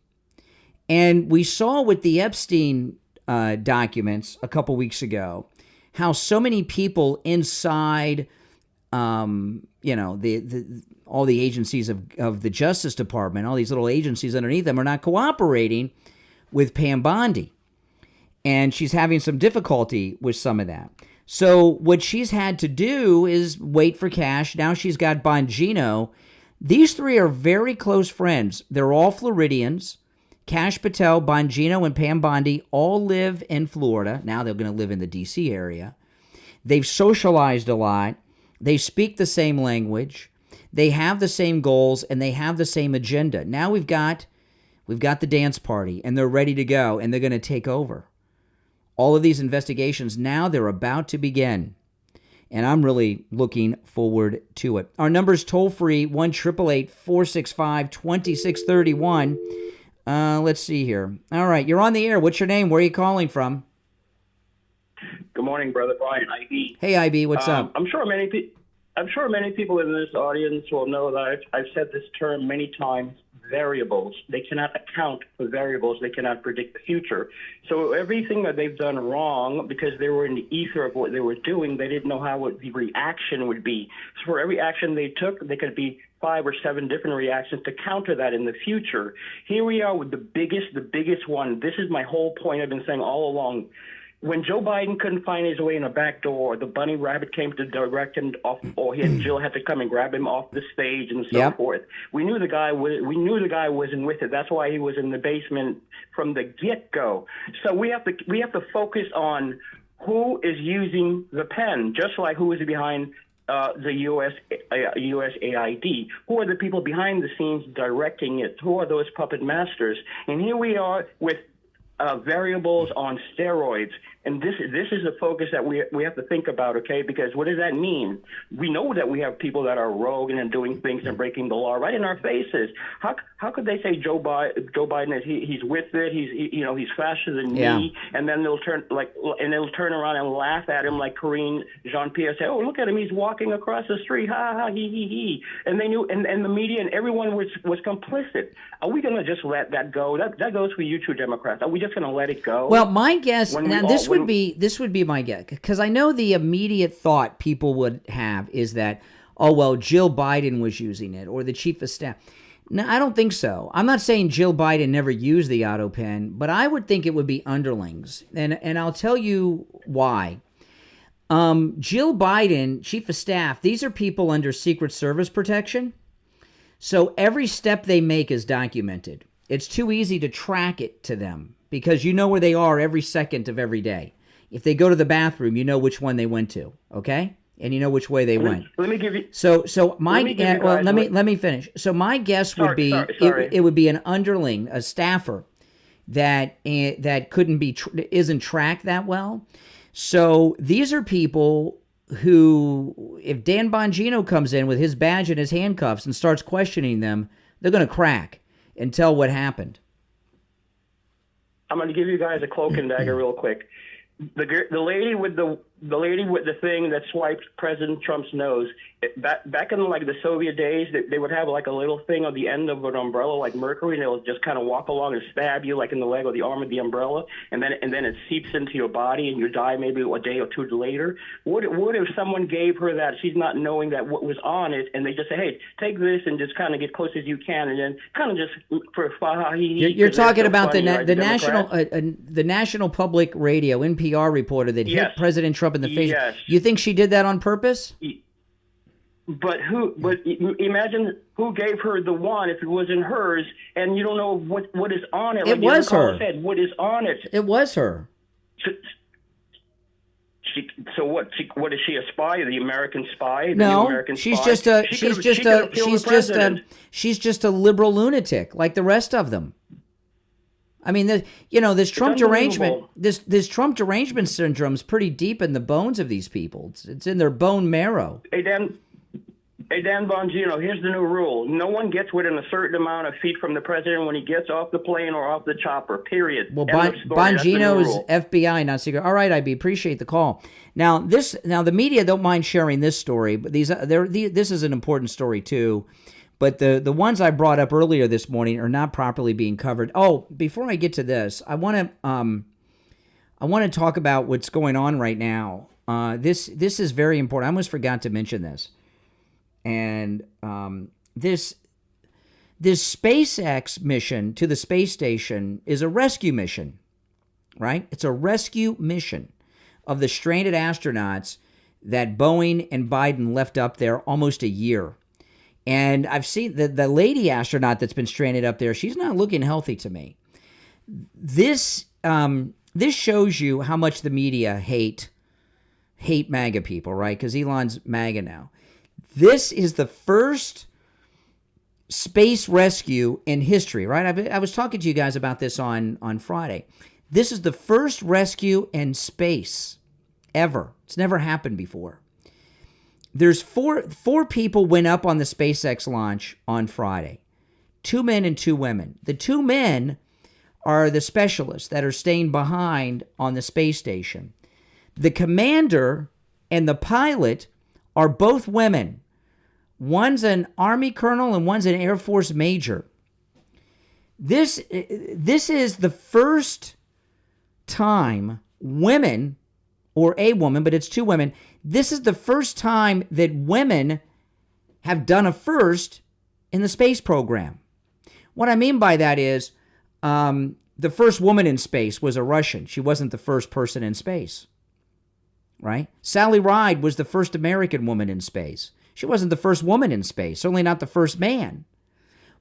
And we saw with the Epstein documents a couple weeks ago how so many people inside, all the agencies of the Justice Department, all these little agencies underneath them, are not cooperating with Pam Bondi. And she's having some difficulty with some of that. So what she's had to do is wait for Kash. Now she's got Bongino. These three are very close friends. They're all Floridians. Kash Patel, Bongino, and Pam Bondi all live in Florida. Now they're going to live in the D.C. area. They've socialized a lot. They speak the same language. They have the same goals, and they have the same agenda. Now we've got the dance party, and they're ready to go, and they're going to take over. All of these investigations, now they're about to begin. And I'm really looking forward to it. Our number's toll-free, 1-888-465-2631. Let's see here. All right, you're on the air. What's your name? Where are you calling from? Good morning, Brother Brian. IB. Hey, IB, what's up? I'm sure many people in this audience will know that I've said this term many times. Variables. They cannot account for variables. They cannot predict the future. So everything that they've done wrong, because they were in the ether of what they were doing, they didn't know what the reaction would be. So for every action they took, there could be 5 or 7 different reactions to counter that in the future. Here we are with the biggest one. This is my whole point I've been saying all along. When Joe Biden couldn't find his way in a back door, the bunny rabbit came to direct him off, or Jill had to come and grab him off the stage and so forth. We knew the guy wasn't with it. That's why he was in the basement from the get-go. So we have to focus on who is using the pen, just like who is behind the USAID. Who are the people behind the scenes directing it? Who are those puppet masters? And here we are with variables on steroids. And this is the focus that we have to think about, okay? Because what does that mean? We know that we have people that are rogue and doing things and breaking the law right in our faces. How could they say Joe Biden is he's with it, he's faster than me, and then they'll turn around and laugh at him like Karine Jean-Pierre said, oh, look at him, he's walking across the street, ha ha he. And they knew, and the media and everyone was complicit. Are we going to just let that go? That goes for you two Democrats. Are we just going to let it go? Well, my guess, this would be my guess, because I know the immediate thought people would have is that, oh, well, Jill Biden was using it, or the chief of staff. No, I don't think so. I'm not saying Jill Biden never used the autopen, but I would think it would be underlings, and I'll tell you why. Jill Biden, chief of staff, these are people under Secret Service protection, so every step they make is documented. It's too easy to track it to them because you know where they are every second of every day. If they go to the bathroom, you know which one they went to, okay? And you know which way they went. Let me give you. Let me finish. So my guess would be it would be an underling, a staffer that isn't tracked that well. So these are people who, if Dan Bongino comes in with his badge and his handcuffs and starts questioning them, they're going to crack and tell what happened. I'm going to give you guys a cloak and dagger real quick. The lady with the thing that swiped President Trump's nose, back in like the Soviet days, they would have like a little thing on the end of an umbrella like mercury, and they'll just kind of walk along and stab you like in the leg or the arm of the umbrella, and then it seeps into your body and you die maybe a day or two later. What if someone gave her that, she's not knowing that what was on it, and they just say, hey, take this and just kind of get close as you can, and then kind of just for You're talking about the National Public Radio NPR reporter that hit President Trump in the face. Yes. You think she did that on purpose? But imagine who gave her the one if it wasn't hers, and you don't know what is on it. It was her. Said, what is on it? It was her. So what? What is she, a spy? The American spy? No, she's just a liberal lunatic like the rest of them. I mean, this Trump derangement, this Trump derangement syndrome is pretty deep in the bones of these people. It's in their bone marrow. Hey, Dan Bongino, here's the new rule. No one gets within a certain amount of feet from the president when he gets off the plane or off the chopper, period. Well, Bongino's FBI, not secret. All right, IB, appreciate the call. Now, the media don't mind sharing this story, but this is an important story, too. But the ones I brought up earlier this morning are not properly being covered. Oh, before I get to this, I want to talk about what's going on right now. This is very important. I almost forgot to mention this. And this SpaceX mission to the space station is a rescue mission, right? It's a rescue mission of the stranded astronauts that Boeing and Biden left up there almost a year. And I've seen the lady astronaut that's been stranded up there. She's not looking healthy to me. This shows you how much the media hate MAGA people, right? Because Elon's MAGA now. This is the first space rescue in history, right? I was talking to you guys about this on Friday. This is the first rescue in space ever. It's never happened before. There's four people went up on the SpaceX launch on Friday. 2 men and 2 women. The 2 men are the specialists that are staying behind on the space station. The commander and the pilot are both women. One's an Army colonel and one's an Air Force major. This is the first time women, or a woman, but it's 2 women, this is the first time that women have done a first in the space program. What I mean by that is the first woman in space was a Russian. She wasn't the first person in space, right? Sally Ride was the first American woman in space. She wasn't the first woman in space, certainly not the first man.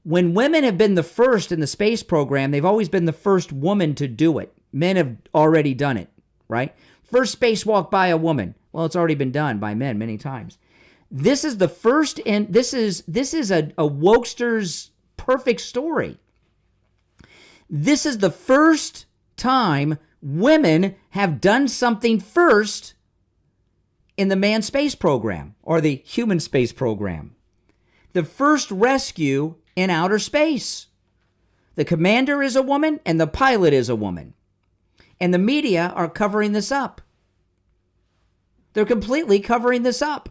When women have been the first in the space program, they've always been the first woman to do it. Men have already done it, right? First spacewalk by a woman. Well, it's already been done by men many times. This is the first, and this is a wokester's perfect story. This is the first time women have done something first in the manned space program or the human space program. The first rescue in outer space. The commander is a woman and the pilot is a woman. And the media are covering this up. They're completely covering this up.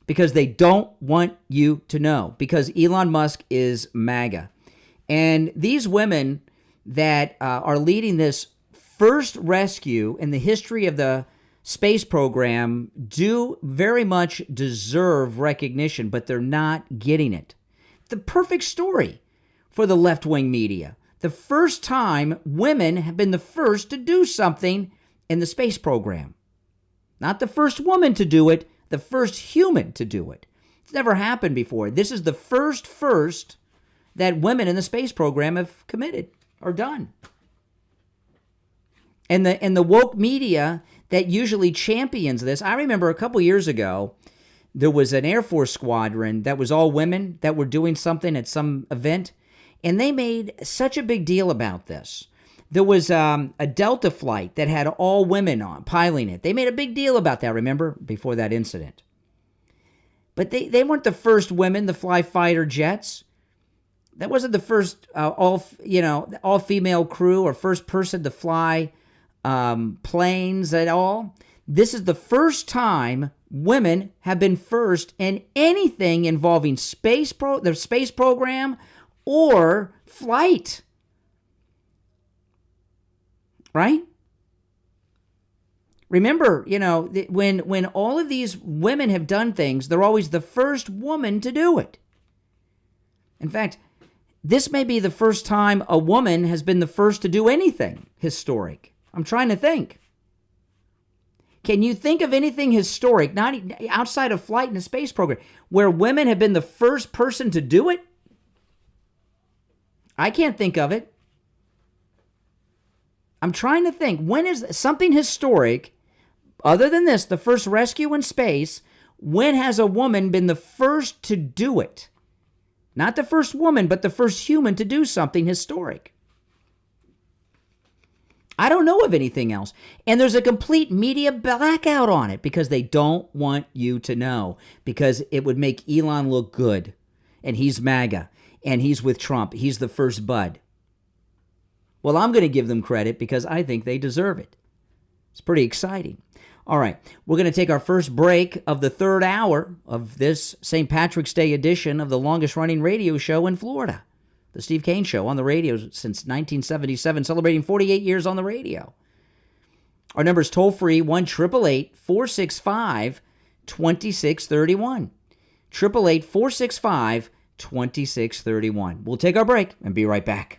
Because they don't want you to know. Because Elon Musk is MAGA. And these women that are leading this first rescue in the history of the space program do very much deserve recognition, but they're not getting it. The perfect story for the left-wing media. The first time women have been the first to do something in the space program. Not the first woman to do it, the first human to do it. It's never happened before. This is the first that women in the space program have committed or done. And the woke media that usually champions this, I remember a couple years ago, there was an Air Force squadron that was all women that were doing something at some event, and they made such a big deal about this. There was a Delta flight that had all women on piloting it. They made a big deal about that, remember, before that incident. But they weren't the first women to fly fighter jets. That wasn't the first all-female crew or first person to fly planes at all. This is the first time women have been first in anything involving the space program or flight. Right? Remember, when all of these women have done things, they're always the first woman to do it. In fact, this may be the first time a woman has been the first to do anything historic. I'm trying to think. Can you think of anything historic, not outside of flight in the space program, where women have been the first person to do it? I can't think of it. I'm trying to think. When is something historic, other than this, the first rescue in space, when has a woman been the first to do it? Not the first woman, but the first human to do something historic. I don't know of anything else. And there's a complete media blackout on it because they don't want you to know. Because it would make Elon look good. And he's MAGA. And he's with Trump. He's the first bud. Well, I'm going to give them credit because I think they deserve it. It's pretty exciting. All right, we're going to take our first break of the third hour of this St. Patrick's Day edition of the longest-running radio show in Florida, the Steve Kane Show, on the radio since 1977, celebrating 48 years on the radio. Our number is toll-free, 1-888-465-2631. 888-465-2631. We'll take our break and be right back.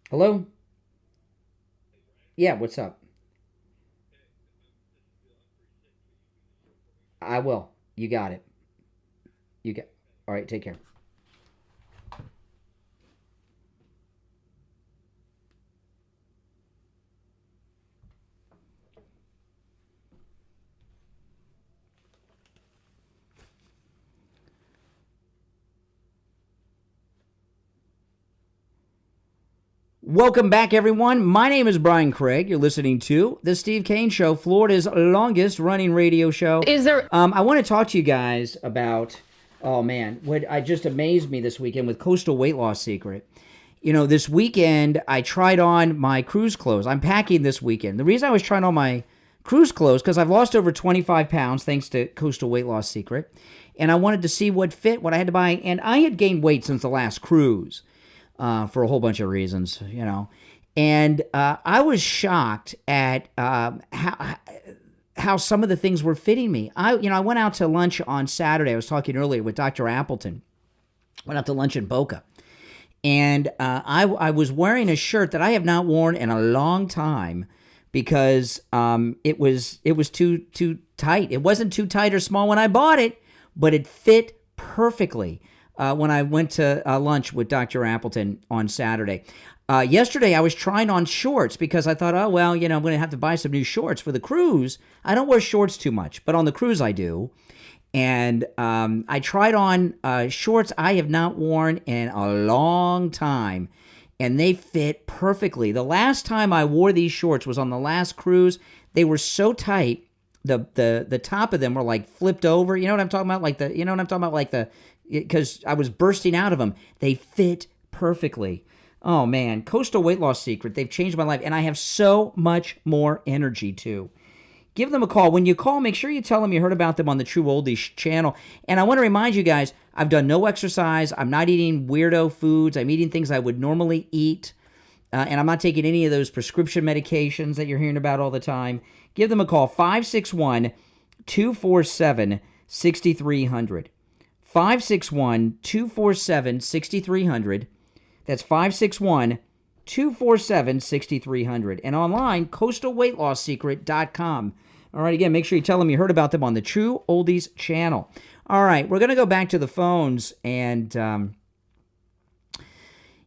Hello? Yeah, what's up? I will. You got it. All right, take care. Welcome back, everyone. My name is Brian Craig. You're listening to The Steve Kane Show, Florida's longest-running radio show. Is there... I want to talk to you guys about, oh, man, what just amazed me this weekend with Coastal Weight Loss Secret. You know, this weekend, I tried on my cruise clothes. I'm packing this weekend. The reason I was trying on my cruise clothes, because I've lost over 25 pounds thanks to Coastal Weight Loss Secret, and I wanted to see what fit, what I had to buy, and I had gained weight since the last cruise. For a whole bunch of reasons, you know. And I was shocked at how some of the things were fitting me. I went out to lunch on Saturday. I was talking earlier with Dr. Appleton. Went out to lunch in Boca. And I was wearing a shirt that I have not worn in a long time because it was too tight. It wasn't too tight or small when I bought it, but it fit perfectly. When I went to lunch with Dr. Appleton on Saturday. Yesterday, I was trying on shorts because I thought, oh, well, you know, I'm going to have to buy some new shorts for the cruise. I don't wear shorts too much, but on the cruise I do. And I tried on shorts I have not worn in a long time, and they fit perfectly. The last time I wore these shorts was on the last cruise. They were so tight, the top of them were like flipped over. You know what I'm talking about? Because I was bursting out of them. They fit perfectly. Oh, man. Coastal Weight Loss Secret. They've changed my life. And I have so much more energy, too. Give them a call. When you call, make sure you tell them you heard about them on the True Oldies channel. And I want to remind you guys, I've done no exercise. I'm not eating weirdo foods. I'm eating things I would normally eat. And I'm not taking any of those prescription medications that you're hearing about all the time. Give them a call. 561-247-6300. 561-247-6300. That's 561-247-6300. And online, coastalweightloss.secret.com. All right, again, make sure you tell them you heard about them on the True Oldies channel. All right, we're going to go back to the phones, and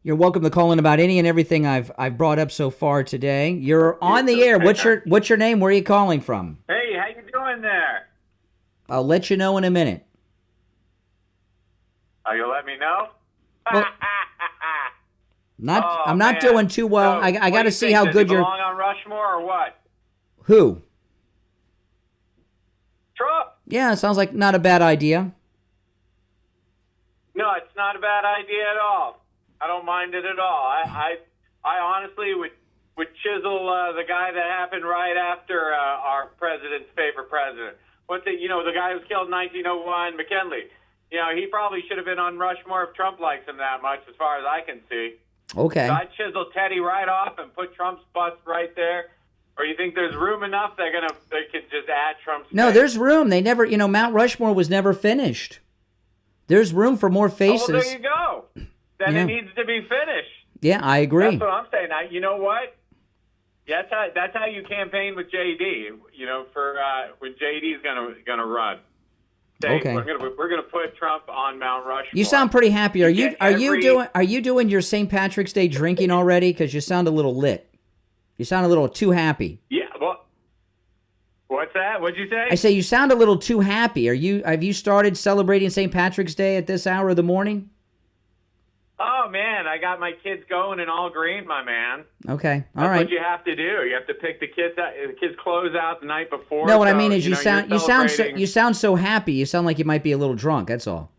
you're welcome to call in about any and everything I've brought up so far today. You're on the air. What's your name? Where are you calling from? Hey, how you doing there? I'll let you know in a minute. Oh, you'll let me know? Well, I'm not doing too well. So, I got to see how good you're. Belong on Rushmore or what? Who? Trump. Yeah, it sounds like not a bad idea. No, it's not a bad idea at all. I don't mind it at all. I honestly would chisel the guy that happened right after our president's favorite president. The guy who was killed in 1901, McKinley. You know, he probably should have been on Rushmore if Trump likes him that much, as far as I can see. Okay. So I'd chisel Teddy right off and put Trump's bust right there. Or you think there's room enough they can just add Trump's No, face? there's room. They never, Mount Rushmore was never finished. There's room for more faces. Oh, well, there you go. Then Yeah. it needs to be finished. Yeah, I agree. That's what I'm saying. You know what? That's how you campaign with JD. You know, for when JD's gonna run. Say, Okay. We're gonna put Trump on Mount Rushmore. You sound pretty happy. Are you doing your St. Patrick's Day drinking already? Because you sound a little lit. You sound a little too happy. Yeah. Well, what's that? What'd you say? I say you sound a little too happy. Have you started celebrating St. Patrick's Day at this hour of the morning? Oh man, I got my kids going in all green, my man. Okay. All That's right. what you have to do. You have to pick the kids clothes out the night before. No, what I so, mean is you sound so happy. You sound like you might be a little drunk. That's all.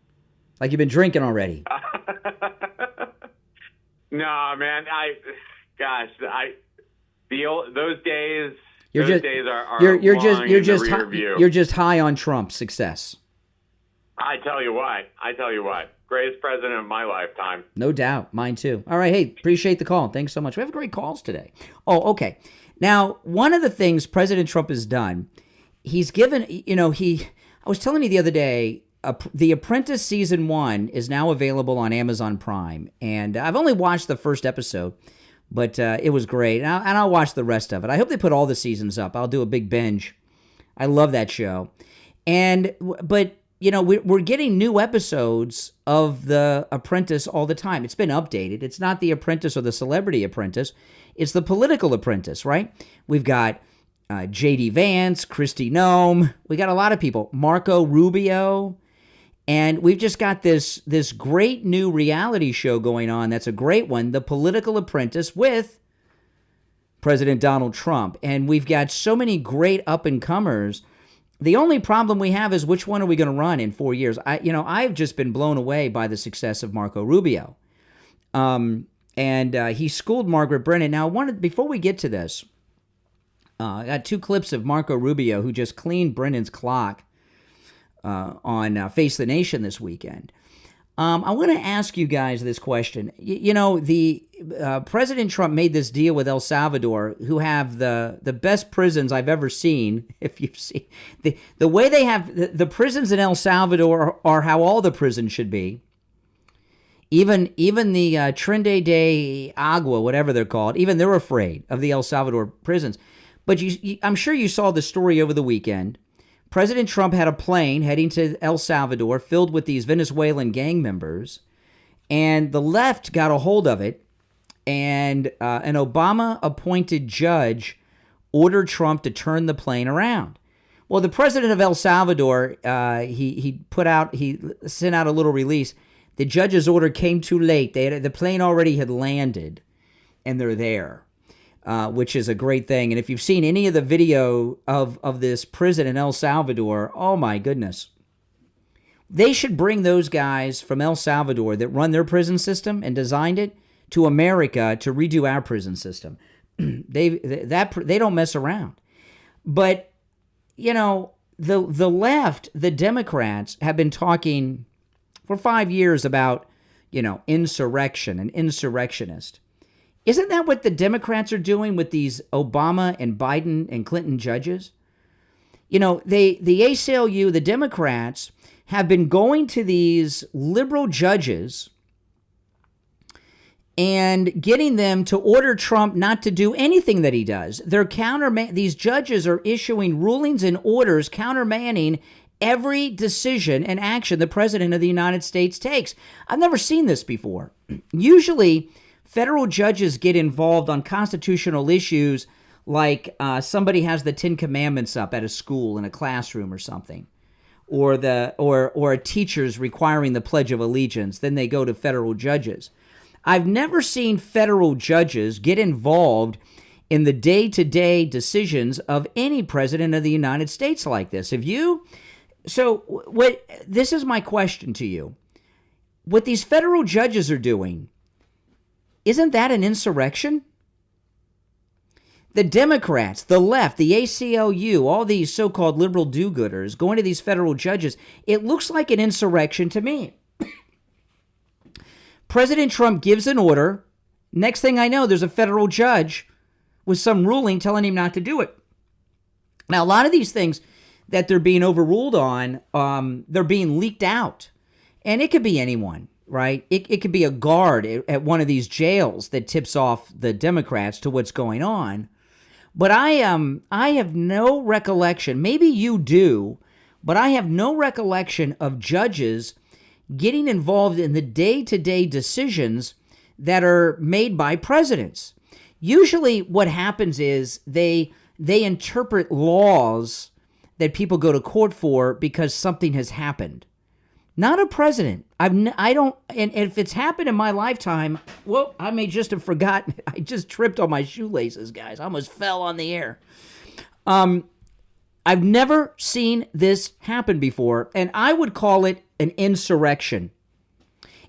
Like you've been drinking already. No, man. Those days. You're just high on Trump's success. I tell you what. Greatest president of my lifetime. No doubt. Mine too. All right. Hey, appreciate the call. Thanks so much. We have great calls today. Oh, okay. Now, one of the things President Trump has done, he's given, I was telling you the other day, The Apprentice Season 1 is now available on Amazon Prime. And I've only watched the first episode, but it was great. And I'll watch the rest of it. I hope they put all the seasons up. I'll do a big binge. I love that show. But we're getting new episodes of The Apprentice all the time. It's been updated. It's not The Apprentice or The Celebrity Apprentice. It's The Political Apprentice, right? We've got J.D. Vance, Christy Nome. We got a lot of people. Marco Rubio. And we've just got this great new reality show going on. That's a great one, The Political Apprentice with President Donald Trump. And we've got so many great up-and-comers. The only problem we have is which one are we going to run in 4 years? I've just been blown away by the success of Marco Rubio. And he schooled Margaret Brennan. Now, before we get to this, I got 2 clips of Marco Rubio, who just cleaned Brennan's clock on Face the Nation this weekend. I want to ask you guys this question. President Trump made this deal with El Salvador, who have the best prisons I've ever seen. If you've seen the way they have the prisons in El Salvador are how all the prisons should be. Even the Trinde de Agua, whatever they're called, even they're afraid of the El Salvador prisons. But I'm sure you saw the story over the weekend. President Trump had a plane heading to El Salvador filled with these Venezuelan gang members, and the left got a hold of it, and an Obama-appointed judge ordered Trump to turn the plane around. Well, the president of El Salvador, he sent out a little release. The judge's order came too late. The plane already had landed, and they're there. Which is a great thing. And if you've seen any of the video of this prison in El Salvador, oh my goodness. They should bring those guys from El Salvador that run their prison system and designed it to America to redo our prison system. They don't mess around. But, the left, the Democrats, have been talking for 5 years about, insurrection and insurrectionist. Isn't that what the Democrats are doing with these Obama and Biden and Clinton judges? The ACLU, the Democrats, have been going to these liberal judges and getting them to order Trump not to do anything that he does. These judges are issuing rulings and orders countermanding every decision and action the President of the United States takes. I've never seen this before. Usually, federal judges get involved on constitutional issues like somebody has the 10 Commandments up at a school in a classroom or something, or a teacher's requiring the Pledge of Allegiance. Then they go to federal judges. I've never seen federal judges get involved in the day-to-day decisions of any president of the United States like this. Have you? So this is my question to you. What these federal judges are doing, isn't that an insurrection? The Democrats, the left, the ACLU, all these so-called liberal do-gooders going to these federal judges, it looks like an insurrection to me. President Trump gives an order. Next thing I know, there's a federal judge with some ruling telling him not to do it. Now, a lot of these things that they're being overruled on, they're being leaked out. And it could be anyone. Right? It could be a guard at one of these jails that tips off the Democrats to what's going on. But I have no recollection, maybe you do, but I have no recollection of judges getting involved in the day-to-day decisions that are made by presidents. Usually what happens is they interpret laws that people go to court for because something has happened. Not a president. And if it's happened in my lifetime, well, I may just have forgotten. I just tripped on my shoelaces, guys. I almost fell on the air. I've never seen this happen before, and I would call it an insurrection.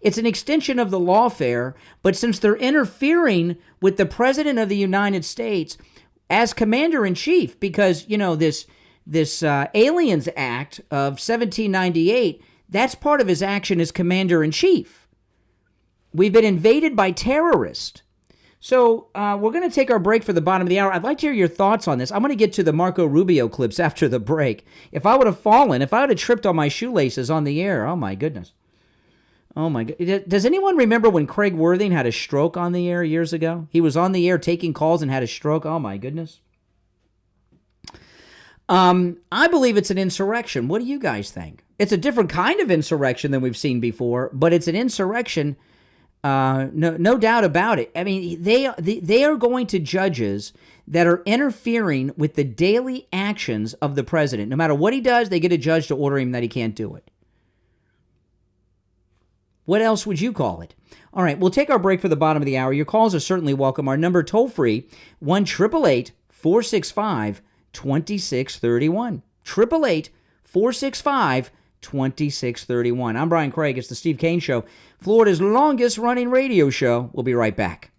It's an extension of the lawfare, but since they're interfering with the President of the United States as Commander-in-Chief, because, this Aliens Act of 1798, that's part of his action as Commander-in-Chief. We've been invaded by terrorists. So we're going to take our break for the bottom of the hour. I'd like to hear your thoughts on this. I'm going to get to the Marco Rubio clips after the break. If I would have fallen, if I would have tripped on my shoelaces on the air, oh my goodness. Oh my God. Does anyone remember when Craig Worthing had a stroke on the air years ago? He was on the air taking calls and had a stroke. Oh my goodness. I believe it's an insurrection. What do you guys think? It's a different kind of insurrection than we've seen before, but it's an insurrection, no doubt about it. I mean, they are going to judges that are interfering with the daily actions of the president. No matter what he does, they get a judge to order him that he can't do it. What else would you call it? All right, we'll take our break for the bottom of the hour. Your calls are certainly welcome. Our number toll-free, 1-888-465-2631. 888-465-2631. I'm Brian Craig. It's the Steve Kane Show, Florida's longest-running radio show. We'll be right back.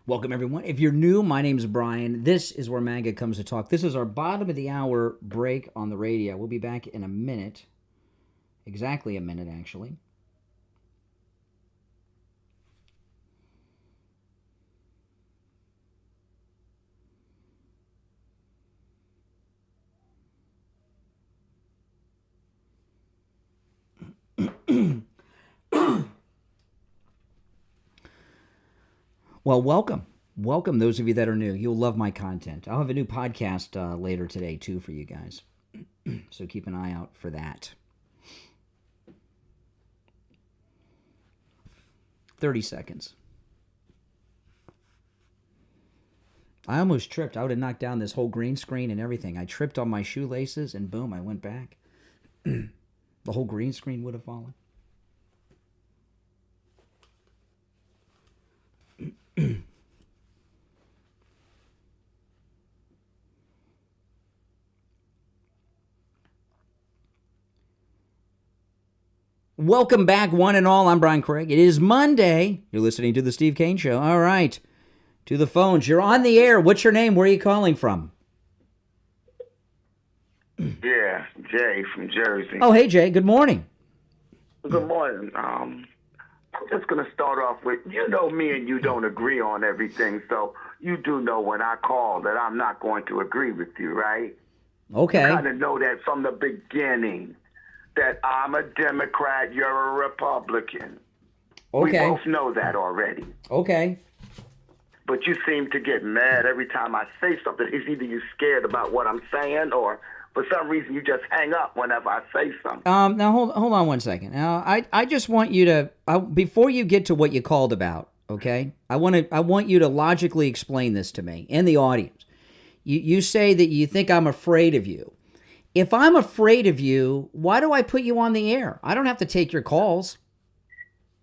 Welcome, everyone. If you're new, my name's Brian. This is where MAGA comes to talk. This is our bottom of the hour break on the radio. We'll be back in a minute. Exactly a minute, actually. Well, welcome. Welcome, those of you that are new. You'll love my content. I'll have a new podcast later today, too, for you guys. So keep an eye out for that. 30 seconds. I almost tripped. I would have knocked down this whole green screen and everything. I tripped on my shoelaces, and boom, I went back. The whole green screen would have fallen. Welcome back, one and all. I'm Brian Craig. It is Monday. You're listening to The Steve Kane Show. All right. To the phones. You're on the air. What's your name? Where are you calling from? Yeah, Jay from Jersey. Oh, hey, Jay. Good morning. Good morning. I'm just going to start off with, you know me and you don't agree on everything, so you do know when I call that I'm not going to agree with you, right? Okay. You kind of know that from the beginning, that I'm a Democrat, you're a Republican. Okay. We both know that already. Okay. But you seem to get mad every time I say something. It's either you're scared about what I'm saying, or for some reason you just hang up whenever I say something. Now hold on one second. Now I just want you to before you get to what you called about, okay? I want you to logically explain this to me and the audience. You say that you think I'm afraid of you. If I'm afraid of you, why do I put you on the air? I don't have to take your calls.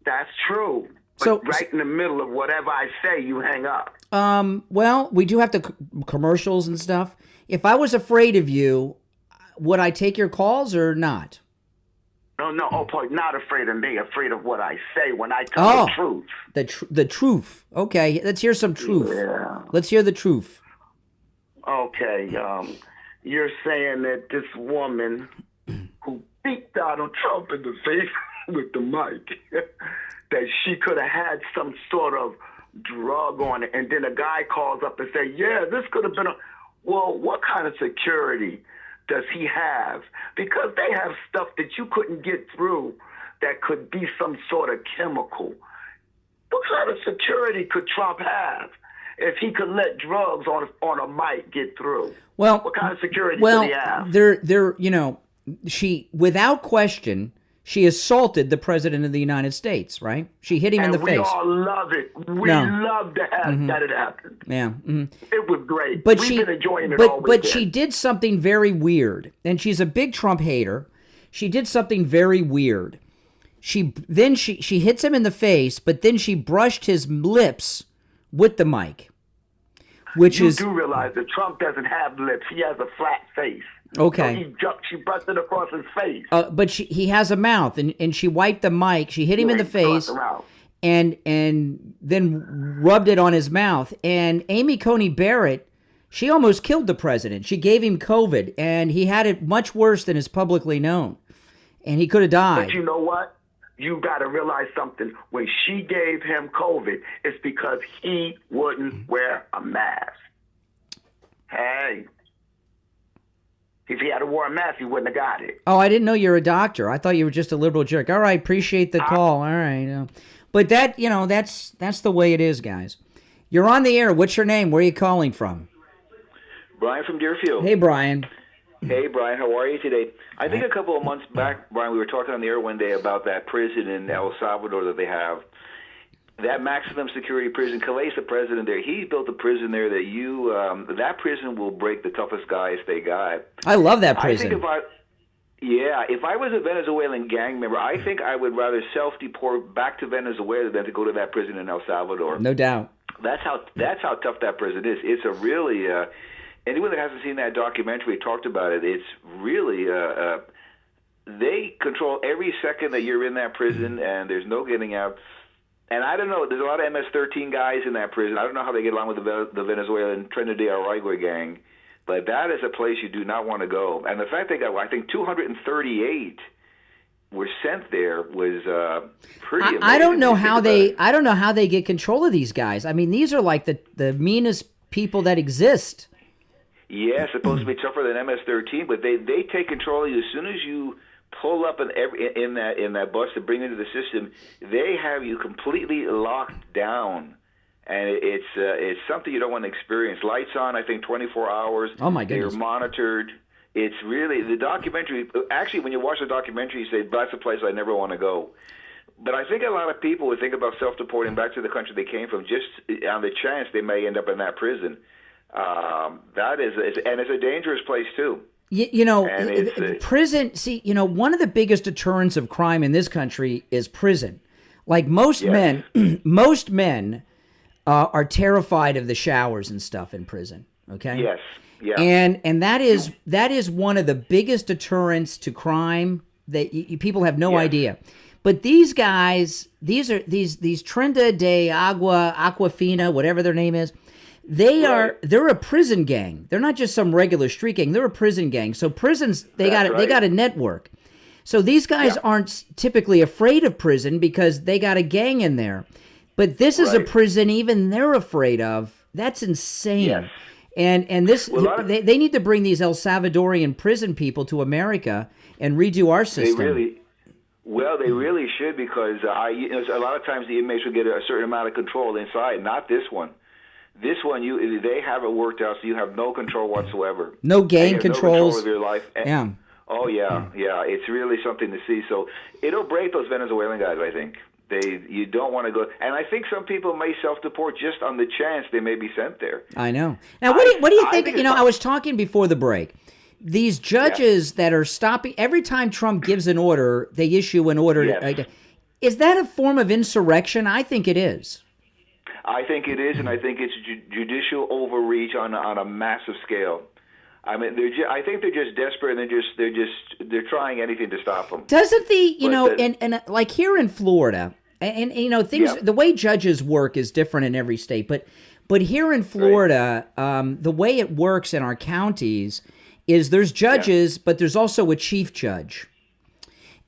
That's true. But So right in the middle of whatever I say, you hang up. Well, we do have the commercials and stuff. If I was afraid of you, would I take your calls or not? No, not afraid of me, afraid of what I say when I tell the truth. The truth. Okay, let's hear some truth. Yeah. Let's hear the truth. Okay, you're saying that this woman who beat Donald Trump in the face with the mic, that she could have had some sort of drug on it, and then a guy calls up and say, yeah, this could have been well, what kind of security does he have? Because they have stuff that you couldn't get through that could be some sort of chemical. What kind of security could Trump have if he could let drugs on a mic get through? Well, what kind of security could he have? She, without question, she assaulted the president of the United States, right? She hit him in the face. We all love it. We love to have that it happened. Yeah. It was great. But We've been enjoying it all weekend. But she did something very weird, and she's a big Trump hater. She did something very weird. She hits him in the face, but then she brushed his lips with the mic, which you do realize that Trump doesn't have lips; he has a flat face. Okay. So she brushed it across his face. But he has a mouth, and she wiped the mic. She hit him in the face, and then rubbed it on his mouth. And Amy Coney Barrett, she almost killed the president. She gave him COVID, and he had it much worse than is publicly known, and he could have died. But you know what? You got to realize something. When she gave him COVID, it's because he wouldn't wear a mask. Hey. If he had worn a mask, he wouldn't have got it. Oh, I didn't know you were a doctor. I thought you were just a liberal jerk. All right, appreciate the call. All right. But that, that's the way it is, guys. You're on the air. What's your name? Where are you calling from? Brian from Deerfield. Hey, Brian. Hey, Brian. How are you today? I think a couple of months back, Brian, we were talking on the air one day about that prison in El Salvador that they have. That maximum security prison, Calais, the president there, he built a prison there that that prison will break the toughest guys they got. I love that prison. I think if I was a Venezuelan gang member, I think I would rather self-deport back to Venezuela than to go to that prison in El Salvador. No doubt. That's how tough that prison is. It's a really anyone that hasn't seen that documentary talked about it. It's really they control every second that you're in that prison, and there's no getting out. And I don't know, there's a lot of MS-13 guys in that prison. I don't know how they get along with the Venezuelan Trinidad Aragua gang, but that is a place you do not want to go. And the fact they got, I think, 238 were sent there was pretty amazing. I don't know how they get control of these guys. I mean, these are like the meanest people that exist. Yeah, supposed to be tougher than MS-13, but they take control of you as soon as you pull up in that bus to bring into the system. They have you completely locked down, and it's something you don't want to experience. Lights on, I think 24 hours. Oh my goodness! They're monitored. It's really the documentary. Actually, when you watch the documentary, you say that's a place I never want to go. But I think a lot of people would think about self-deporting back to the country they came from just on the chance they may end up in that prison. That is, and it's a dangerous place too. Prison, one of the biggest deterrents of crime in this country is prison. Like most men are terrified of the showers and stuff in prison, okay? Yes, yeah. And that is one of the biggest deterrents to crime that people have no idea. But these guys, these Trinidad de Aquafina, whatever their name is, they're a prison gang. They're not just some regular street gang. They're a prison gang. So prisons, they got a network. So these guys aren't typically afraid of prison because they got a gang in there. But this is a prison even they're afraid of. That's insane. Yes. And this they need to bring these El Salvadorian prison people to America and redo our system. They really should, because a lot of times the inmates will get a certain amount of control inside. Not this one. This one, they have it worked out, so you have no control whatsoever. No gang controls. No control of your life. Yeah. Oh yeah. It's really something to see. So it'll break those Venezuelan guys, I think. You don't want to go, and I think some people may self-deport just on the chance they may be sent there. I know. Now, what do you think? I was talking before the break. These judges that are stopping every time Trump gives an order, they issue an order. Yes. Is that a form of insurrection? I think it is. I think it is, and I think it's judicial overreach on a massive scale. I mean, I think they're just desperate, and they're trying anything to stop them. Doesn't and like here in Florida, and things, the way judges work is different in every state, but But here in Florida, the way it works in our counties is there's judges, but there's also a chief judge.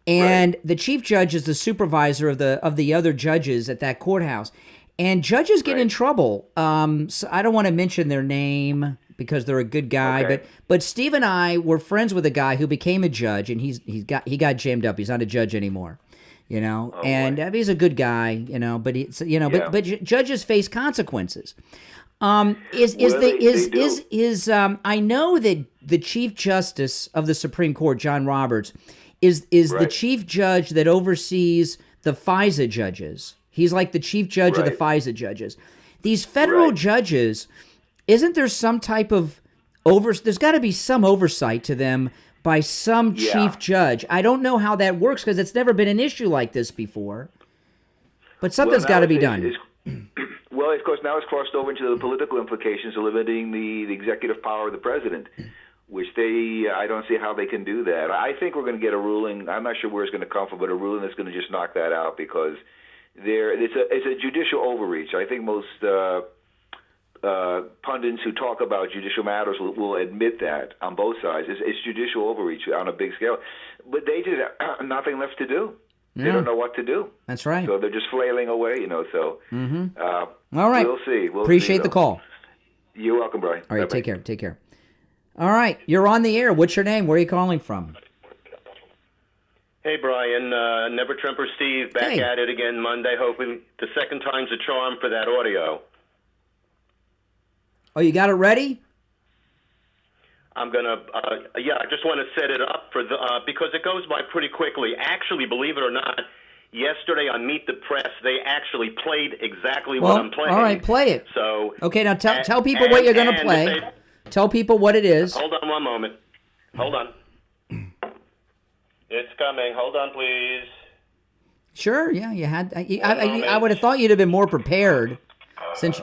And the chief judge is the supervisor of the other judges at that courthouse. And judges get in trouble. So I don't want to mention their name because they're a good guy, but Steve and I were friends with a guy who became a judge, and he got jammed up. He's not a judge anymore, you know. He's a good guy, you know. But but judges face consequences. I know that the Chief Justice of the Supreme Court, John Roberts, is the chief judge that oversees the FISA judges. He's like the chief judge of the FISA judges. These federal judges, isn't there some type of there's got to be some oversight to them by some chief judge. I don't know how that works because it's never been an issue like this before. But something's got to be done. Well, of course, now it's crossed over into the political implications of limiting the executive power of the president, which I don't see how they can do that. I think we're going to get a ruling. I'm not sure where it's going to come from, but a ruling that's going to just knock that out because it's a judicial overreach. I think most pundits who talk about judicial matters will admit that on both sides. It's judicial overreach on a big scale. But they just have nothing left to do. They don't know what to do. That's right. So they're just flailing away, you know. So, all right. We'll see. Appreciate the call. You're welcome, Brian. All right. Bye-bye. Take care. All right. You're on the air. What's your name? Where are you calling from? Hey, Brian. Never Trumper Steve back at it again Monday, hoping the second time's a charm for that audio. Oh, you got it ready? I'm going to, I just want to set it up for because it goes by pretty quickly. Actually, believe it or not, yesterday on Meet the Press, they actually played exactly what I'm playing. All right, play it. So okay, now tell people what you're going to play. Tell people what it is. Hold on one moment. Hold on. It's coming. Hold on, please. Sure, yeah, you had. I would have thought you'd have been more prepared since.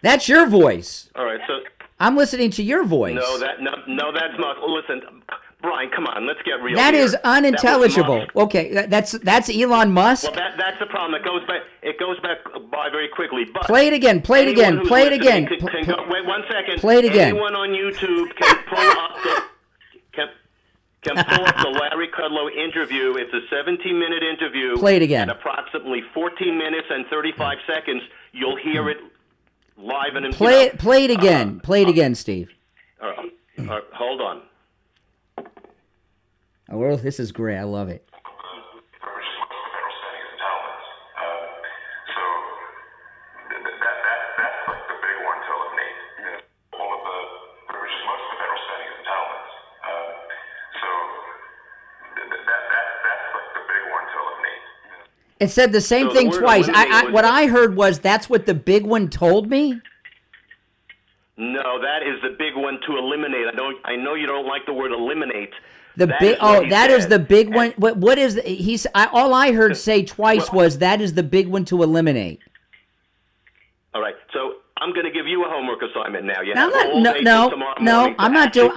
That's your voice. All right, so I'm listening to your voice. No, that's not. Listen, Brian, come on, let's get real. That here. is unintelligible. Okay, that's Elon Musk. Well, that's the problem. It goes back by very quickly. But play it again. Play it again. Play it again. Wait 1 second. Play it again. Anyone on YouTube can pull up the Larry Kudlow interview. It's a 17-minute interview. Play it again. At approximately 14 minutes and 35 seconds, you'll hear it live and in. Play it again. Play it again, Steve. Hold on. Oh, well, this is great. I love it. It said the same thing twice. What I heard was that's what the big one told me. No, that is the big one to eliminate. I know you don't like the word eliminate. That is the big one. What is all I heard say twice was that is the big one to eliminate. All right, so I'm going to give you a homework assignment now. You I'm not doing.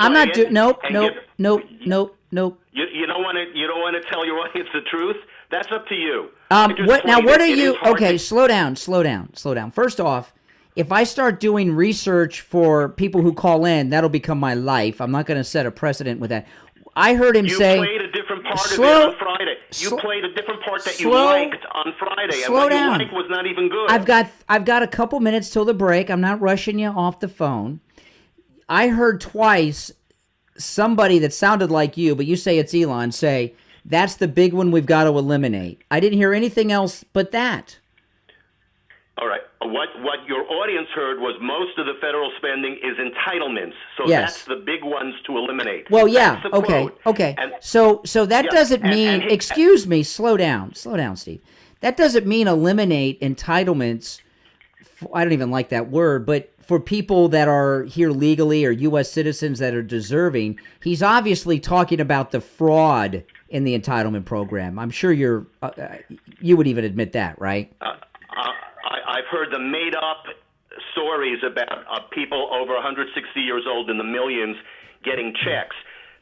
Nope. You don't want to tell your audience the truth. That's up to you. What are you? Okay, slow down. First off, if I start doing research for people who call in, that'll become my life. I'm not going to set a precedent with that. I heard him say. You played a different part of it on Friday. You played a different part that you liked on Friday, and what you liked was not even good. I've got a couple minutes till the break. I'm not rushing you off the phone. I heard twice somebody that sounded like you, but you say it's Elon, say, that's the big one we've got to eliminate. I didn't hear anything else but that. All right. What your audience heard was most of the federal spending is entitlements. So yes. That's the big ones to eliminate. Well, yeah. Okay. And, so that doesn't mean, excuse me, slow down, Steve. That doesn't mean eliminate entitlements. I don't even like that word, but for people that are here legally or U.S. citizens that are deserving, he's obviously talking about the fraud in the entitlement program. I'm sure you would even admit that, right? I've heard the made-up stories about people over 160 years old in the millions getting checks.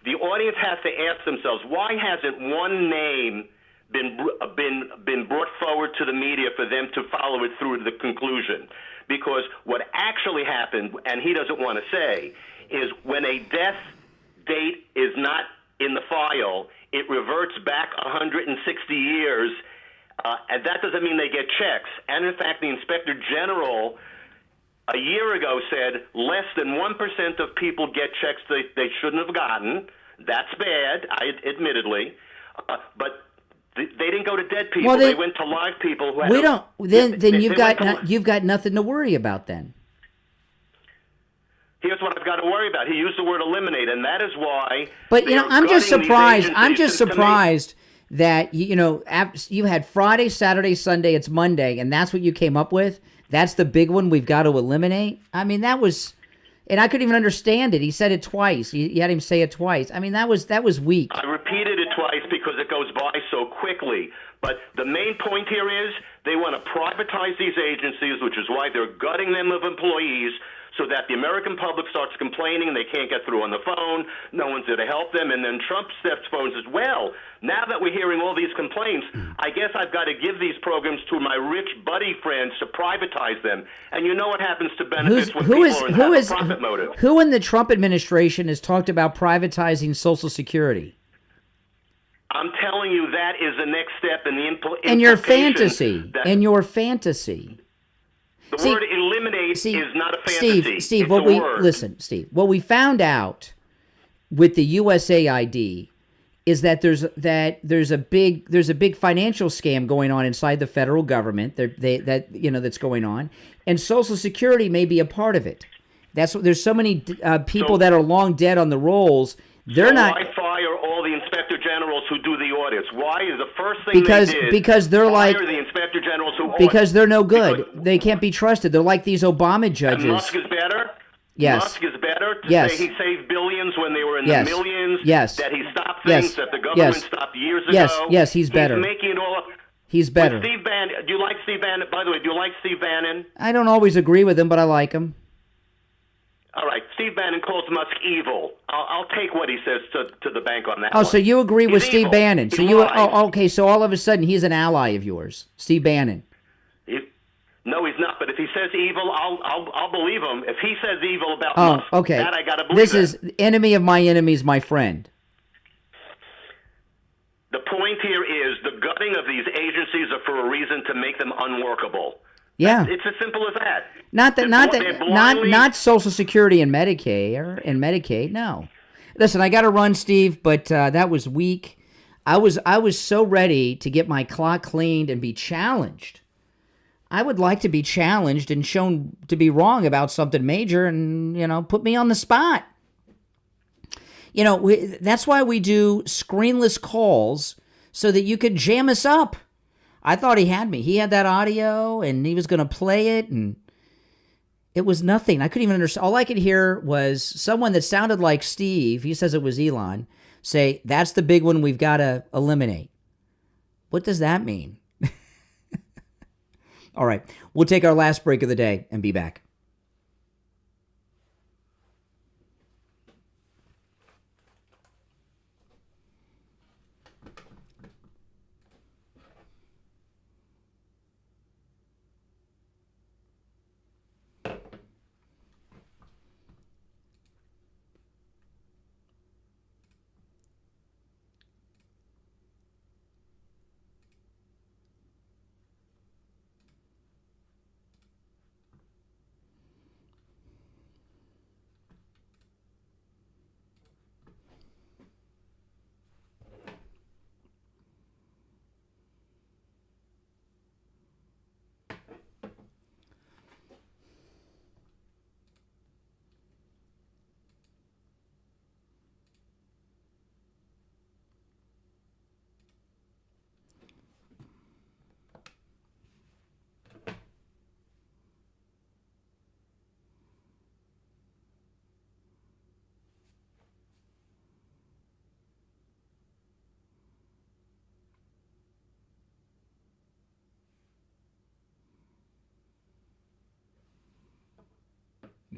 The audience has to ask themselves, why hasn't one name been brought forward to the media for them to follow it through to the conclusion? Because what actually happened, and he doesn't want to say, is when a death date is not in the file, it reverts back 160 years, and that doesn't mean they get checks. And in fact, the Inspector General a year ago said less than 1% of people get checks they shouldn't have gotten. That's bad, admittedly, but they didn't go to dead people. They went to live people who had. We don't. Then you've got nothing to worry about then. Here's what I've got to worry about. He used the word eliminate, and that is why. But I'm just surprised. I'm just surprised that you had Friday, Saturday, Sunday. It's Monday, and that's what you came up with. That's the big one we've got to eliminate. I mean, that was, and I couldn't even understand it. He said it twice. You had him say it twice. I mean, that was weak. I repeated it twice because it goes by so quickly. But the main point here is they want to privatize these agencies, which is why they're gutting them of employees, so that the American public starts complaining they can't get through on the phone, no one's there to help them, and then Trump steps forward and says, well, now that we're hearing all these complaints, I guess I've got to give these programs to my rich buddy friends to privatize them. And you know what happens to benefits when people have a profit motive. Who in the Trump administration has talked about privatizing Social Security? I'm telling you that is the next step in the implication. In your fantasy. In your fantasy. The word eliminate is not a fantasy. Steve, Steve, what we found out with the USAID is that there's a big financial scam going on inside the federal government that's going on, and Social Security may be a part of it. There's so many people that are long dead on the rolls. Why fire all the inspector generals who do the audits? Why is the first thing because they're fire like the inspector generals who because audit? they're no good. They can't be trusted. They're like these Obama judges. And Musk is better. Yes. Musk is better to Yes. say he saved billions when they were in Yes. the millions. Yes. That he stopped things that the government Yes. stopped years Yes. ago. Yes, he's better. He's making it all up. He's better. With Steve Bannon, do you like Steve Bannon? By the way, do you like Steve Bannon? I don't always agree with him, but I like him. All right, Steve Bannon calls Musk evil. I'll take what he says to the bank on that. Oh, one. so you agree with He's Steve evil. Bannon? So He you lies. okay? So all of a sudden he's an ally of yours, Steve Bannon. No, he's not. But if he says evil, I'll believe him. If he says evil about Oh, Musk, okay. that I gotta believe. This it. is enemy of my enemies, my friend. The point here is the gutting of these agencies are for a reason to make them unworkable. Yeah. It's as simple as that. Not Social Security and Medicaid. No. Listen, I got to run, Steve, but that was weak. I was so ready to get my clock cleaned and be challenged. I would like to be challenged and shown to be wrong about something major, and put me on the spot. That's why we do screenless calls so that you could jam us up. I thought he had me. He had that audio, and he was going to play it, and it was nothing. I couldn't even understand. All I could hear was someone that sounded like Steve, he says it was Elon, say, that's the big one we've got to eliminate. What does that mean? All right, we'll take our last break of the day and be back.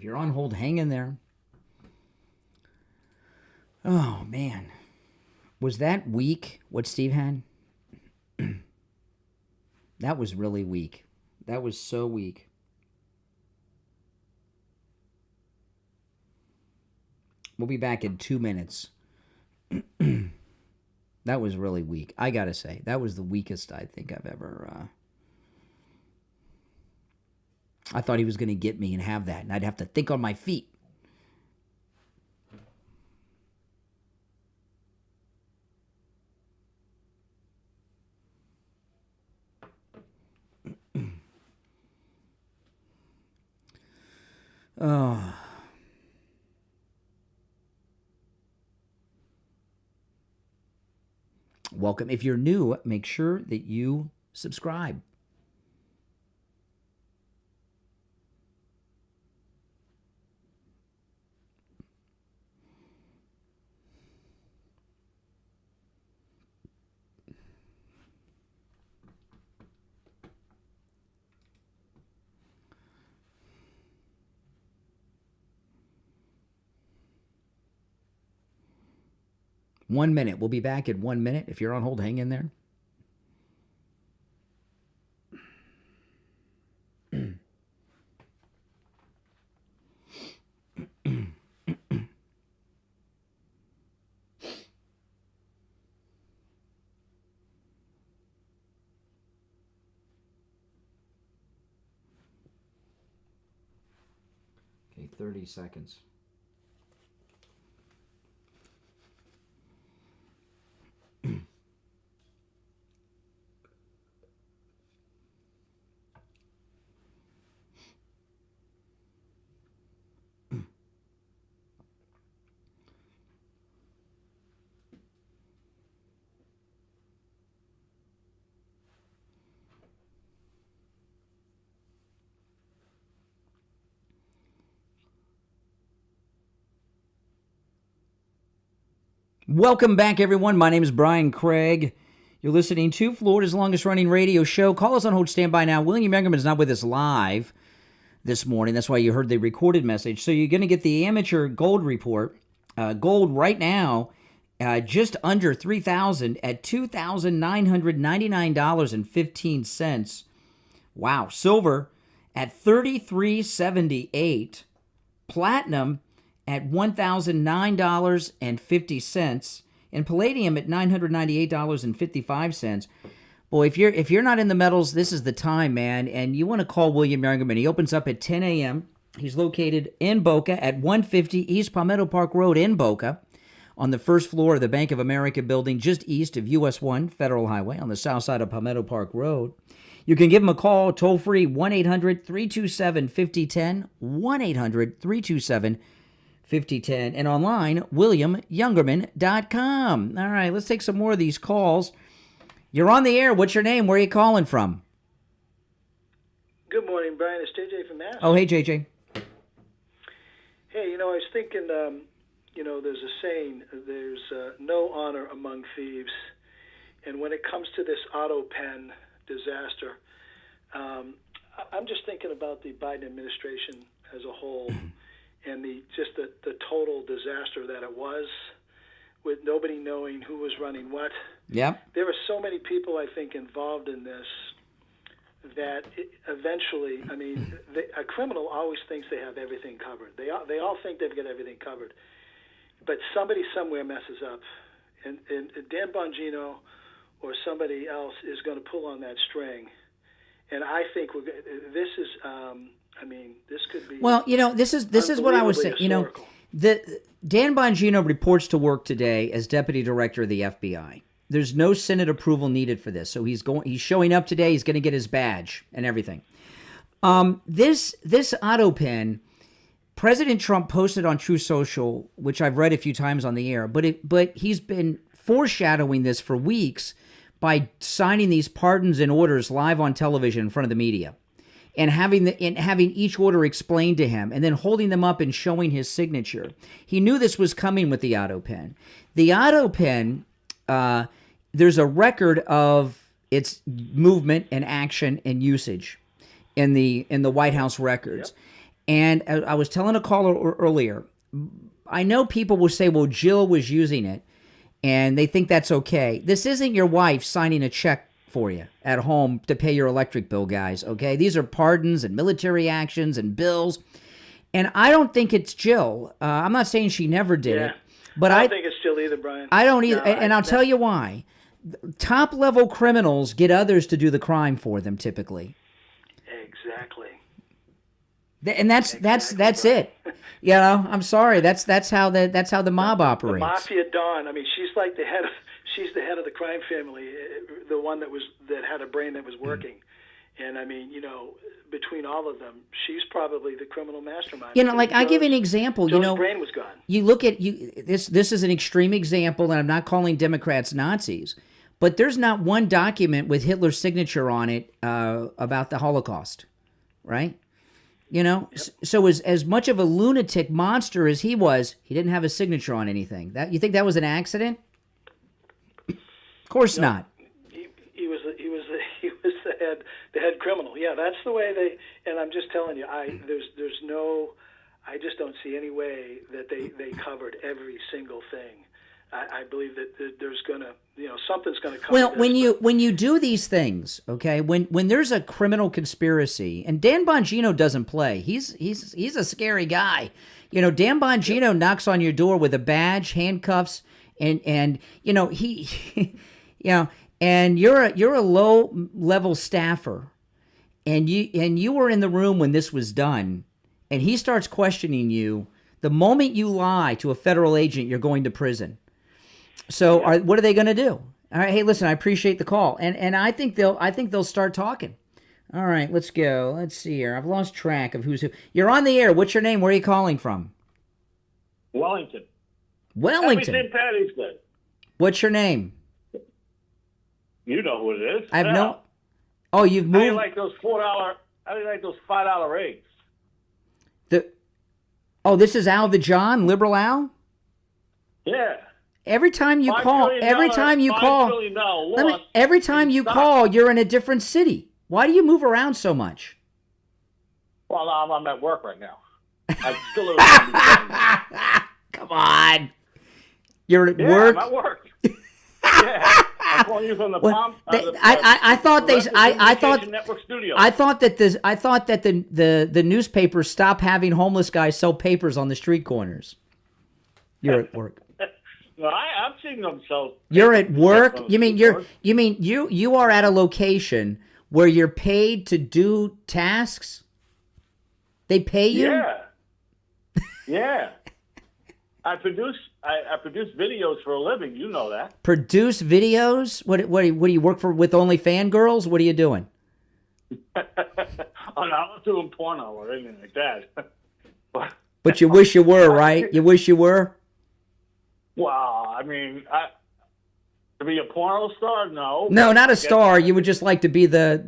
If you're on hold, hang in there. Oh, man. Was that weak, what Steve had? That was really weak. That was so weak. We'll be back in 2 minutes. That was really weak. I gotta say, that was the weakest I think I've ever... I thought he was going to get me and have that, and I'd have to think on my feet. Oh. Welcome. If you're new, make sure that you subscribe. One minute. We'll be back in 1 minute. If you're on hold, hang in there. Okay, 30 seconds. Welcome back, everyone. My name is Brian Craig. You're listening to Florida's longest-running radio show. Call us on hold. Stand by now. William Youngerman is not with us live this morning. That's why you heard the recorded message. So you're going to get the amateur gold report. Gold right now, just under $3,000 at $2,999.15. Wow. Silver at $33.78. Platinum at $1,009.50, and palladium at $998.55. Boy, if you're not in the metals, this is the time, man. And you want to call William Youngerman. He opens up at 10 a.m. He's located in Boca at 150 East Palmetto Park Road in Boca, on the first floor of the Bank of America building, just east of US 1 Federal Highway on the south side of Palmetto Park Road. You can give him a call, toll free, 1-800-327-5010, 1-800-327-5010. 5010, and online, WilliamYoungerman.com. All right, let's take some more of these calls. You're on the air. What's your name? Where are you calling from? Good morning, Brian. It's JJ from Mass. Oh, hey, JJ. Hey, I was thinking, there's a saying, there's no honor among thieves. And when it comes to this autopen disaster, I'm just thinking about the Biden administration as a whole. And the total disaster that it was, with nobody knowing who was running what. Yep. There were so many people, I think, involved in this that eventually, a criminal always thinks they have everything covered. They all think they've got everything covered. But somebody somewhere messes up. And Dan Bongino or somebody else is going to pull on that string. And I think this is... this could be. Well, this is what I was saying. Dan Bongino reports to work today as deputy director of the FBI. There's no Senate approval needed for this, so he's showing up today. He's going to get his badge and everything. This autopen, President Trump posted on Truth Social, which I've read a few times on the air, but he's been foreshadowing this for weeks by signing these pardons and orders live on television in front of the media. And having each order explained to him, and then holding them up and showing his signature. He knew this was coming with the autopen. The autopen, there's a record of its movement and action and usage in the White House records. Yep. And I was telling a caller earlier, I know people will say, well, Jill was using it, and they think that's okay. This isn't your wife signing a check for you at home to pay your electric bill, guys, okay? These are pardons and military actions and bills. And I don't think it's Jill. I'm not saying she never did it. But I don't think it's Jill either, Brian. I don't either. And I'll tell you why. Top-level criminals get others to do the crime for them, typically. Exactly. And that's it. You know, I'm sorry. That's how the mob operates. The mafia don. I mean, she's like the head. She's the head of the crime family, the one that had a brain that was working. And I mean, you know, between all of them, she's probably the criminal mastermind. You know, like I give you an example. Joe's you know, brain was gone. You look at this. This is an extreme example, and I'm not calling Democrats Nazis, but there's not one document with Hitler's signature on it about the Holocaust, right? You know, so as much of a lunatic monster as he was, he didn't have a signature on anything. That you think that was an accident? Of course not. He was the head criminal. Yeah, that's the way they. And I'm just telling you, there's no. I just don't see any way that they covered every single thing. I believe that there's gonna, you know, something's gonna come. Well, when you do these things, okay, when there's a criminal conspiracy, and Dan Bongino doesn't play. He's a scary guy. You know, Dan Bongino knocks on your door with a badge, handcuffs, and you know he, you know, and you're a low level staffer, and you were in the room when this was done, and he starts questioning you. The moment you lie to a federal agent, you're going to prison. So what are they going to do? All right, hey, listen, I appreciate the call, and I think they'll start talking. All right, let's go. Let's see here. I've lost track of who's who. You're on the air. What's your name? Where are you calling from? Wellington. Wellington. Happy St. Patty's Day. What's your name? You know who it is. I have no. Oh, you've moved. How do you like those $4? How do you like those $5 eggs? This is Al the John, Liberal Al. Yeah. Every time you call, every time you call, you're in a different city. Why do you move around so much? Well, I'm at work right now. I'm still Come on. You're at work? I'm at work. Yeah. I'm calling you from the Palm. I thought that the newspapers stop having homeless guys sell papers on the street corners. You're at work. No, I've seen them sell. You're at work? You mean you are at a location where you're paid to do tasks? They pay you? Yeah. Yeah. I produce videos for a living. You know that. Produce videos? What do you work for with only fangirls? What are you doing? I'm not doing porno or anything like that. But you wish you were, right? You wish you were? Well, I mean, to be a porno star, no. No, not a star. You would just like to be the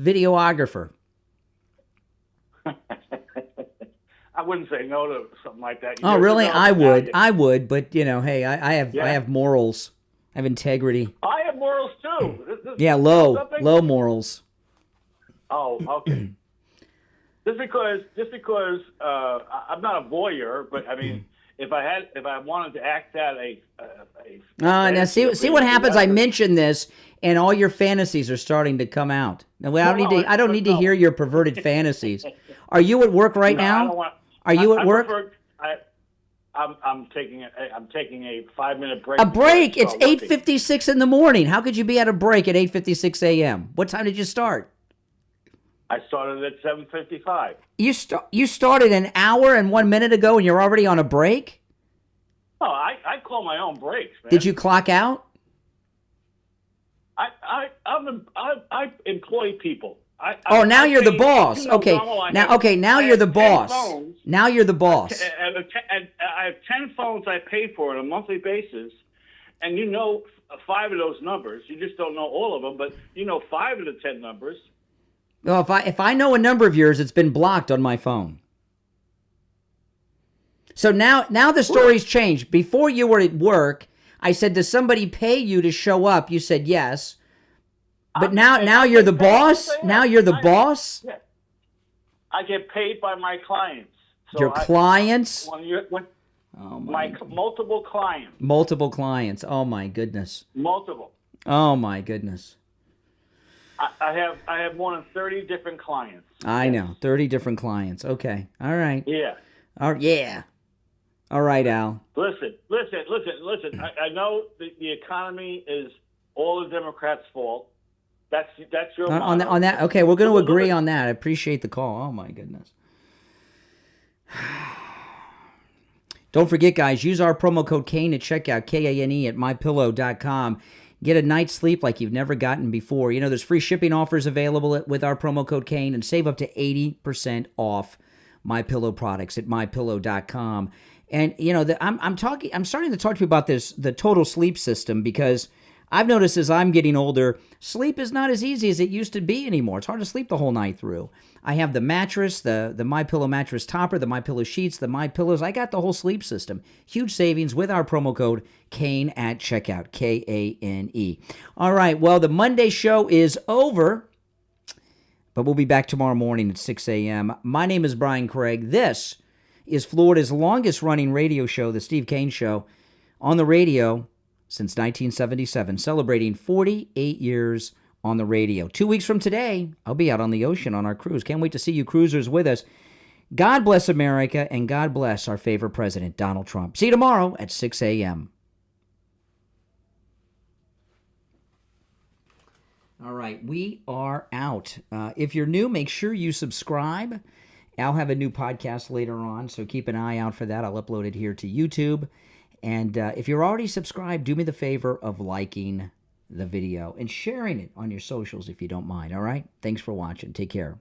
videographer. I wouldn't say no to something like that. Oh, really? I would, but you know, hey, I have morals. I have integrity. I have morals too. Yeah, low morals. Oh, okay. just because I'm not a voyeur, but I mean, if I wanted to act out now see what happens. I mentioned this, and all your fantasies are starting to come out. Now, I don't need to hear your perverted fantasies. Are you at work right now? Are you at work? I'm taking a 5-minute break. A break? It's 8:56 in the morning. How could you be at a break at 8:56 a.m.? What time did you start? I started at 7:55. You started an hour and 1 minute ago, and you're already on a break? Oh, I call my own breaks, man. Did you clock out? I employ people. Now you're the boss. Now you're the boss. Now you're the boss. And I have 10 phones I pay for on a monthly basis, and you know 5 of those numbers. You just don't know all of them, but you know 5 of the 10 numbers. Well, if I know a number of yours, it's been blocked on my phone. So now the story's changed. Before you were at work, I said, does somebody pay you to show up? You said yes. But now you're the boss? Now you're the boss? Yeah. I get paid by my clients. So Your clients? My multiple clients. Multiple clients. Oh, my goodness. Multiple. Oh, my goodness. I have more than 30 different clients. I know. 30 different clients. Okay. All right. Yeah. Yeah. All right, Al. Listen. I know the economy is all the Democrats' fault. That's your on that. Okay, we're going to agree on that. I appreciate the call. Oh, my goodness. Don't forget, guys, use our promo code Kane at checkout, Kane at mypillow.com. Get a night's sleep like you've never gotten before. You know, there's free shipping offers available with our promo code Kane, and save up to 80% off MyPillow products at mypillow.com. And, you know, I'm starting to talk to you about the total sleep system, because I've noticed as I'm getting older, sleep is not as easy as it used to be anymore. It's hard to sleep the whole night through. I have the mattress, the MyPillow mattress topper, the MyPillow sheets, the MyPillows. I got the whole sleep system. Huge savings with our promo code Kane at checkout, Kane. All right, well, the Monday show is over, but we'll be back tomorrow morning at 6 a.m. My name is Brian Craig. This is Florida's longest-running radio show, The Steve Kane Show, on the radio since 1977, celebrating 48 years on the radio. 2 weeks from today, I'll be out on the ocean on our cruise. Can't wait to see you cruisers with us. God bless America, and God bless our favorite president, Donald Trump. See you tomorrow at 6 a.m. All right, we are out. If you're new, make sure you subscribe. I'll have a new podcast later on, so keep an eye out for that. I'll upload it here to YouTube. And if you're already subscribed, do me the favor of liking the video and sharing it on your socials if you don't mind, all right? Thanks for watching. Take care.